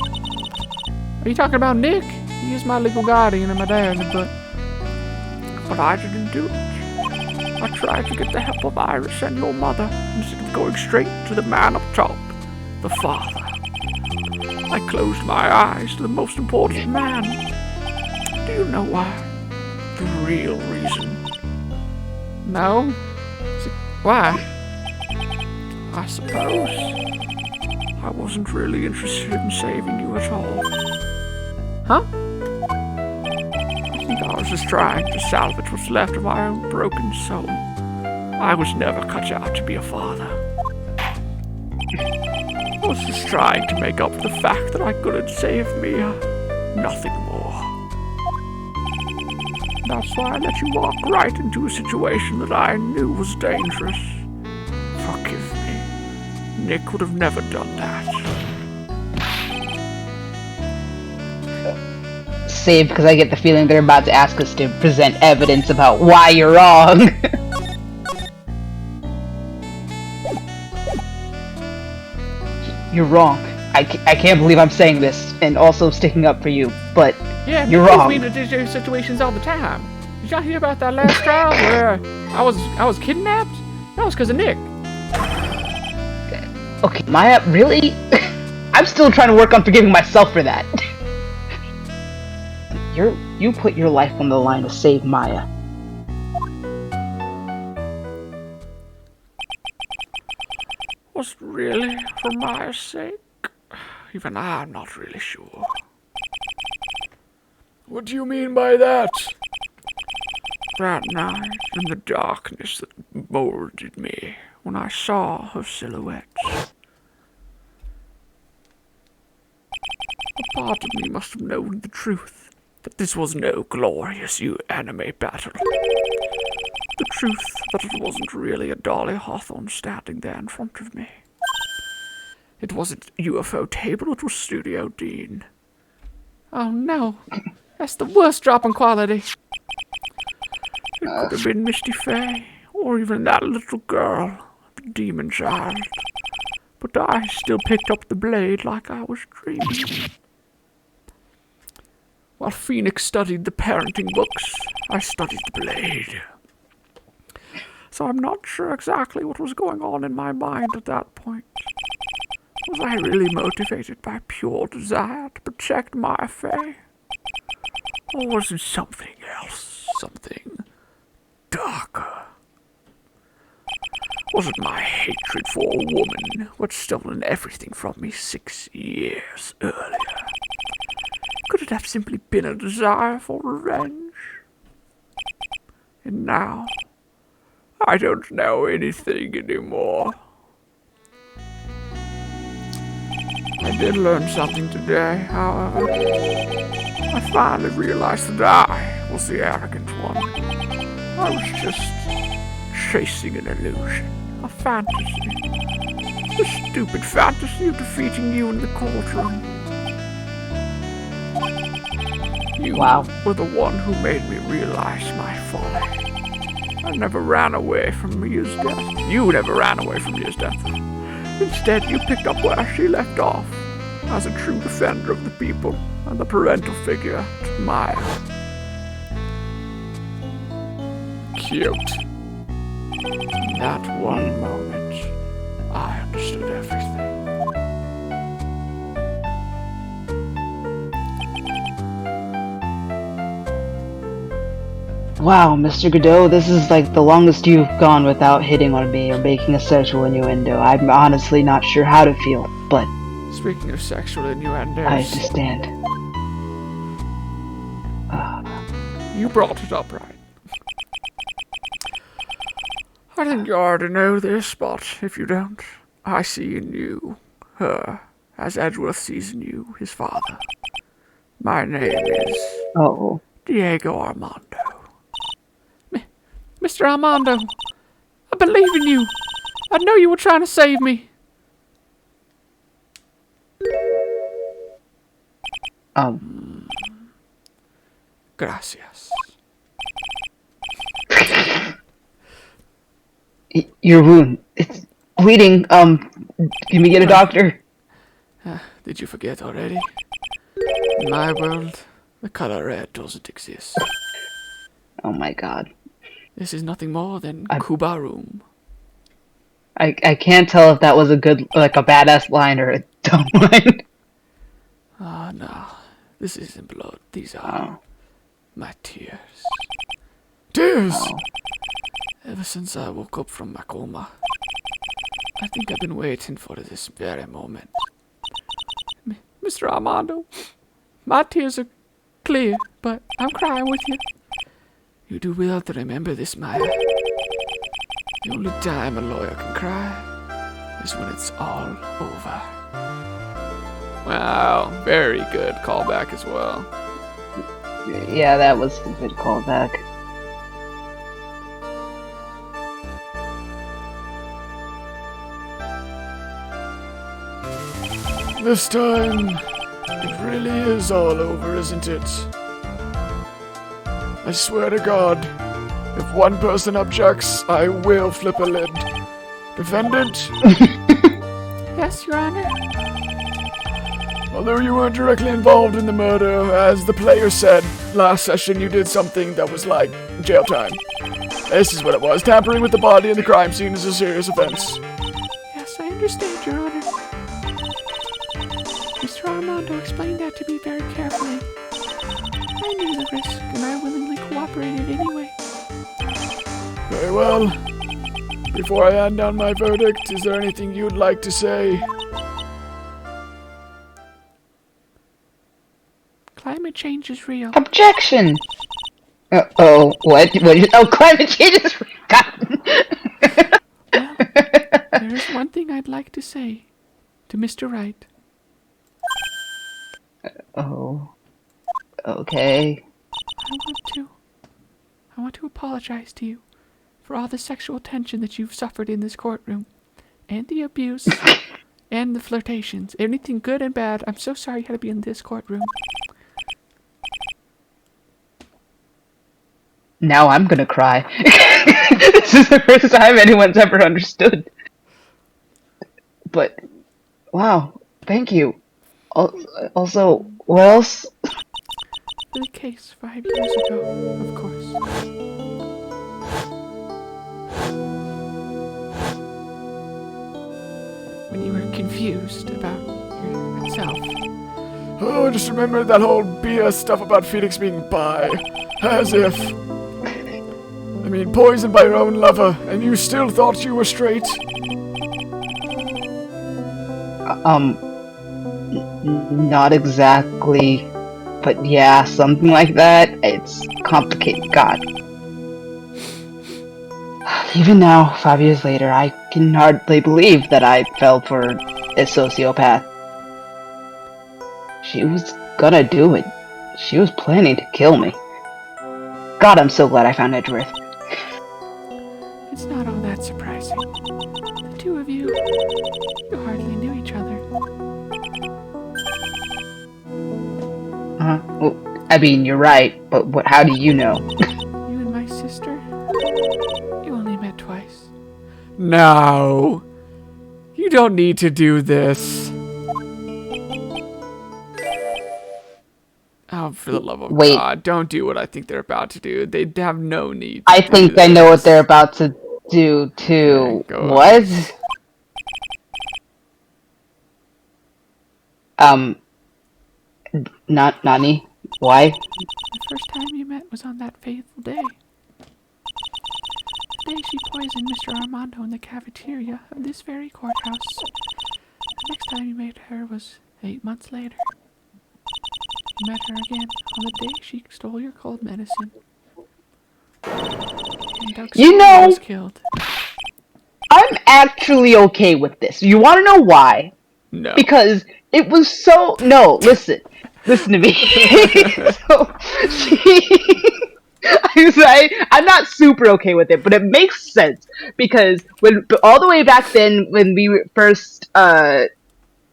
Are you talking about Nick? He is my legal guardian and my dad, but I didn't do it. I tried to get the help of Iris and your mother instead of going straight to the man up top, the father. I closed my eyes to the most important man. Do you know why? The real reason. No? Why? I suppose I wasn't really interested in saving you at all. Huh? I think I was just trying to salvage what's left of my own broken soul. I was never cut out to be a father. I was just trying to make up for the fact that I couldn't save Mia. Nothing more. That's why I let you walk right into a situation that I knew was dangerous. Forgive me. Nick would have never done that. Save because I get the feeling they're about to ask us to present evidence about why you're wrong. You're wrong. I can't believe I'm saying this and also sticking up for you, but Yeah, you're Nick puts wrong. me into dangerous situations all the time. Did y'all hear about that last trial where I was kidnapped? That was because of Nick. Okay, Maya, really? I'm still trying to work on forgiving myself for that. You put your life on the line to save Maya. Was it really for Maya's sake? Even I'm not really sure. What do you mean by that? That night, in the darkness that molded me, when I saw her silhouette, a part of me must have known the truth, that this was no glorious anime battle. The truth that it wasn't really a Dolly Hawthorne standing there in front of me. It wasn't UFO Table, it was Studio Dean. Oh no, that's the worst drop in quality. It could have been Misty Faye, or even that little girl, the demon child. But I still picked up the blade like I was dreaming. While Phoenix studied the parenting books, I studied the blade. So I'm not sure exactly what was going on in my mind at that point. Was I really motivated by pure desire to protect my Faye? Or was it something else? Something darker? Was it my hatred for a woman who had stolen everything from me 6 years earlier? Could it have simply been a desire for revenge? And now, I don't know anything anymore. I did learn something today, however. I finally realized that I was the arrogant one. I was just chasing an illusion, a fantasy. The stupid fantasy of defeating you in the courtroom. You were the one who made me realize my folly. I never ran away from Mia's death. You never ran away from Mia's death. Instead, you picked up where she left off, as a true defender of the people and the parental figure to Maya. Cute. In that one moment, I understood everything. Wow, Mr. Godot, this is like the longest you've gone without hitting on me or making a sexual innuendo. I'm honestly not sure how to feel, but Speaking of sexual innuendos, I understand. You brought it up, right? I think you already know this, but if you don't, I see in you her as Edgeworth sees in you his father. My name is Oh. Diego Armando. Mr. Armando, I believe in you. I know you were trying to save me. Gracias. Your wound. It's bleeding. Can we get a doctor? Did you forget already? In my world, the color red doesn't exist. Oh my god. This is nothing more than Cuba room. I can't tell if that was a good, like a badass line or a dumb line. Ah, no. This isn't blood. These are my tears. Tears! Ever since I woke up from my coma, I think I've been waiting for this very moment. Mr. Armando, my tears are clear, but I'm crying with you. You do well to remember this, Maya. The only time a lawyer can cry is when it's all over. Wow, very good callback as well. Yeah, that was a good callback. This time, it really is all over, isn't it? I swear to God, if one person objects, I will flip a lid. Defendant, Yes, Your Honor. although you weren't directly involved in the murder, as the player said, last session you did something that was like jail time. This is what it was. Tampering with the body in the crime scene is a serious offense. Yes, I understand, Your Honor. Mr. Armando explained that to me very carefully. I knew the risk, and I willingly cooperated anyway. Very well. Before I hand down my verdict, is there anything you'd like to say? Climate change is real. Objection! What? Oh, climate change is forgotten! Well, there is one thing I'd like to say to Mr. Wright. Oh. Okay. I want to apologize to you for all the sexual tension that you've suffered in this courtroom, and the abuse, and the flirtations. Anything good and bad, I'm so sorry you had to be in this courtroom. Now I'm gonna cry. This is the first time anyone's ever understood. But, wow, thank you. Also, what else? For the case 5 years ago, of course. When you were confused about yourself. Oh, just remember that whole BS stuff about Phoenix being bi. As if. I mean, poisoned by your own lover, and you still thought you were straight? Not exactly. But yeah, something like that. It's complicated. God. Even now, 5 years later, I can hardly believe that I fell for a sociopath. She was gonna do it. She was planning to kill me. God, I'm so glad I found Edgeworth. It's not all that surprising. The two of you hardly knew each other. Well, I mean, you're right, but how do you know? You and my sister, you only met twice. No! You don't need to do this. Oh, for the love of Wait. God, don't do what I think they're about to do. They have no need to I do think I know what this. they're about to do too. Okay, go What? Nani? Why? The first time you met was on that fateful day. The day she poisoned Mr. Armando in the cafeteria of this very courthouse. The next time you met her was 8 months later. You met her again on the day she stole your cold medicine. And Doug You know- was killed. I'm actually okay with this. You want to know why? No. Because it was so. No, listen to me. So I'm not super okay with it, but it makes sense because all the way back then when we first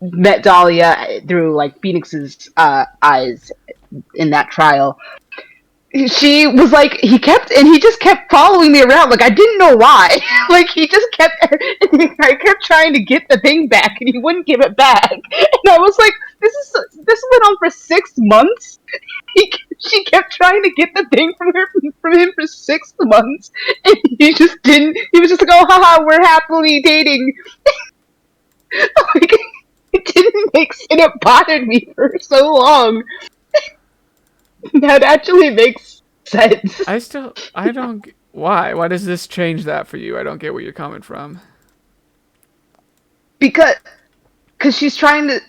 met Dahlia through like Phoenix's eyes in that trial. She was like, he just kept following me around. Like, I didn't know why. Like, he just kept, I kept trying to get the thing back, and he wouldn't give it back. And I was like, this went on for 6 months. She kept trying to get the thing from him for 6 months, and he just didn't. He was just like, oh, haha, we're happily dating. Like, it didn't make sense. It bothered me for so long. That actually makes sense. I don't, why? Why does this change that for you? I don't get where you're coming from. Because she's trying to,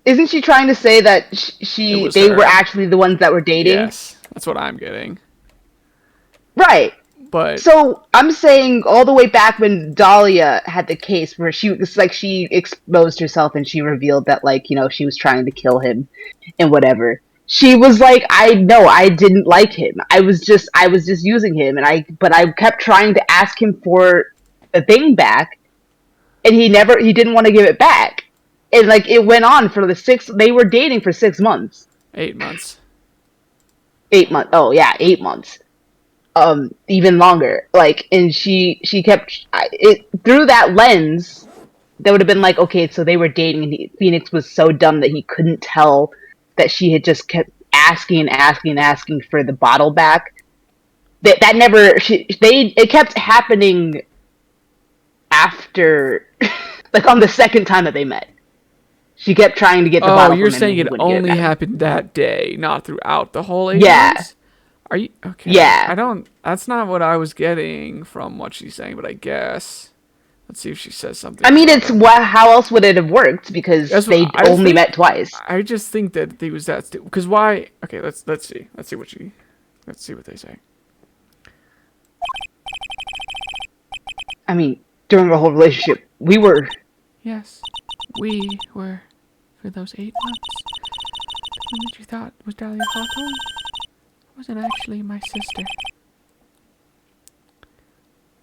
isn't she trying to say that they her. were actually the ones that were dating? Yes, that's what I'm getting. Right. But So I'm saying all the way back when Dahlia had the case where she was like she exposed herself and she revealed that like she was trying to kill him and whatever. She was like, I didn't like him. I was just using him and I kept trying to ask him for the thing back and he didn't want to give it back. And like it went on for they were dating for 6 months. 8 months. 8 months. Oh yeah, 8 months. Even longer. Like, and she kept it through that lens. That would have been like, okay, so they were dating, and Phoenix was so dumb that he couldn't tell that she had just kept asking and asking and asking for the bottle back. That never. It kept happening after, like on the second time that they met. She kept trying to get the bottle. Oh, you're from him saying and it he wouldn't only give it back. happened that day, not throughout the whole 8 Yeah. months? Are you okay? Yeah. I don't. That's not what I was getting from what she's saying, but I guess. Let's see if she says something. I mean, about it's it. how else would it have worked? Because they only met twice. I just think that he was that stupid. Because why? Okay, let's see. Let's see what they say. I mean, during the whole relationship, we were. Yes, we were for those 8 months. The woman you thought was Dahlia Hawthorne wasn't actually my sister.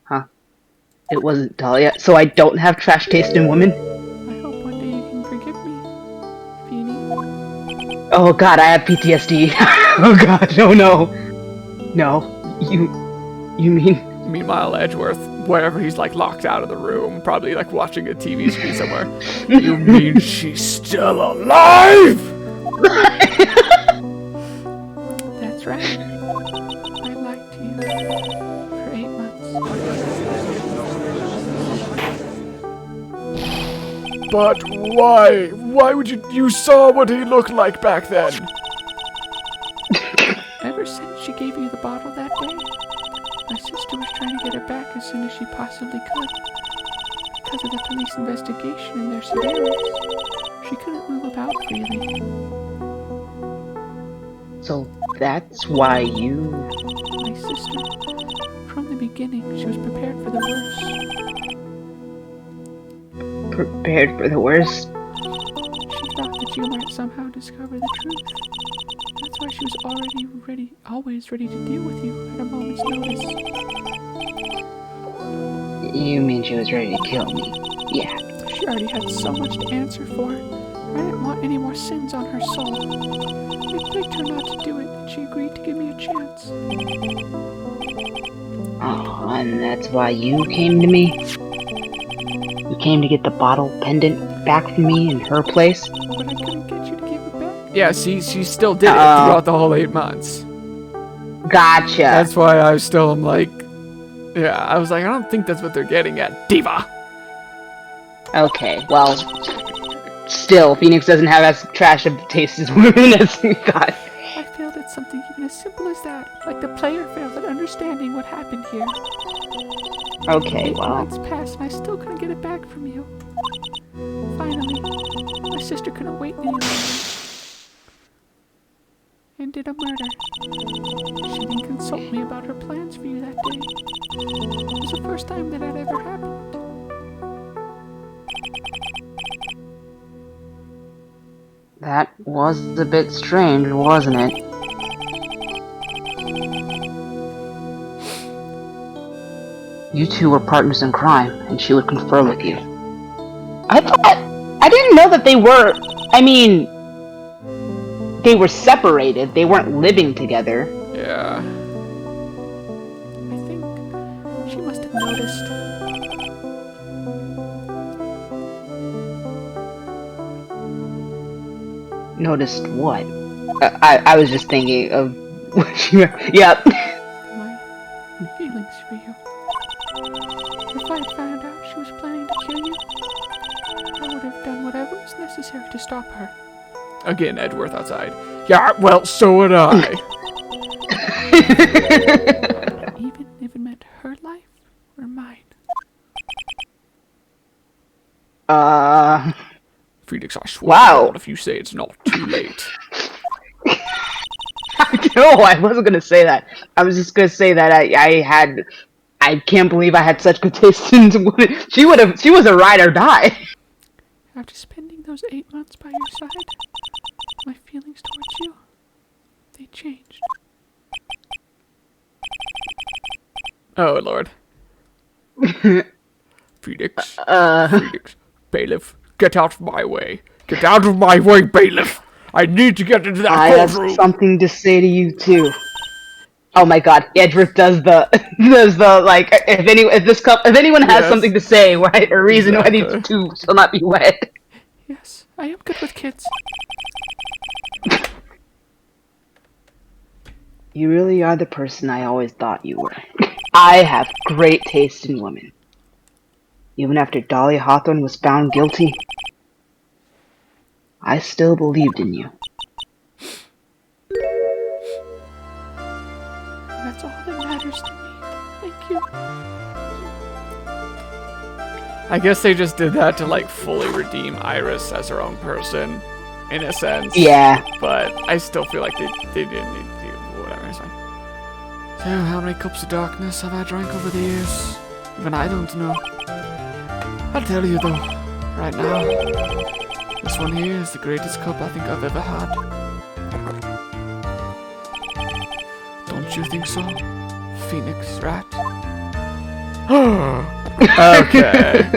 Huh? It wasn't Dahlia, so I don't have trash taste in women? I hope one day you can forgive me, Feeny. Oh god, I have PTSD. Oh god, no. No. You mean... Meanwhile, Edgeworth, wherever he's like locked out of the room, probably like watching a TV screen somewhere. You mean she's still alive? That's right. I lied to you for 8 months. But why? Why would you saw what he looked like back then? Ever since she gave you the bottle that day, my sister was trying to get her back as soon as she possibly could. Because of the police investigation and their surveillance, she couldn't move about freely. So that's why you... My sister, from the beginning, she was prepared for the worst. prepared for the worst? She thought that you might somehow discover the truth. That's why she was always ready to deal with you at a moment's notice. You mean she was ready to kill me? Yeah. She already had so much to answer for. I didn't want any more sins on her soul. I begged her not to do it, and she agreed to give me a chance. Oh, and that's why you came to me? You came to get the bottle pendant back from me in her place? But I couldn't get you to give it back. Yeah, she still did it throughout the whole 8 months. Gotcha. That's why I still am like... Yeah, I was like, I don't think that's what they're getting at, diva. Okay, well... Still, Phoenix doesn't have as trash of taste as women as we thought. I failed at something even as simple as that. Like the player failed at understanding what happened here. Okay, 8 well... months passed and I still couldn't get it back from you. Finally, my sister couldn't wait any longer. And did a murder. She didn't consult me about her plans for you that day. It was the first time that had ever happened. That was a bit strange, wasn't it? You two were partners in crime, and she would confer with you. I didn't know that they were... I mean... They were separated. They weren't living together. Yeah. I think she must have noticed. Noticed what? I was just thinking of... Yep. My feelings for you. If I had found out she was planning to kill you, I would have done whatever was necessary to stop her. Again, Edgeworth outside. Yeah, well, so would I. Even if it meant her life or mine. Phoenix, I swear Wow. to God, if you say it's not too late. No, I wasn't gonna say that. I was just gonna say that I can't believe I had such good taste in women. She was a ride or die. After spending those 8 months by your side, my feelings towards you, they changed. Oh, Lord. Phoenix. Phoenix. Bailiff, get out of my way. Get out of my way, bailiff. I need to get into that I have courtroom. something to say to you too. Oh my God, Edgeworth does the like if anyone has Yes. something to say, why a reason why these Exactly. two shall not be wed. Yes, I am good with kids. You really are the person I always thought you were. I have great taste in women. Even after Dahlia Hawthorne was found guilty, I still believed in you. That's all that matters to me. Thank you. I guess they just did that to, like, fully redeem Iris as her own person, in a sense. Yeah. But I still feel like they didn't need to do whatever. It's fine. So, how many cups of darkness have I drank over the years? Even I don't know. I'll tell you, though, right now. This one here is the greatest cup I think I've ever had. Don't you think so, Phoenix Rat? Okay.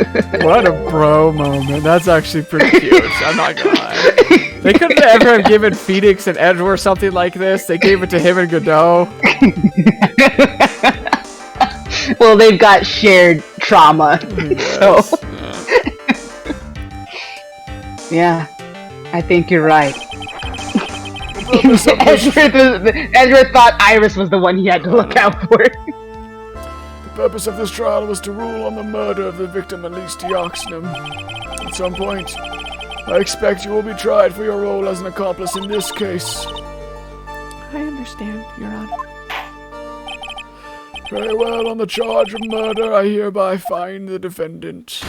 What a bro moment. That's actually pretty cute. I'm not gonna lie. They couldn't ever have given Phoenix and Edward something like this. They gave it to him and Godot. Well, they've got shared trauma, so yeah, I think you're right. Edward thought Iris was the one he had to look out for. The purpose of this trial was to rule on the murder of the victim Elise Dioxnum. At some point, I expect you will be tried for your role as an accomplice in this case. I understand, Your Honor. Very well, on the charge of murder, I hereby find the defendant.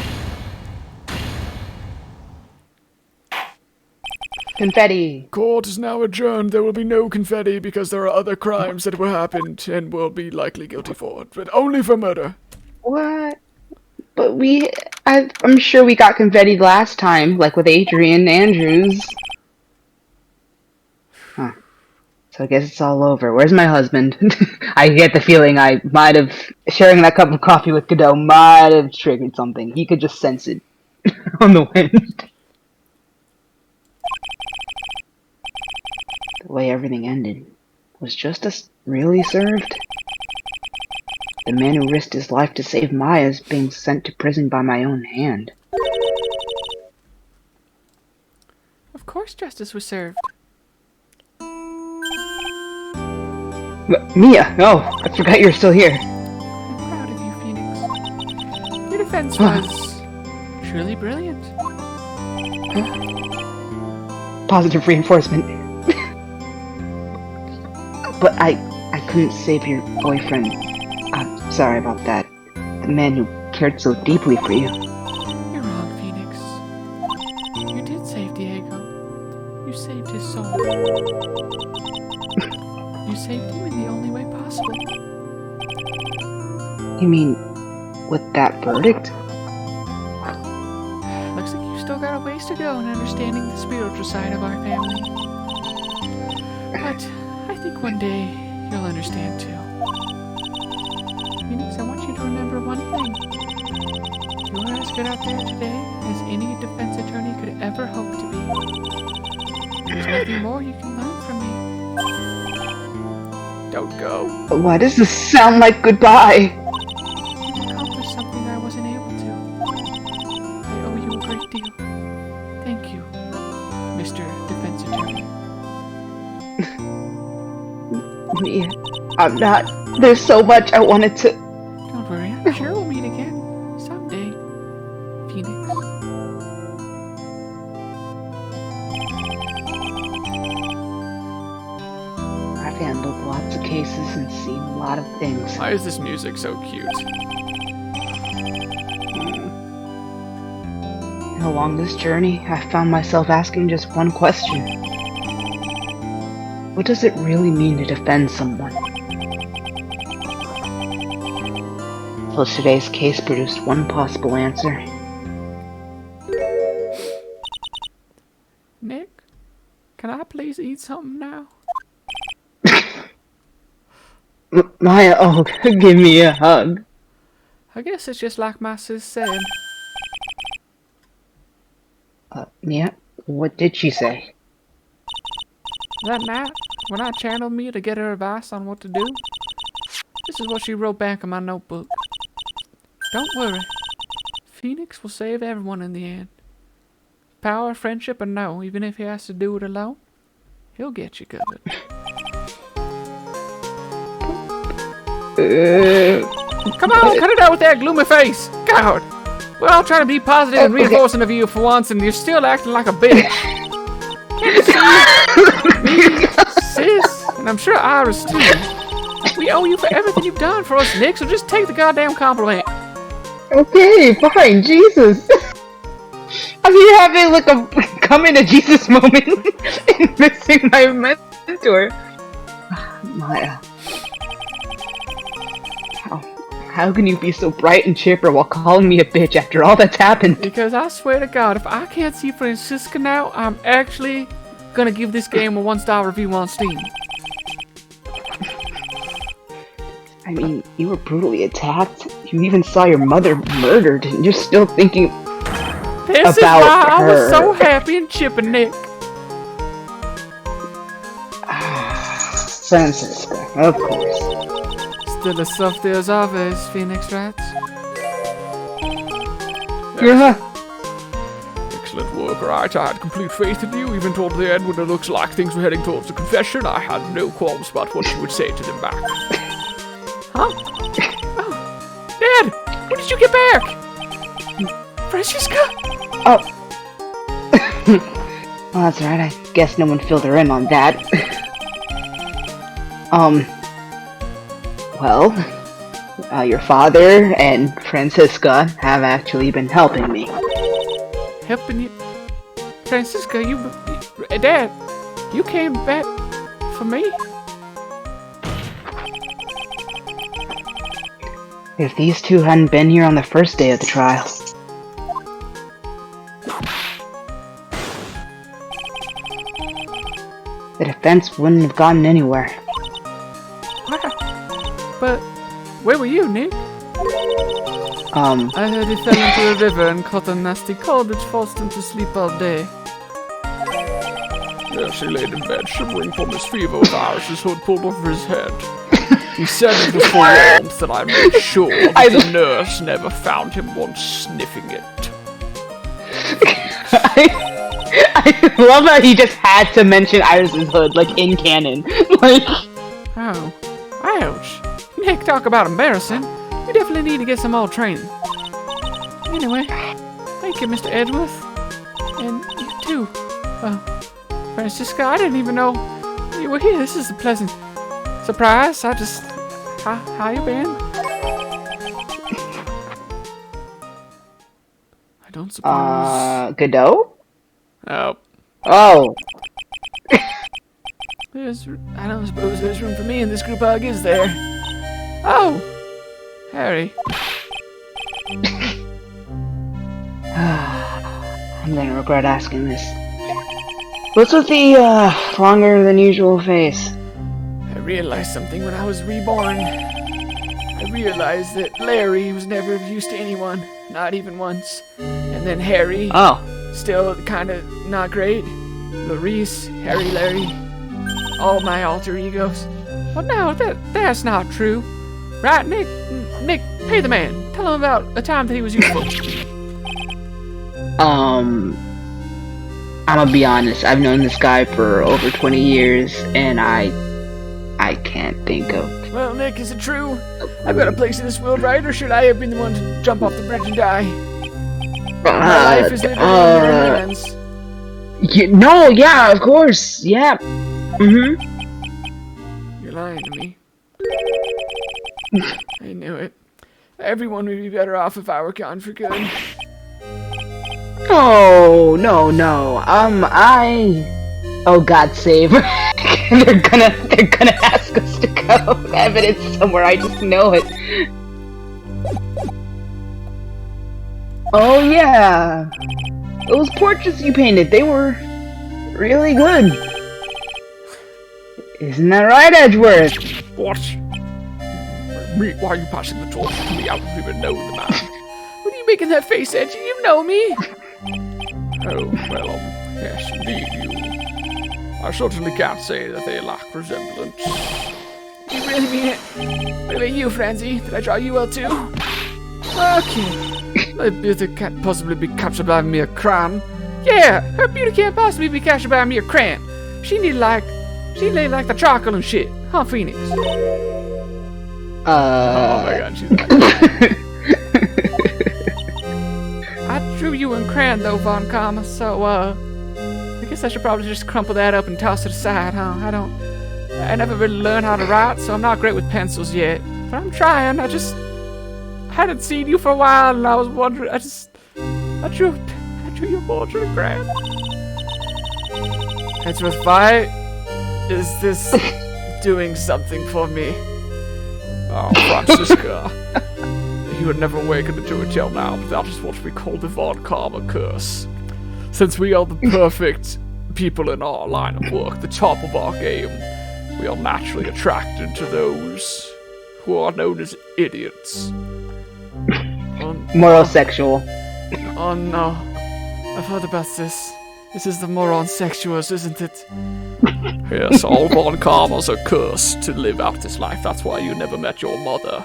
Confetti. Court is now adjourned. There will be no confetti because there are other crimes that were happened and will be likely guilty for, but only for murder. What? But I'm sure we got confetti last time, like with Adrian Andrews. Huh. So I guess it's all over. Where's my husband? I get the feeling I might have, sharing that cup of coffee with Godot might have triggered something. He could just sense it on the wind. The way everything ended. Was justice really served? The man who risked his life to save Maya is being sent to prison by my own hand. Of course justice was served. Mia! Oh, I forgot you were still here. I'm proud of you, Phoenix. Your defense was truly brilliant. Positive reinforcement. But I couldn't save your boyfriend. I'm sorry about that. The man who cared so deeply for you. You're wrong, Phoenix. You did save Diego. You saved his soul. You saved him in the only way possible. You mean, with that verdict? Looks like you've still got a ways to go in understanding the spiritual side of our family. But I think one day you'll understand too. Phoenix, I want you to remember one thing. You're as good out there today as any defense attorney could ever hope to be. There's nothing more you can learn from me. Don't go. Why does this sound like goodbye? You've accomplished something I wasn't able to. I owe you a great deal. Thank you, Mr. Defense Attorney. Mia, I'm not. There's so much I wanted to. Don't worry, I'm sure we'll meet again. Someday, Phoenix. I've handled lots of cases and seen a lot of things. Why is this music so cute? And along this journey, I found myself asking just one question. What does it really mean to defend someone? Plus, today's case produced one possible answer. Nick, can I please eat something now? Maya, oh, give me a hug. I guess it's just like my sis said. Yeah? What did she say? That night, when I channeled me to get her advice on what to do, this is what she wrote back in my notebook. Don't worry. Phoenix will save everyone in the end. Power, friendship, or no, even if he has to do it alone, he'll get you covered. Come on, cut it out with that gloomy face. God, we're all trying to be positive and reinforcing of you for once, and you're still acting like a bitch. Can't you see? Me, sis, and I'm sure Iris too. We owe you for everything you've done for us, Nick, so just take the goddamn compliment. Okay, fine, Jesus. I'm here having like a coming to Jesus moment and missing my mentor. Maya. How can you be so bright and chipper while calling me a bitch after all that's happened? Because I swear to God, if I can't see Francisca now, I'm actually gonna give this game a 1-star review on Steam. I mean, you were brutally attacked. You even saw your mother murdered, and you're still thinking This about is why I was her. so happy and chipping, Nick. Francisca, of course. Still as soft as always, Phoenix Wright. Yeah. Excellent work, Wright. I had complete faith in you, even toward the end when it looks like things were heading towards a confession. I had no qualms about what you would say to them back. Huh? Oh. Dad! When did you get back? Francisca? Oh. Well, that's right. I guess no one filled her in on that. Well, your father and Francisca have actually been helping me. Helping you? Francisca, Dad, you came back for me? If these two hadn't been here on the first day of the trial. The defense wouldn't have gotten anywhere. Wow. But where were you, Nick? I heard he fell into a river and caught a nasty cold which forced him to sleep all day. Yes, he laid in bed, shivering from his fever with Iris's hood pulled over his head. He said it was for warmth, and I made sure that the nurse never found him once sniffing it. I love how he just had to mention Iris's hood, like, in canon. Like... Oh. Ouch. Nick, talk about embarrassing. You definitely need to get some more training. Anyway, thank you, Mr. Edgeworth. And you too. Francisca, I didn't even know you were here. This is a pleasant surprise. How you been? I don't suppose... Godot? Oh. Oh. I don't suppose there's room for me in this group hug, is there? Oh! Harry. I'm gonna regret asking this. What's with the, longer than usual face? I realized something when I was reborn. I realized that Larry was never of use to anyone, not even once. And then Harry, still kinda not great. Larice, Harry, Larry, all my alter egos. Well, no, that's not true. Right, Nick? Nick, pay the man. Tell him about the time that he was useful. I'm gonna be honest, I've known this guy for over 20 years, and I can't think of... Well, Nick, is it true? I've got a place in this world, right? Or should I have been the one to jump off the bridge and die? My life is living in your hands. No, yeah, of course, yeah. You're lying to me. I knew it. Everyone would be better off if I were gone for good. Oh, no. Oh, God save. they're gonna ask us to go. The evidence somewhere, I just know it. Oh yeah, those portraits you painted, they were really good. Isn't that right, Edgeworth? What? Me? Why are you passing the torch to me? I don't even know the man. What are you making that face at? Do you know me? Oh, well, yes, indeed, you. I certainly can't say that they lack resemblance. You really mean it? Really, you, Francie? Did I draw you well, too? Okay. My beauty can't possibly be captured by mere crayon. Yeah, her beauty can't possibly be captured by mere crayon. She lay like the charcoal and shit. Huh, Phoenix? Oh my god, she's like... I drew you in crayon though, Von Karma, so, I guess I should probably just crumple that up and toss it aside, huh? I never really learned how to write, so I'm not great with pencils yet. But I'm trying, I hadn't seen you for a while, and I was wondering, I drew your portrait in crayon. Edgeworth, why is this doing something for me? Oh, Francisca. You had never awakened into it till now, but that is what we call the Von Karma curse. Since we are the perfect people in our line of work, the top of our game, we are naturally attracted to those who are known as idiots. Morosexual. Oh no. I've heard about this. This is the moron sexuals, isn't it? Yes, all Von Karmas are cursed to live out this life. That's why you never met your mother.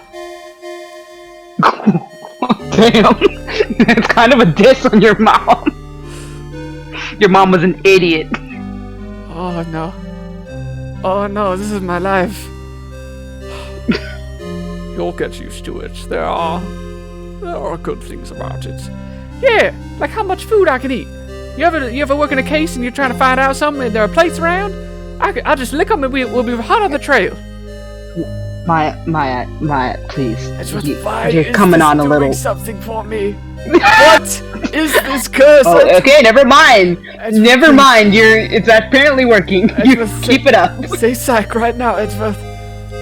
Damn. That's kind of a diss on your mom. Your mom was an idiot. Oh no. Oh no, this is my life. You'll get used to it. There are good things about it. Yeah, like how much food I can eat. You ever work in a case and you're trying to find out something and there are plates around? I'll just lick them and we'll be hot on the trail. Maya, please. You're coming on a little. Something for me. What is this curse? Oh, okay, never mind. Never mind. It's apparently working. You keep it up. Say psych right now, Edgeworth.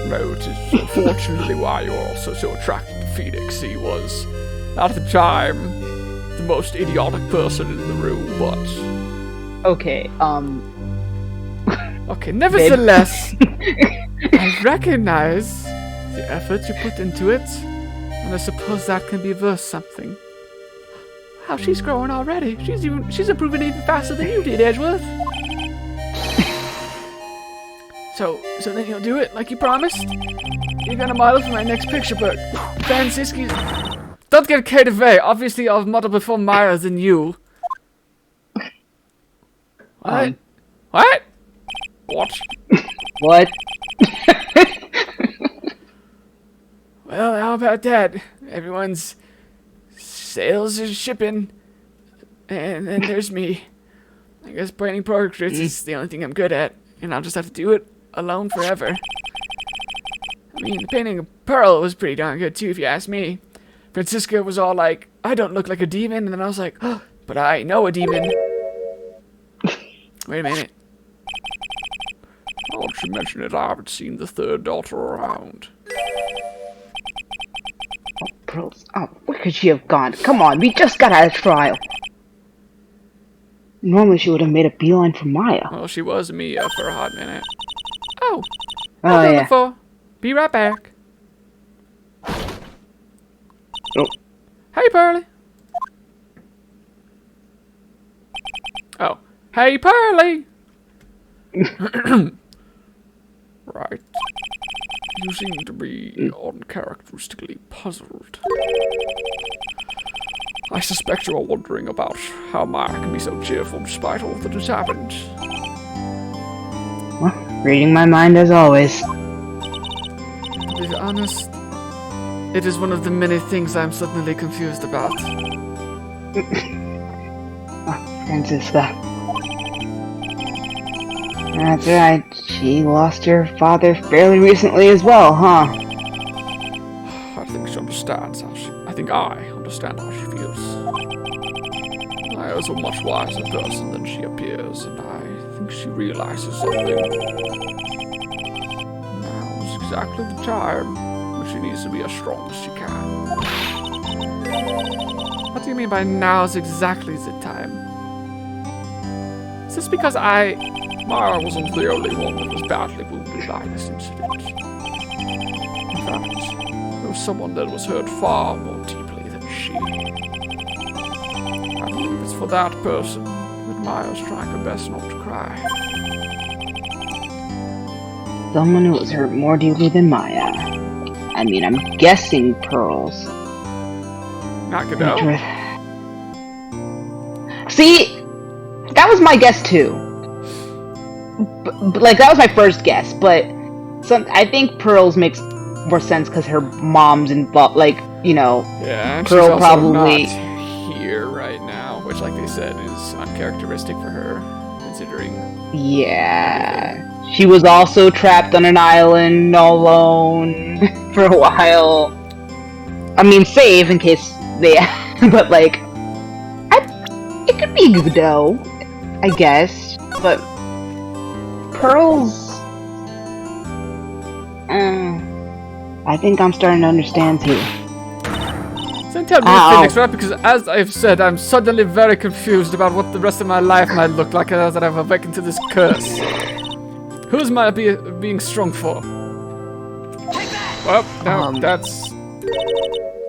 No, it is unfortunately why you're also so attracted to Phoenix. He was, at the time, the most idiotic person in the room, but... Okay, Okay, nevertheless, I recognize the effort you put into it, and I suppose that can be worth something. Wow, she's growing already. She's improving even faster than you did, Edgeworth. So then you'll do it like you promised? You're gonna model for my next picture book. Francisca's... Don't get carried away. Obviously, I'll model before Maya than you. What? What? What? What? Well, how about that? Everyone's sales is shipping, and then there's me. I guess painting portraits is the only thing I'm good at, and I'll just have to do it alone forever. I mean, painting a pearl was pretty darn good too, if you ask me. Francisca was all like, I don't look like a demon, and then I was like, oh, but I know a demon. Wait a minute. Now that you mention it, I haven't seen the third daughter around. Oh, pearls. Oh, where could she have gone? Come on, we just got out of trial. Normally she would have made a beeline for Maya. Well, she was Mia for a hot minute. Oh. Oh, yeah. Before. Be right back. Oh. Hey, Pearly. Oh. Hey, Pearly. Right. You seem to be uncharacteristically puzzled. I suspect you are wondering about how Maya can be so cheerful despite all that has happened. Well, reading my mind as always. To be honest, it is one of the many things I'm suddenly confused about. Oh, Francisca. That's right, she lost her father fairly recently as well, huh? I think she understands how I think I understand how she feels. Maya is a much wiser person than she appears, and I think she realizes something. Now's exactly the time when she needs to be as strong as she can. What do you mean by now's exactly the time? Is this because Mara wasn't the only one that was badly wounded by this incident. In fact, there was someone that was hurt far more deeply than she. I believe it's for that person that Maya's trying her best not to cry. Someone who was hurt more deeply than Maya. I mean, I'm guessing Pearls. Knock it out. See, that was my guess too. Like, that was my first guess, but I think Pearls makes more sense because her mom's involved. Like, you know, Yeah, and Pearl she's also probably not here right now, which, like they said, is uncharacteristic for her, considering. Yeah. She was also trapped on an island alone for a while. I mean, safe in case they. But, like. It could be Gudo, I guess. But. Pearls. I think I'm starting to understand too. Don't tell me, Phoenix, right? Because as I've said, I'm suddenly very confused about what the rest of my life might look like as I've awakened to this curse. Who's my being strong for? Well, no, that's...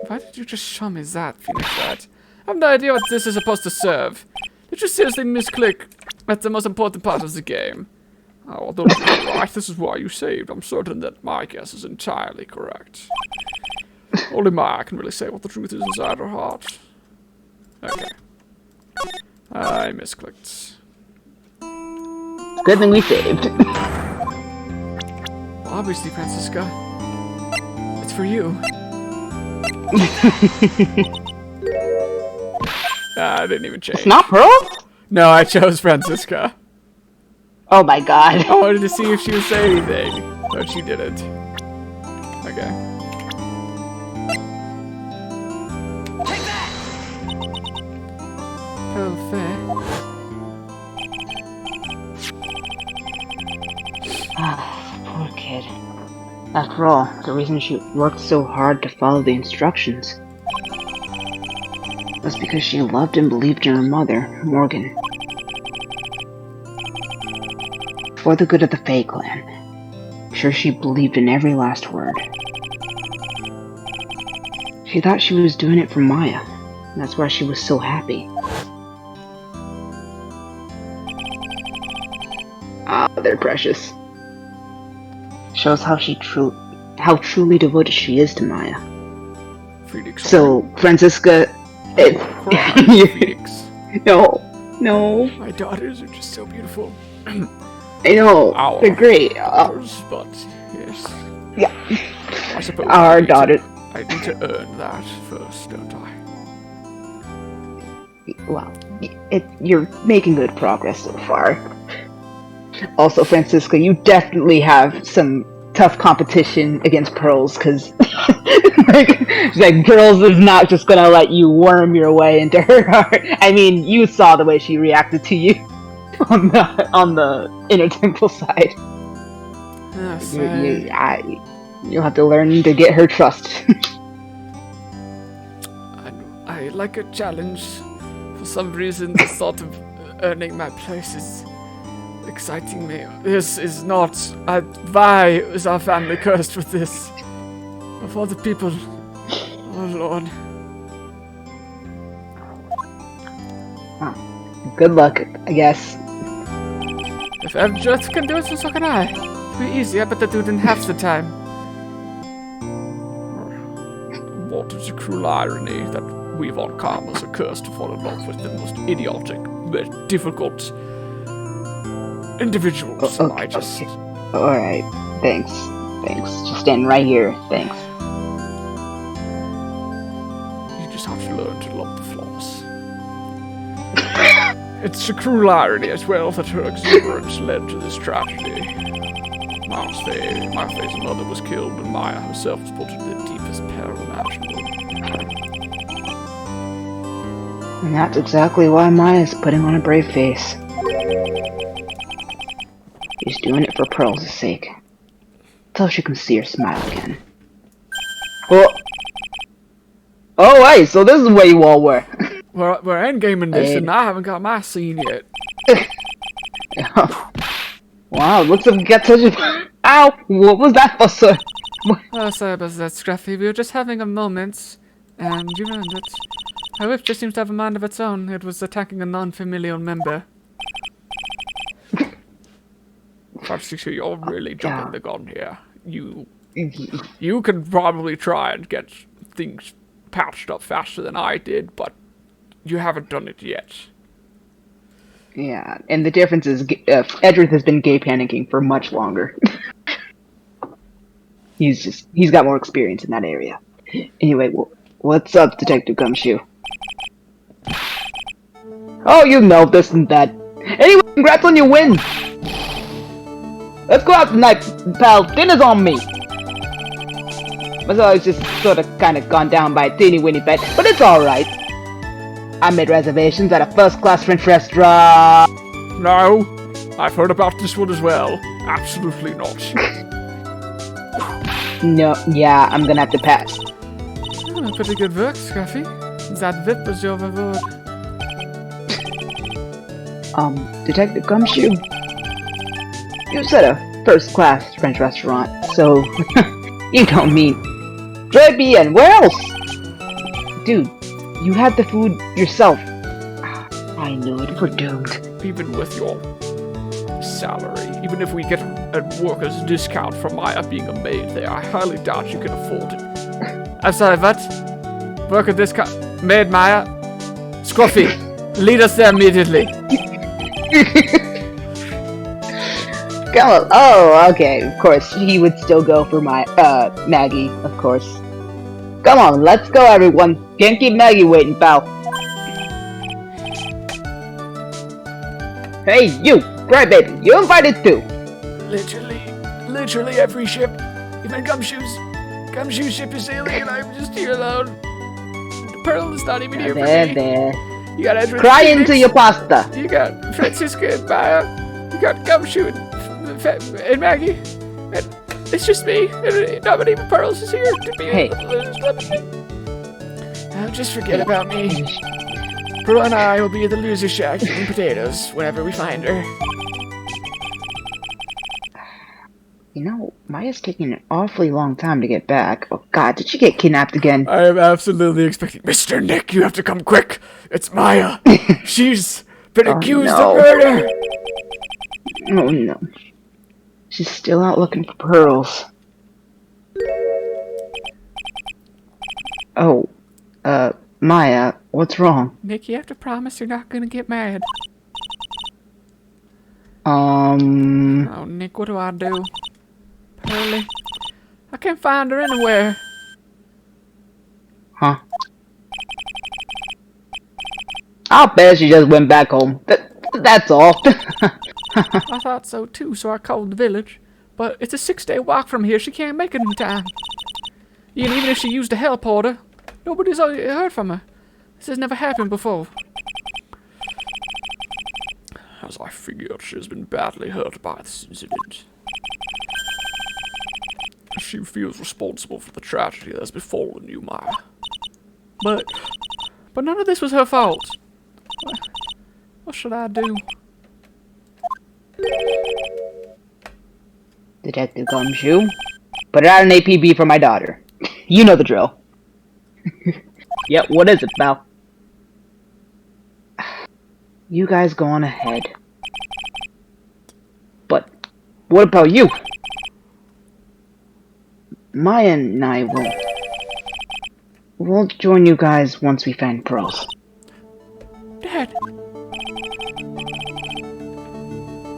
Why did you just show me that, Phoenix Wright? I have no idea what this is supposed to serve. Did you seriously misclick at the most important part of the game? Oh, although right, this is why you saved. I'm certain that my guess is entirely correct. Only Maya can really say what the truth is inside her heart. Okay. I misclicked. Good thing we saved. Well, obviously, Francisca. It's for you. I didn't even change. It's not Pearl? No, I chose Francisca. Oh my god. I wanted to see if she would say anything, but she didn't. Okay. Perfect. Poor kid. After all, the reason she worked so hard to follow the instructions was because she loved and believed in her mother, Morgan. For the good of the Fae clan. I'm sure she believed in every last word. She thought she was doing it for Maya. And that's why she was so happy. Ah, they're precious. Shows how truly devoted she is to Maya. Phoenix. So, Francisca... Phoenix. No. My daughters are just so beautiful. I know. Our They're great. daughters, but yes. Yeah. I suppose Our daughter. I need to earn that first, don't I? Well, you're making good progress so far. Also, Francisca, you definitely have some tough competition against Pearls, because like Pearls is not just gonna let you worm your way into her heart. I mean, you saw the way she reacted to you on the inner temple side. Yes, You'll have to learn to get her trust. I like a challenge. For some reason, the thought of earning my place is exciting me. This is not... why is our family cursed with this? Of all the people... Oh, Lord. Good luck, I guess. If Evjeth can do it, so can I. It'll be easy. I bet they do it in half the time. What is the cruel irony that we Von Karmas are cursed to fall in love with the most idiotic, most difficult individuals. Okay. Alright, thanks. Just stand right here, thanks. You just have to learn to love the flaws. It's a cruel irony as well that her exuberance led to this tragedy. My Faye's mother was killed, and Maya herself was put into the deepest peril imaginable. And that's exactly why Maya's putting on a brave face. She's doing it for Pearl's sake. Till she can see her smile again. Oh, hey, so this is where you all were. We're endgaming this, Hey. and I haven't got my scene yet. Wow, looks like we got such a... Ow! What was that for, sir? Oh, sorry about that, Scruffy. We were just having a moment, and you ruined it. Her whip just seems to have a mind of its own. It was attacking a non-familial member. Foxy, you're really jumping the gun here. You can probably try and get things patched up faster than I did, but you haven't done it yet. Yeah, and the difference is Edward has been gay panicking for much longer. He's got more experience in that area. Anyway, what's up, Detective Gumshoe? Oh, you know this and that. Anyway, congrats on your win! Let's go out tonight, pal. Dinner's on me! So it's just sort of kind of gone down by a teeny-weeny bit, but it's alright. I made reservations at a first-class French restaurant. No, I've heard about this one as well. Absolutely not. No, yeah, I'm gonna have to pass. Oh, pretty good work, Scruffy. That whip was your reward. Detective Gumshoe? You said a first-class French restaurant, so you don't mean... Très bien, where else? Dude, you had the food yourself. I knew it, we're doomed. Even with your salary, even if we get a worker's discount from Maya being a maid there, I highly doubt you can afford it. I'm sorry, what? Worker discount. Maid Maya? Scruffy, lead us there immediately. Come on. Oh, okay, of course, he would still go for Maggie, of course. Come on, let's go, everyone. Can't keep Maggie waiting, pal. Hey, you! Crybaby, you invited too! Literally every ship. Even Gumshoe's ship is sailing and I'm just here alone. Pearl is not even here for me. There. You got Edward Cry Phoenix, into your pasta! You got Francisca and Maya. You got Gumshoe and Maggie. And it's just me. And not even Pearls is here to be Hey. Oh, just forget about me. Pearl and I will be at the loser shack eating potatoes whenever we find her. You know, Maya's taking an awfully long time to get back. Oh god, did she get kidnapped again? I am absolutely expecting... Mr. Nick, you have to come quick. It's Maya. She's been accused no. of murder. Oh no. She's still out looking for pearls. Oh, Maya, what's wrong? Nick, you have to promise you're not gonna get mad. Oh, Nick, what do I do? Pearly, I can't find her anywhere. Huh? I'll bet she just went back home. That's all. I thought so too, so I called the village. But it's a 6-day walk from here. She can't make it in time. And even if she used a heliporter, nobody's heard from her. This has never happened before. As I figured, she has been badly hurt by this incident. She feels responsible for the tragedy that has befallen you, Maya. But none of this was her fault. What should I do? Detective Gumshoe, put it out an APB for my daughter. You know the drill. Yep, what is it, pal? You guys go on ahead. But what about you? Maya and I we'll join you guys once we find pearls. Dad,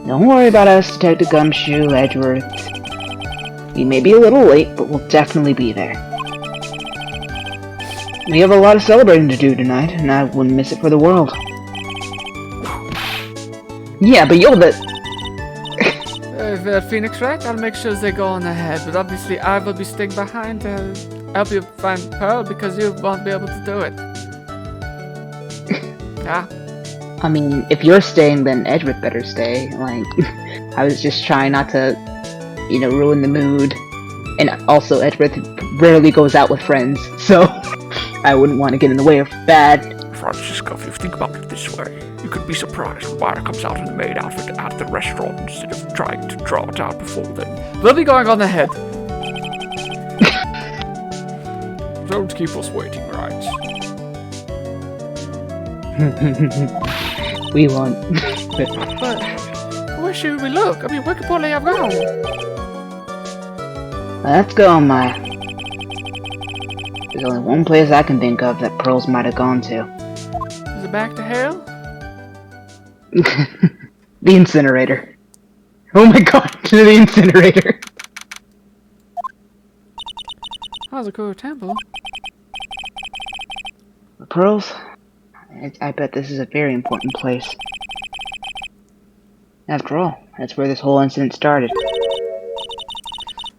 Don't worry about us, Detective Gumshoe, Edgeworth. We may be a little late, but we'll definitely be there. We have a lot of celebrating to do tonight, and I wouldn't miss it for the world. Yeah, but you're the... Phoenix, right? I'll make sure they go on ahead, but obviously I will be staying behind to help you find Pearl because you won't be able to do it. Ah. I mean, if you're staying, then Edgeworth better stay. Like, I was just trying not to, ruin the mood. And also, Edgeworth rarely goes out with friends, so I wouldn't want to get in the way of bad. Francisco, if you think about it this way, you could be surprised when Wire comes out in a maid outfit at the restaurant instead of trying to draw it out before then. They'll be going on the head. Don't keep us waiting, right? We won't. But where should we look? I mean, where could Polly have gone? Let's go, Maya. There's only one place I can think of that Pearls might have gone to. Is it back to hell? The incinerator. Oh my god, to the incinerator. Hazako Temple? The Pearls? I bet this is a very important place. After all, that's where this whole incident started.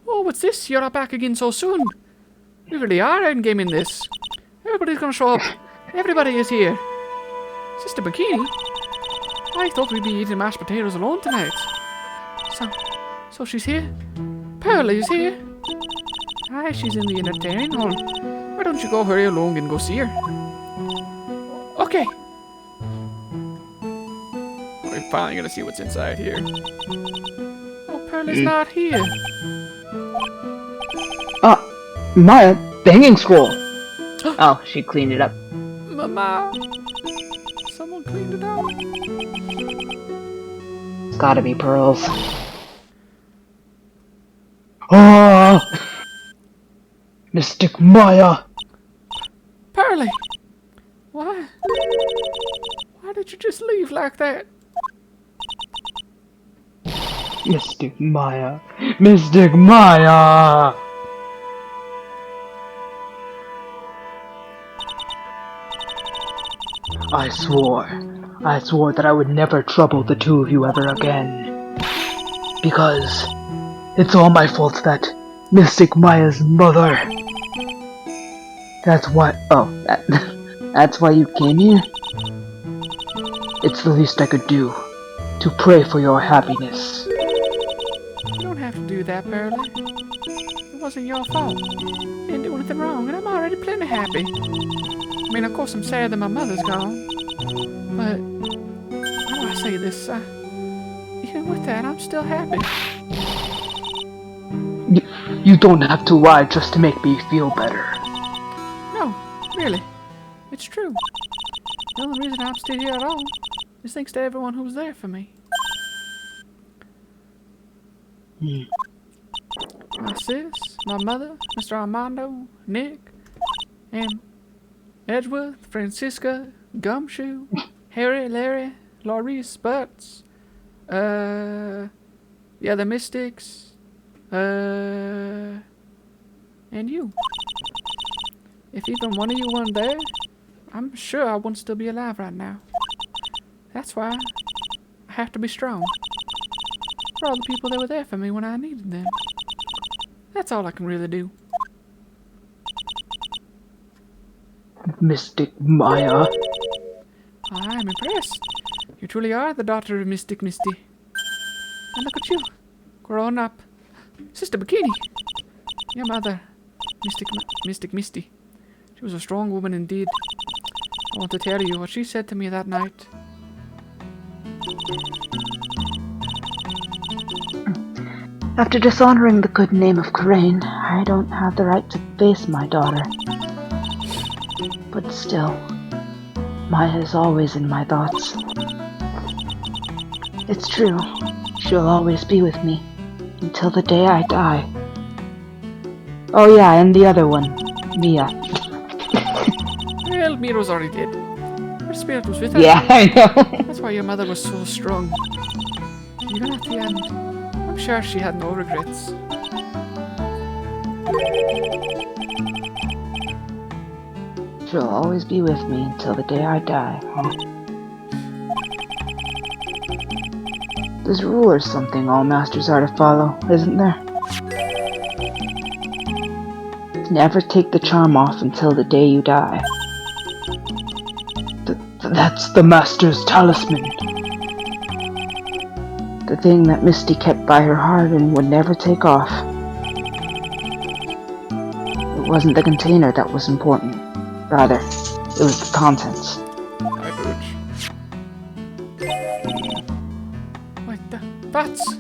Oh, what's this? You're not back again so soon. We really are endgame in this. Everybody's gonna show up. Everybody is here. Sister Bikini? I thought we'd be eating mashed potatoes alone tonight. So she's here? Pearl is here? Aye, she's in the entertaining hall. Why don't you go hurry along and go see her? Okay. We're finally gonna see what's inside here. Oh, Pearl is not here. Maya, the hanging scroll! Oh, she cleaned it up. Mama! Someone cleaned it out. It's gotta be Pearls. Oh! Mystic Maya! Pearly! Why? Why did you just leave like that? Mystic Maya! Mystic Maya! I swore that I would never trouble the two of you ever again. Because it's all my fault that Mystic Maya's mother. That's why, that's why you came here? It's the least I could do, to pray for your happiness. You don't have to do that, Pearly. It wasn't your fault. You didn't do anything wrong, and I'm already plenty happy. I mean, of course I'm sad that my mother's gone, but how do I say this? Even with that, I'm still happy. You don't have to lie just to make me feel better. No, really. It's true. The only reason I'm still here at all is thanks to everyone who was there for me. My sis, my mother, Mr. Armando, Nick, and Edgeworth, Francisca, Gumshoe, Harry, Larry, Laurice, Butts, the other Mystics, and you. If even one of you weren't there, I'm sure I wouldn't still be alive right now. That's why I have to be strong. For all the people that were there for me when I needed them. That's all I can really do. Mystic Maya. I'm impressed. You truly are the daughter of Mystic Misty. And look at you, grown up. Sister Bikini. Your mother, Mystic Misty. She was a strong woman indeed. I want to tell you what she said to me that night. After dishonoring the good name of Crane, I don't have the right to face my daughter. But still, Maya is always in my thoughts. It's true, she'll always be with me, until the day I die. Oh yeah, and the other one, Mia. Well, Mira was already dead. Her spirit was with her. Yeah, I know. That's why your mother was so strong. Even at the end, I'm sure she had no regrets. She'll always be with me until the day I die, huh? There's a rule or something all masters are to follow, isn't there? Never take the charm off until the day you die. That's the master's talisman. The thing that Misty kept by her heart and would never take off. It wasn't the container that was important. Rather, it was the contents. Hi, Booch. What the? Bats!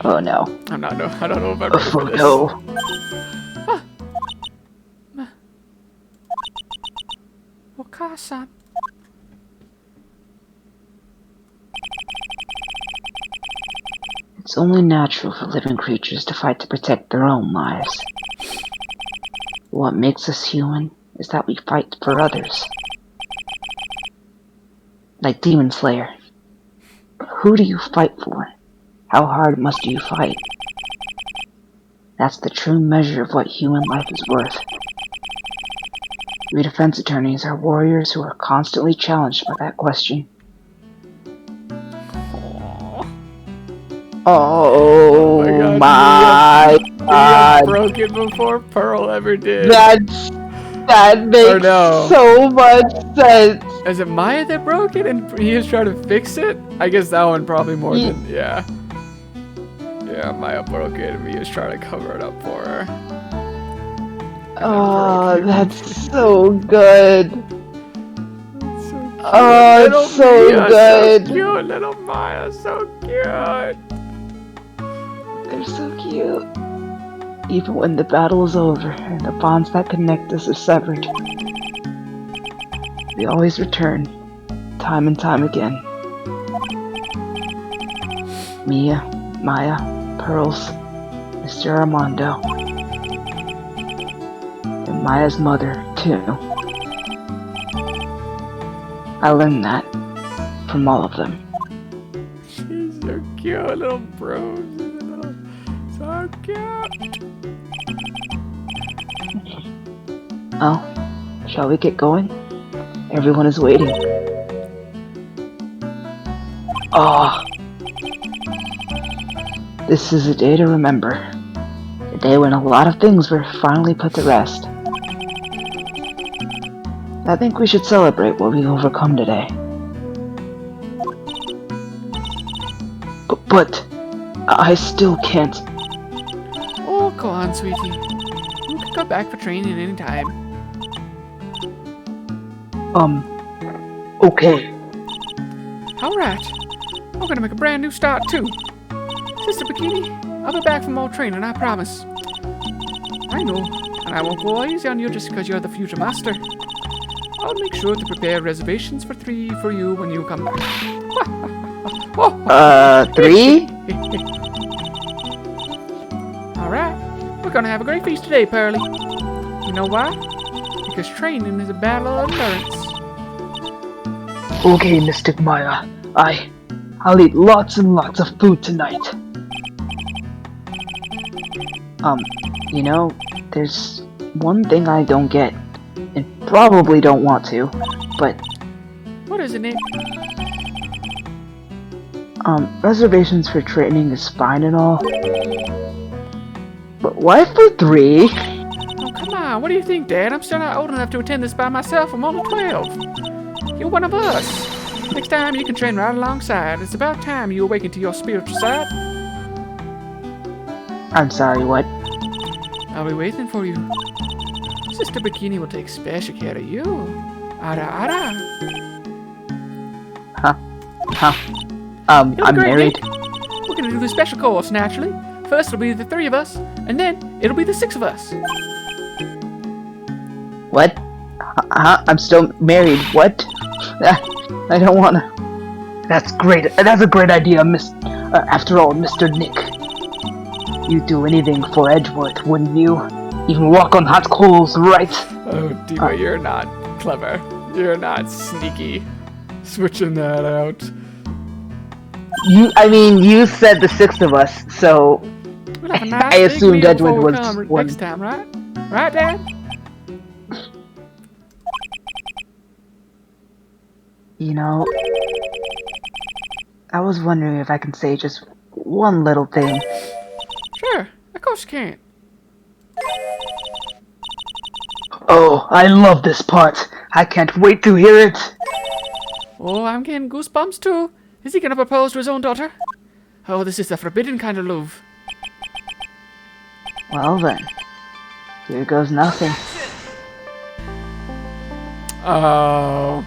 Oh no. I don't know if I'm A ready for this. photo. Wakasa. It's only natural for living creatures to fight to protect their own lives. What makes us human is that we fight for others. Like Demon Slayer. Who do you fight for? How hard must you fight? That's the true measure of what human life is worth. We defense attorneys are warriors who are constantly challenged by that question. Oh my He god. broke it before Pearl ever did. That makes no. so much sense. Is it Maya that broke it and he was trying to fix it? I guess that one probably more than, yeah. Yeah, Maya broke it and he was trying to cover it up for her. Oh, that's so good. That's so cute. Oh, Little it's so Mia, good. So cute, little Maya, so cute. They're so cute. Even when the battle is over and the bonds that connect us are severed, we always return, time and time again. Mia, Maya, Pearls, Mr. Armando, and Maya's mother, too. I learned that from all of them. She's so cute, little bros. So cute. Oh, shall we get going? Everyone is waiting. Ah, this is a day to remember. A day when a lot of things were finally put to rest. I think we should celebrate what we've overcome today. But I still can't. Oh, go on, sweetie. You can come back for training anytime. Okay. Alright. I'm gonna make a brand new start, too. Sister Bikini, I'll be back from all training, I promise. I know, and I won't go easy on you just because you're the future master. I'll make sure to prepare reservations for 3 for you when you come back. 3? Alright, we're gonna have a great feast today, Pearly. You know why? Because training is a battle of endurance. Okay, Mystic Maya. I'll eat lots and lots of food tonight. You know, there's one thing I don't get, and probably don't want to, but, What is it, Nick? reservations for training is fine and all, but why for 3? Oh, come on, what do you think, Dad? I'm still not old enough to attend this by myself. I'm only 12. You're one of us. Next time you can train right alongside. It's about time you awaken to your spiritual side. I'm sorry, what? I'll be waiting for you. Sister Bikini will take special care of you. Ara ara. I'm It'll be great, married. Nick. We're gonna do the special course, naturally. First it'll be the 3 of us, and then it'll be the 6 of us. What? I'm still married. What? I don't wanna. That's great. That's a great idea, after all, Mr. Nick. You'd do anything for Edgeworth, wouldn't you? Even walk on hot coals, right? Oh, Diva, you're not clever. You're not sneaky. Switching that out. You said the 6 of us, so We'll have a nice I big assumed meal Edgeworth before we was come one. next time, right? Right, Dad? you know, I was wondering if I can say just one little thing. Sure, of course you can. Oh, I love this part. I can't wait to hear it. Oh, I'm getting goosebumps too. Is he gonna propose to his own daughter? Oh, this is the forbidden kind of love. Well then, here goes nothing. Oh.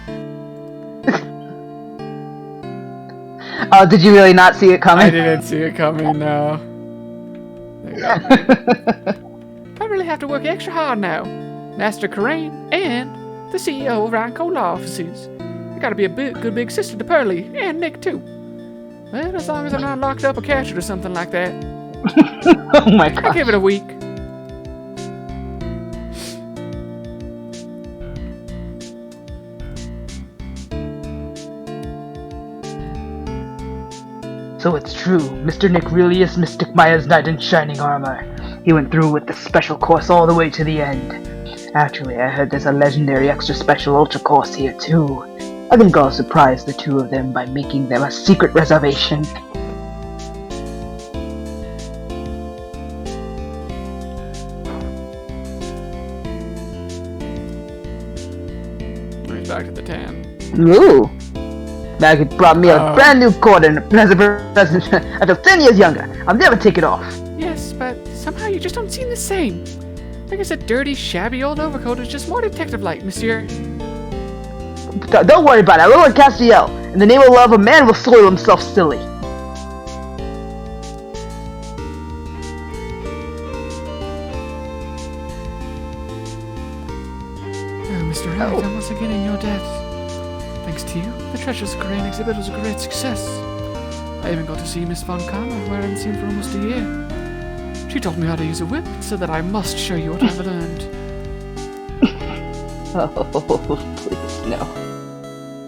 Oh, did you really not see it coming? I didn't see it coming, no. There you go. Probably have to work extra hard now. Master Crane and the CEO of Rhine Cola offices. I gotta be a good big sister to Pearly and Nick too. Well, as long as I'm not locked up or captured or something like that. Oh my I god. give it a week. So it's true, Mr. Nick really is Mystic Maya's knight in shining armor. He went through with the special course all the way to the end. Actually, I heard there's a legendary extra special ultra course here too. I think I'll surprise the two of them by making them a secret reservation. Right back to the tan. Ooh! Now he brought me a Oh. brand new cord and as a present. I feel 10 years younger. I'll never take it off. Yes, but somehow you just don't seem the same. I guess that dirty, shabby old overcoat is just more detective-like, monsieur. Don't worry about it. I will at Castiel. In the name of love, a man will soil himself silly. Oh, Mr. Wright, I'm once again in your debt. Thanks to you, the Treasures Crane exhibit was a great success. I even got to see Miss Von Karma, who I hadn't seen for almost a year. She taught me how to use a whip and said that I must show you what I've learned. Oh, please, no.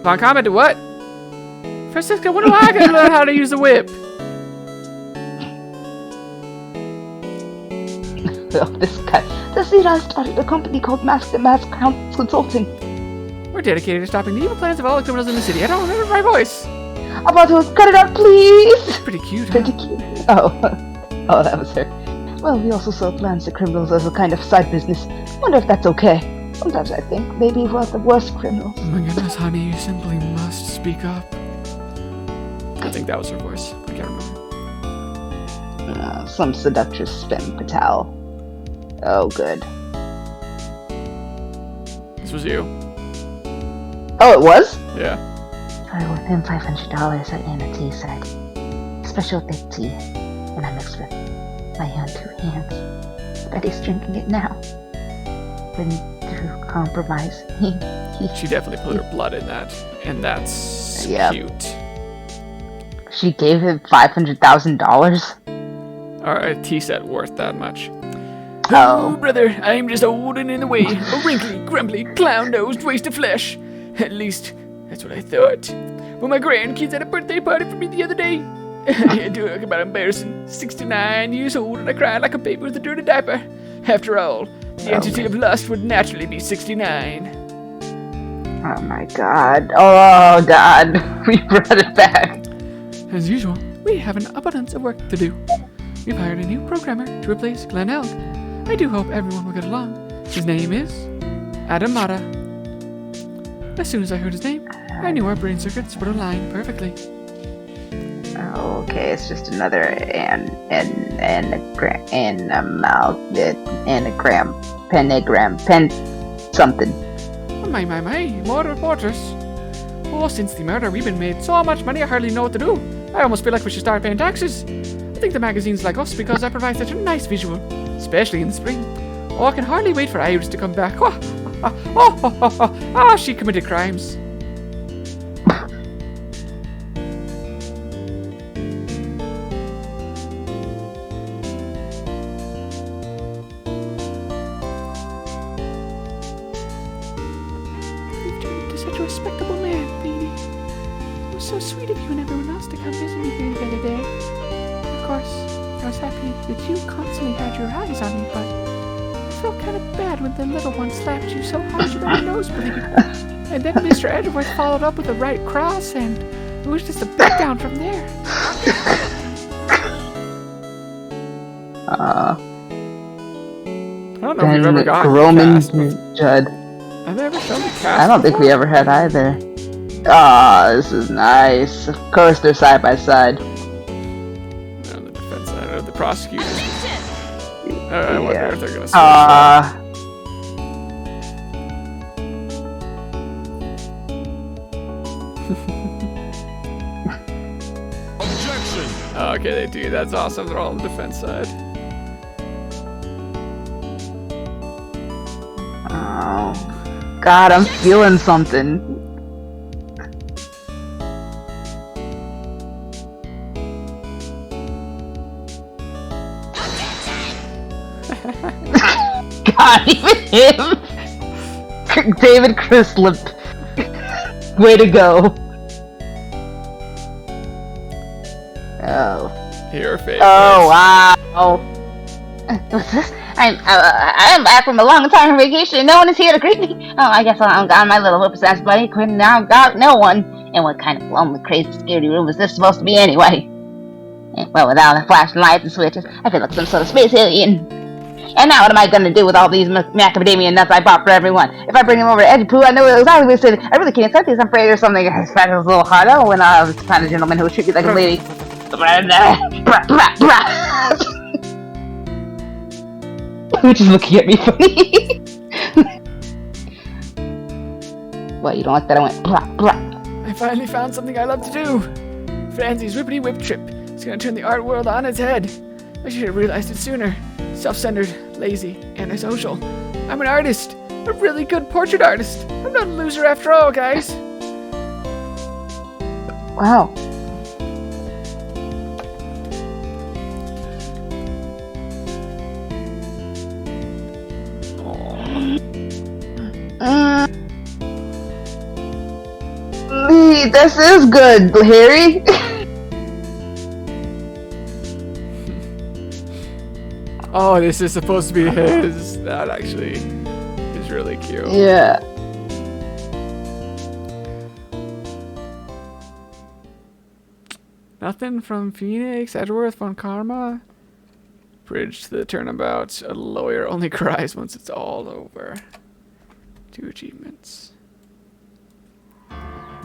Von Karma did what? Francisca, when am I going to learn how to use a whip? Oh, this guy. This year I started a company called Mask Consulting. We're dedicated to stopping the evil plans of all the criminals in the city. I don't remember my voice. About to cut it out, please! Pretty cute, huh? Pretty cute. Oh. Oh, that was her. Well, we also sell plans to criminals as a kind of side business. Wonder if that's okay. Sometimes I think maybe we're the worst criminals. Oh my goodness, honey, you simply must speak up. I think that was her voice. I can't remember. Some seductress Sven Patel. Oh, good. This was you. Oh, it was? Yeah. I owe him $500 at Anna T said. Special thick tea, and I mixed with my own 2 hands. But he's drinking it now. When through compromise, She definitely put her blood in that. And that's Yep. cute. She gave him $500,000? Alright, T-set worth that much. Oh. Brother, I'm just old and in the way. A wrinkly, grumbly, clown-nosed waste of flesh. At least, that's what I thought. Well, my grandkids had a birthday party for me the other day. I talk about embarrassing. 69 years old and I cried like a baby with a dirty diaper. After all, the entity of lust would naturally be 69. Oh my god. Oh god. We brought it back. As usual, we have an abundance of work to do. We've hired a new programmer to replace Glenn Elk. I do hope everyone will get along. His name is Adam Mata. As soon as I heard his name, I knew our brain circuits would align perfectly. Oh, okay, it's just another pentagram, something. Oh, my, more reporters. Oh, since the murder, we've been made so much money I hardly know what to do. I almost feel like we should start paying taxes. I think the magazines like us because I provide such a nice visual, especially in the spring. Oh, I can hardly wait for Iris to come back. Oh, she committed crimes. You've turned into such a respectable man, Beanie. It was so sweet of you and everyone else to come visit me here the other day. Of course, I was happy that you constantly had your eyes on me, but I felt kind of bad when the little one slapped you so hard you got your nose bleed. And then Mr. Edgeworth followed up with a right cross, and it was just a beatdown from there. I don't know if we've ever gotten Roman cast. Judd. I've never shown the cast. I don't think we before. ever had either. Ah, this is nice. Of course, they're side by side. On the defense side of the prosecutors. I wonder if they're gonna switch. Oh, okay, they do. That's awesome. They're all on the defense side. Oh, God, I'm feeling something. God, even him. David Crislip. Way to go. Oh. Your favorite. Oh, wow. What's this? I'm back from a long time vacation and no one is here to greet me. Oh, I guess I'm on my little whipsass buddy. Quinn now got no one. And what kind of lonely, crazy, scary room is this supposed to be anyway? Well, without the flashing lights and switches, I feel like some sort of space alien. And now what am I gonna do with all these macadamia nuts I bought for everyone? If I bring them over to Eddie Pooh, I know exactly what he said. I really can't accept these. I'm afraid there's something as fat as a little hard out when I was the kind of gentleman who would treat you like a lady. Which is looking at me funny. What, you don't like that I went I finally found something I love to do. Franzie's Whippity Whip Trip. It's gonna turn the art world on its head. I should have realized it sooner. Self-centered, lazy, antisocial. I'm an artist. A really good portrait artist. I'm not a loser after all, guys. Wow. This is good, Harry. Oh, this is supposed to be his. That actually is really cute. Yeah. Nothing from Phoenix, Edgeworth, Von Karma. Bridge to the turnabout. A lawyer only cries once it's all over. 2 achievements.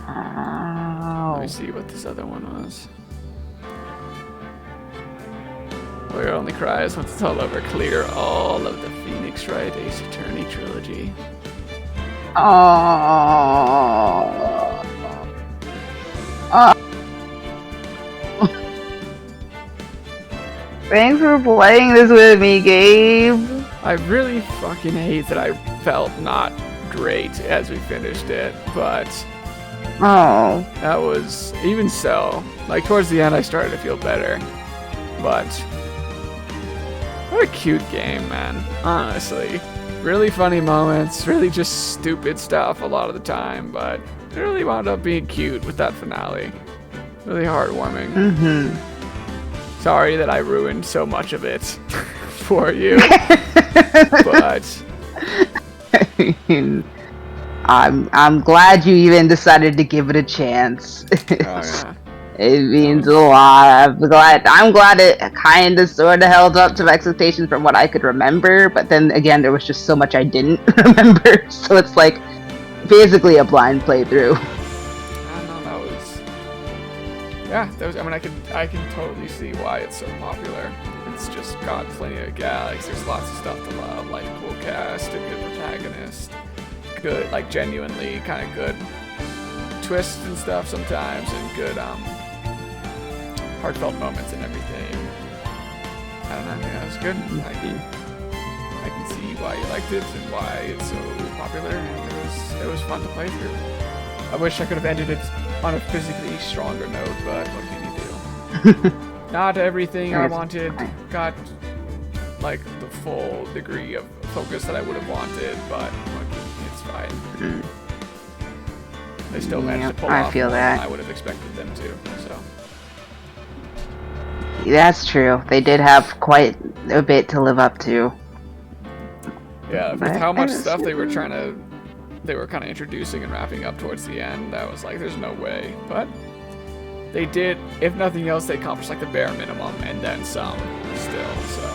Let me see what this other one was. Lawyer only cries once it's all over. Clear all of the Phoenix Wright Ace Attorney trilogy. Thanks for playing this with me, Gabe. I really fucking hate that I felt not great as we finished it, but Oh. that was, even so, like towards the end I started to feel better. But what a cute game, man. Honestly. Really funny moments, really just stupid stuff a lot of the time, but it really wound up being cute with that finale. Really heartwarming. Mm-hmm. Sorry that I ruined so much of it for you. But I'm glad you even decided to give it a chance. oh yeah. It means a lot. I'm glad it kind of sort of held up to my expectations from what I could remember, but then again there was just so much I didn't remember, so it's like basically a blind playthrough. I don't know, that was I mean I can totally see why it's so popular. It's just got plenty of gags, there's lots of stuff to love, like a cool cast, a good protagonist, good, like genuinely kind of good twists and stuff sometimes, and good heartfelt moments and everything. I don't know, yeah, it's good. I can see why you liked it and why it's so popular, and it was fun to play through. I wish I could have ended it on a physically stronger note, but what can you do? Not everything I wanted got like the full degree of focus that I would have wanted, but it's fine. They still managed to pull off more than I would have expected them to, so. That's true. They did have quite a bit to live up to. Yeah, with how much stuff they were kind of introducing and wrapping up towards the end, I was like, there's no way. But they did, if nothing else, they accomplished like the bare minimum and then some still, so.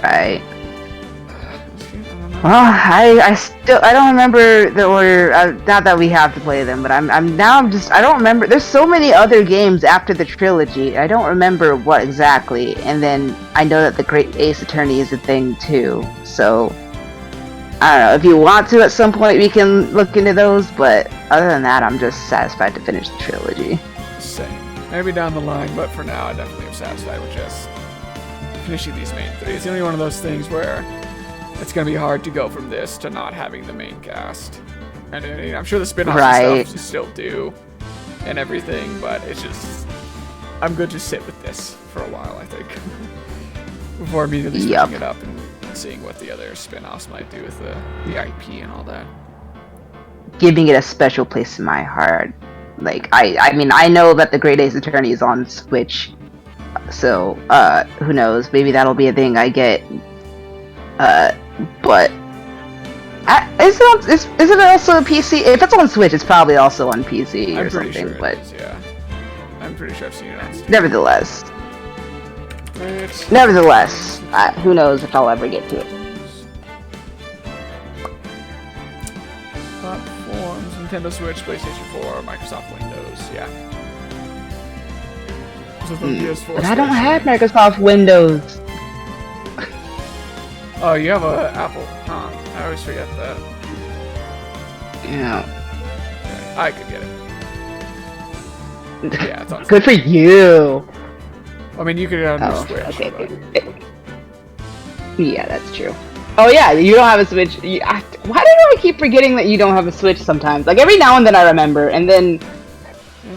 Right. I don't know. Well, I don't remember the order. Not that we have to play them, but I don't remember. There's so many other games after the trilogy. I don't remember what exactly. And then I know that the Great Ace Attorney is a thing too. So I don't know. If you want to, at some point, we can look into those. But other than that, I'm just satisfied to finish the trilogy. Same. Maybe down the line, but for now, I definitely am satisfied with just finishing these main three. It's only one of those things where it's going to be hard to go from this to not having the main cast. And I'm sure the spin-offs and stuff still do and everything, but it's just... I'm good to sit with this for a while, I think. Before immediately starting it up and seeing what the other spin-offs might do with the IP and all that. Giving it a special place in my heart. Like, I mean, I know that the Great Ace Attorney is on Switch, so, who knows, maybe that'll be a thing I get, but, is it also a PC? If it's on Switch, it's probably also on PC or something, sure but... It is, yeah. I'm pretty sure I've seen it on Steam. Nevertheless, who knows if I'll ever get to it. Platforms, Nintendo Switch, PlayStation 4, Microsoft Windows, yeah. So the PS4 But I don't have Microsoft Windows. Oh, you have a Apple, huh? I always forget that. Yeah. Okay, I could get it. Yeah, it's on Good for you. I mean, you could get it on your Switch. Okay. But... Yeah, that's true. Oh yeah, you don't have a Switch. Why do I keep forgetting that you don't have a Switch sometimes? Like every now and then I remember, and then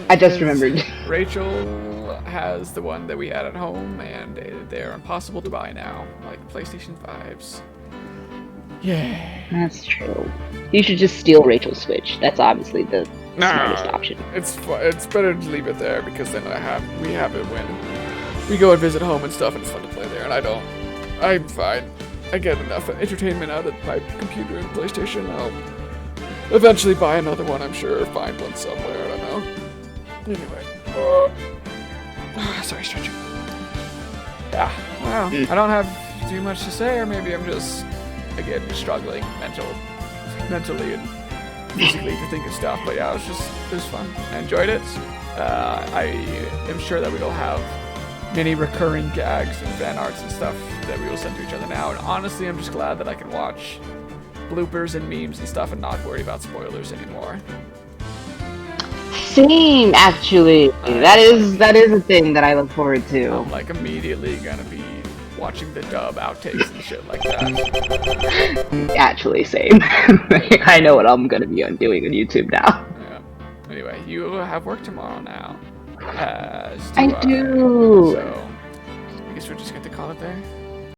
I just remembered. Rachel has the one that we had at home, and they're impossible to buy now, like PlayStation 5s. Yeah. That's true. You should just steal Rachel's Switch. That's obviously the smartest option. It's better to leave it there because then we have it when we go and visit home and stuff, and it's fun to play there. And I'm fine. I get enough entertainment out of my computer and PlayStation. I'll eventually buy another one, I'm sure, or find one somewhere. I don't know. Anyway. Sorry, stretching. Yeah, well, I don't have too much to say, or maybe I'm just, again, struggling mentally and physically to think of stuff. But yeah, it was fun. I enjoyed it. I am sure that we'll have many recurring gags and fan arts and stuff that we will send to each other now. And honestly, I'm just glad that I can watch bloopers and memes and stuff and not worry about spoilers anymore. Same, actually. That is a thing that I look forward to. I'm like immediately gonna be watching the dub outtakes and shit like that. Actually, same. I know what I'm gonna be doing on YouTube now. Yeah. Anyway, you have work tomorrow now. I do. So, I guess we're just going to call it there.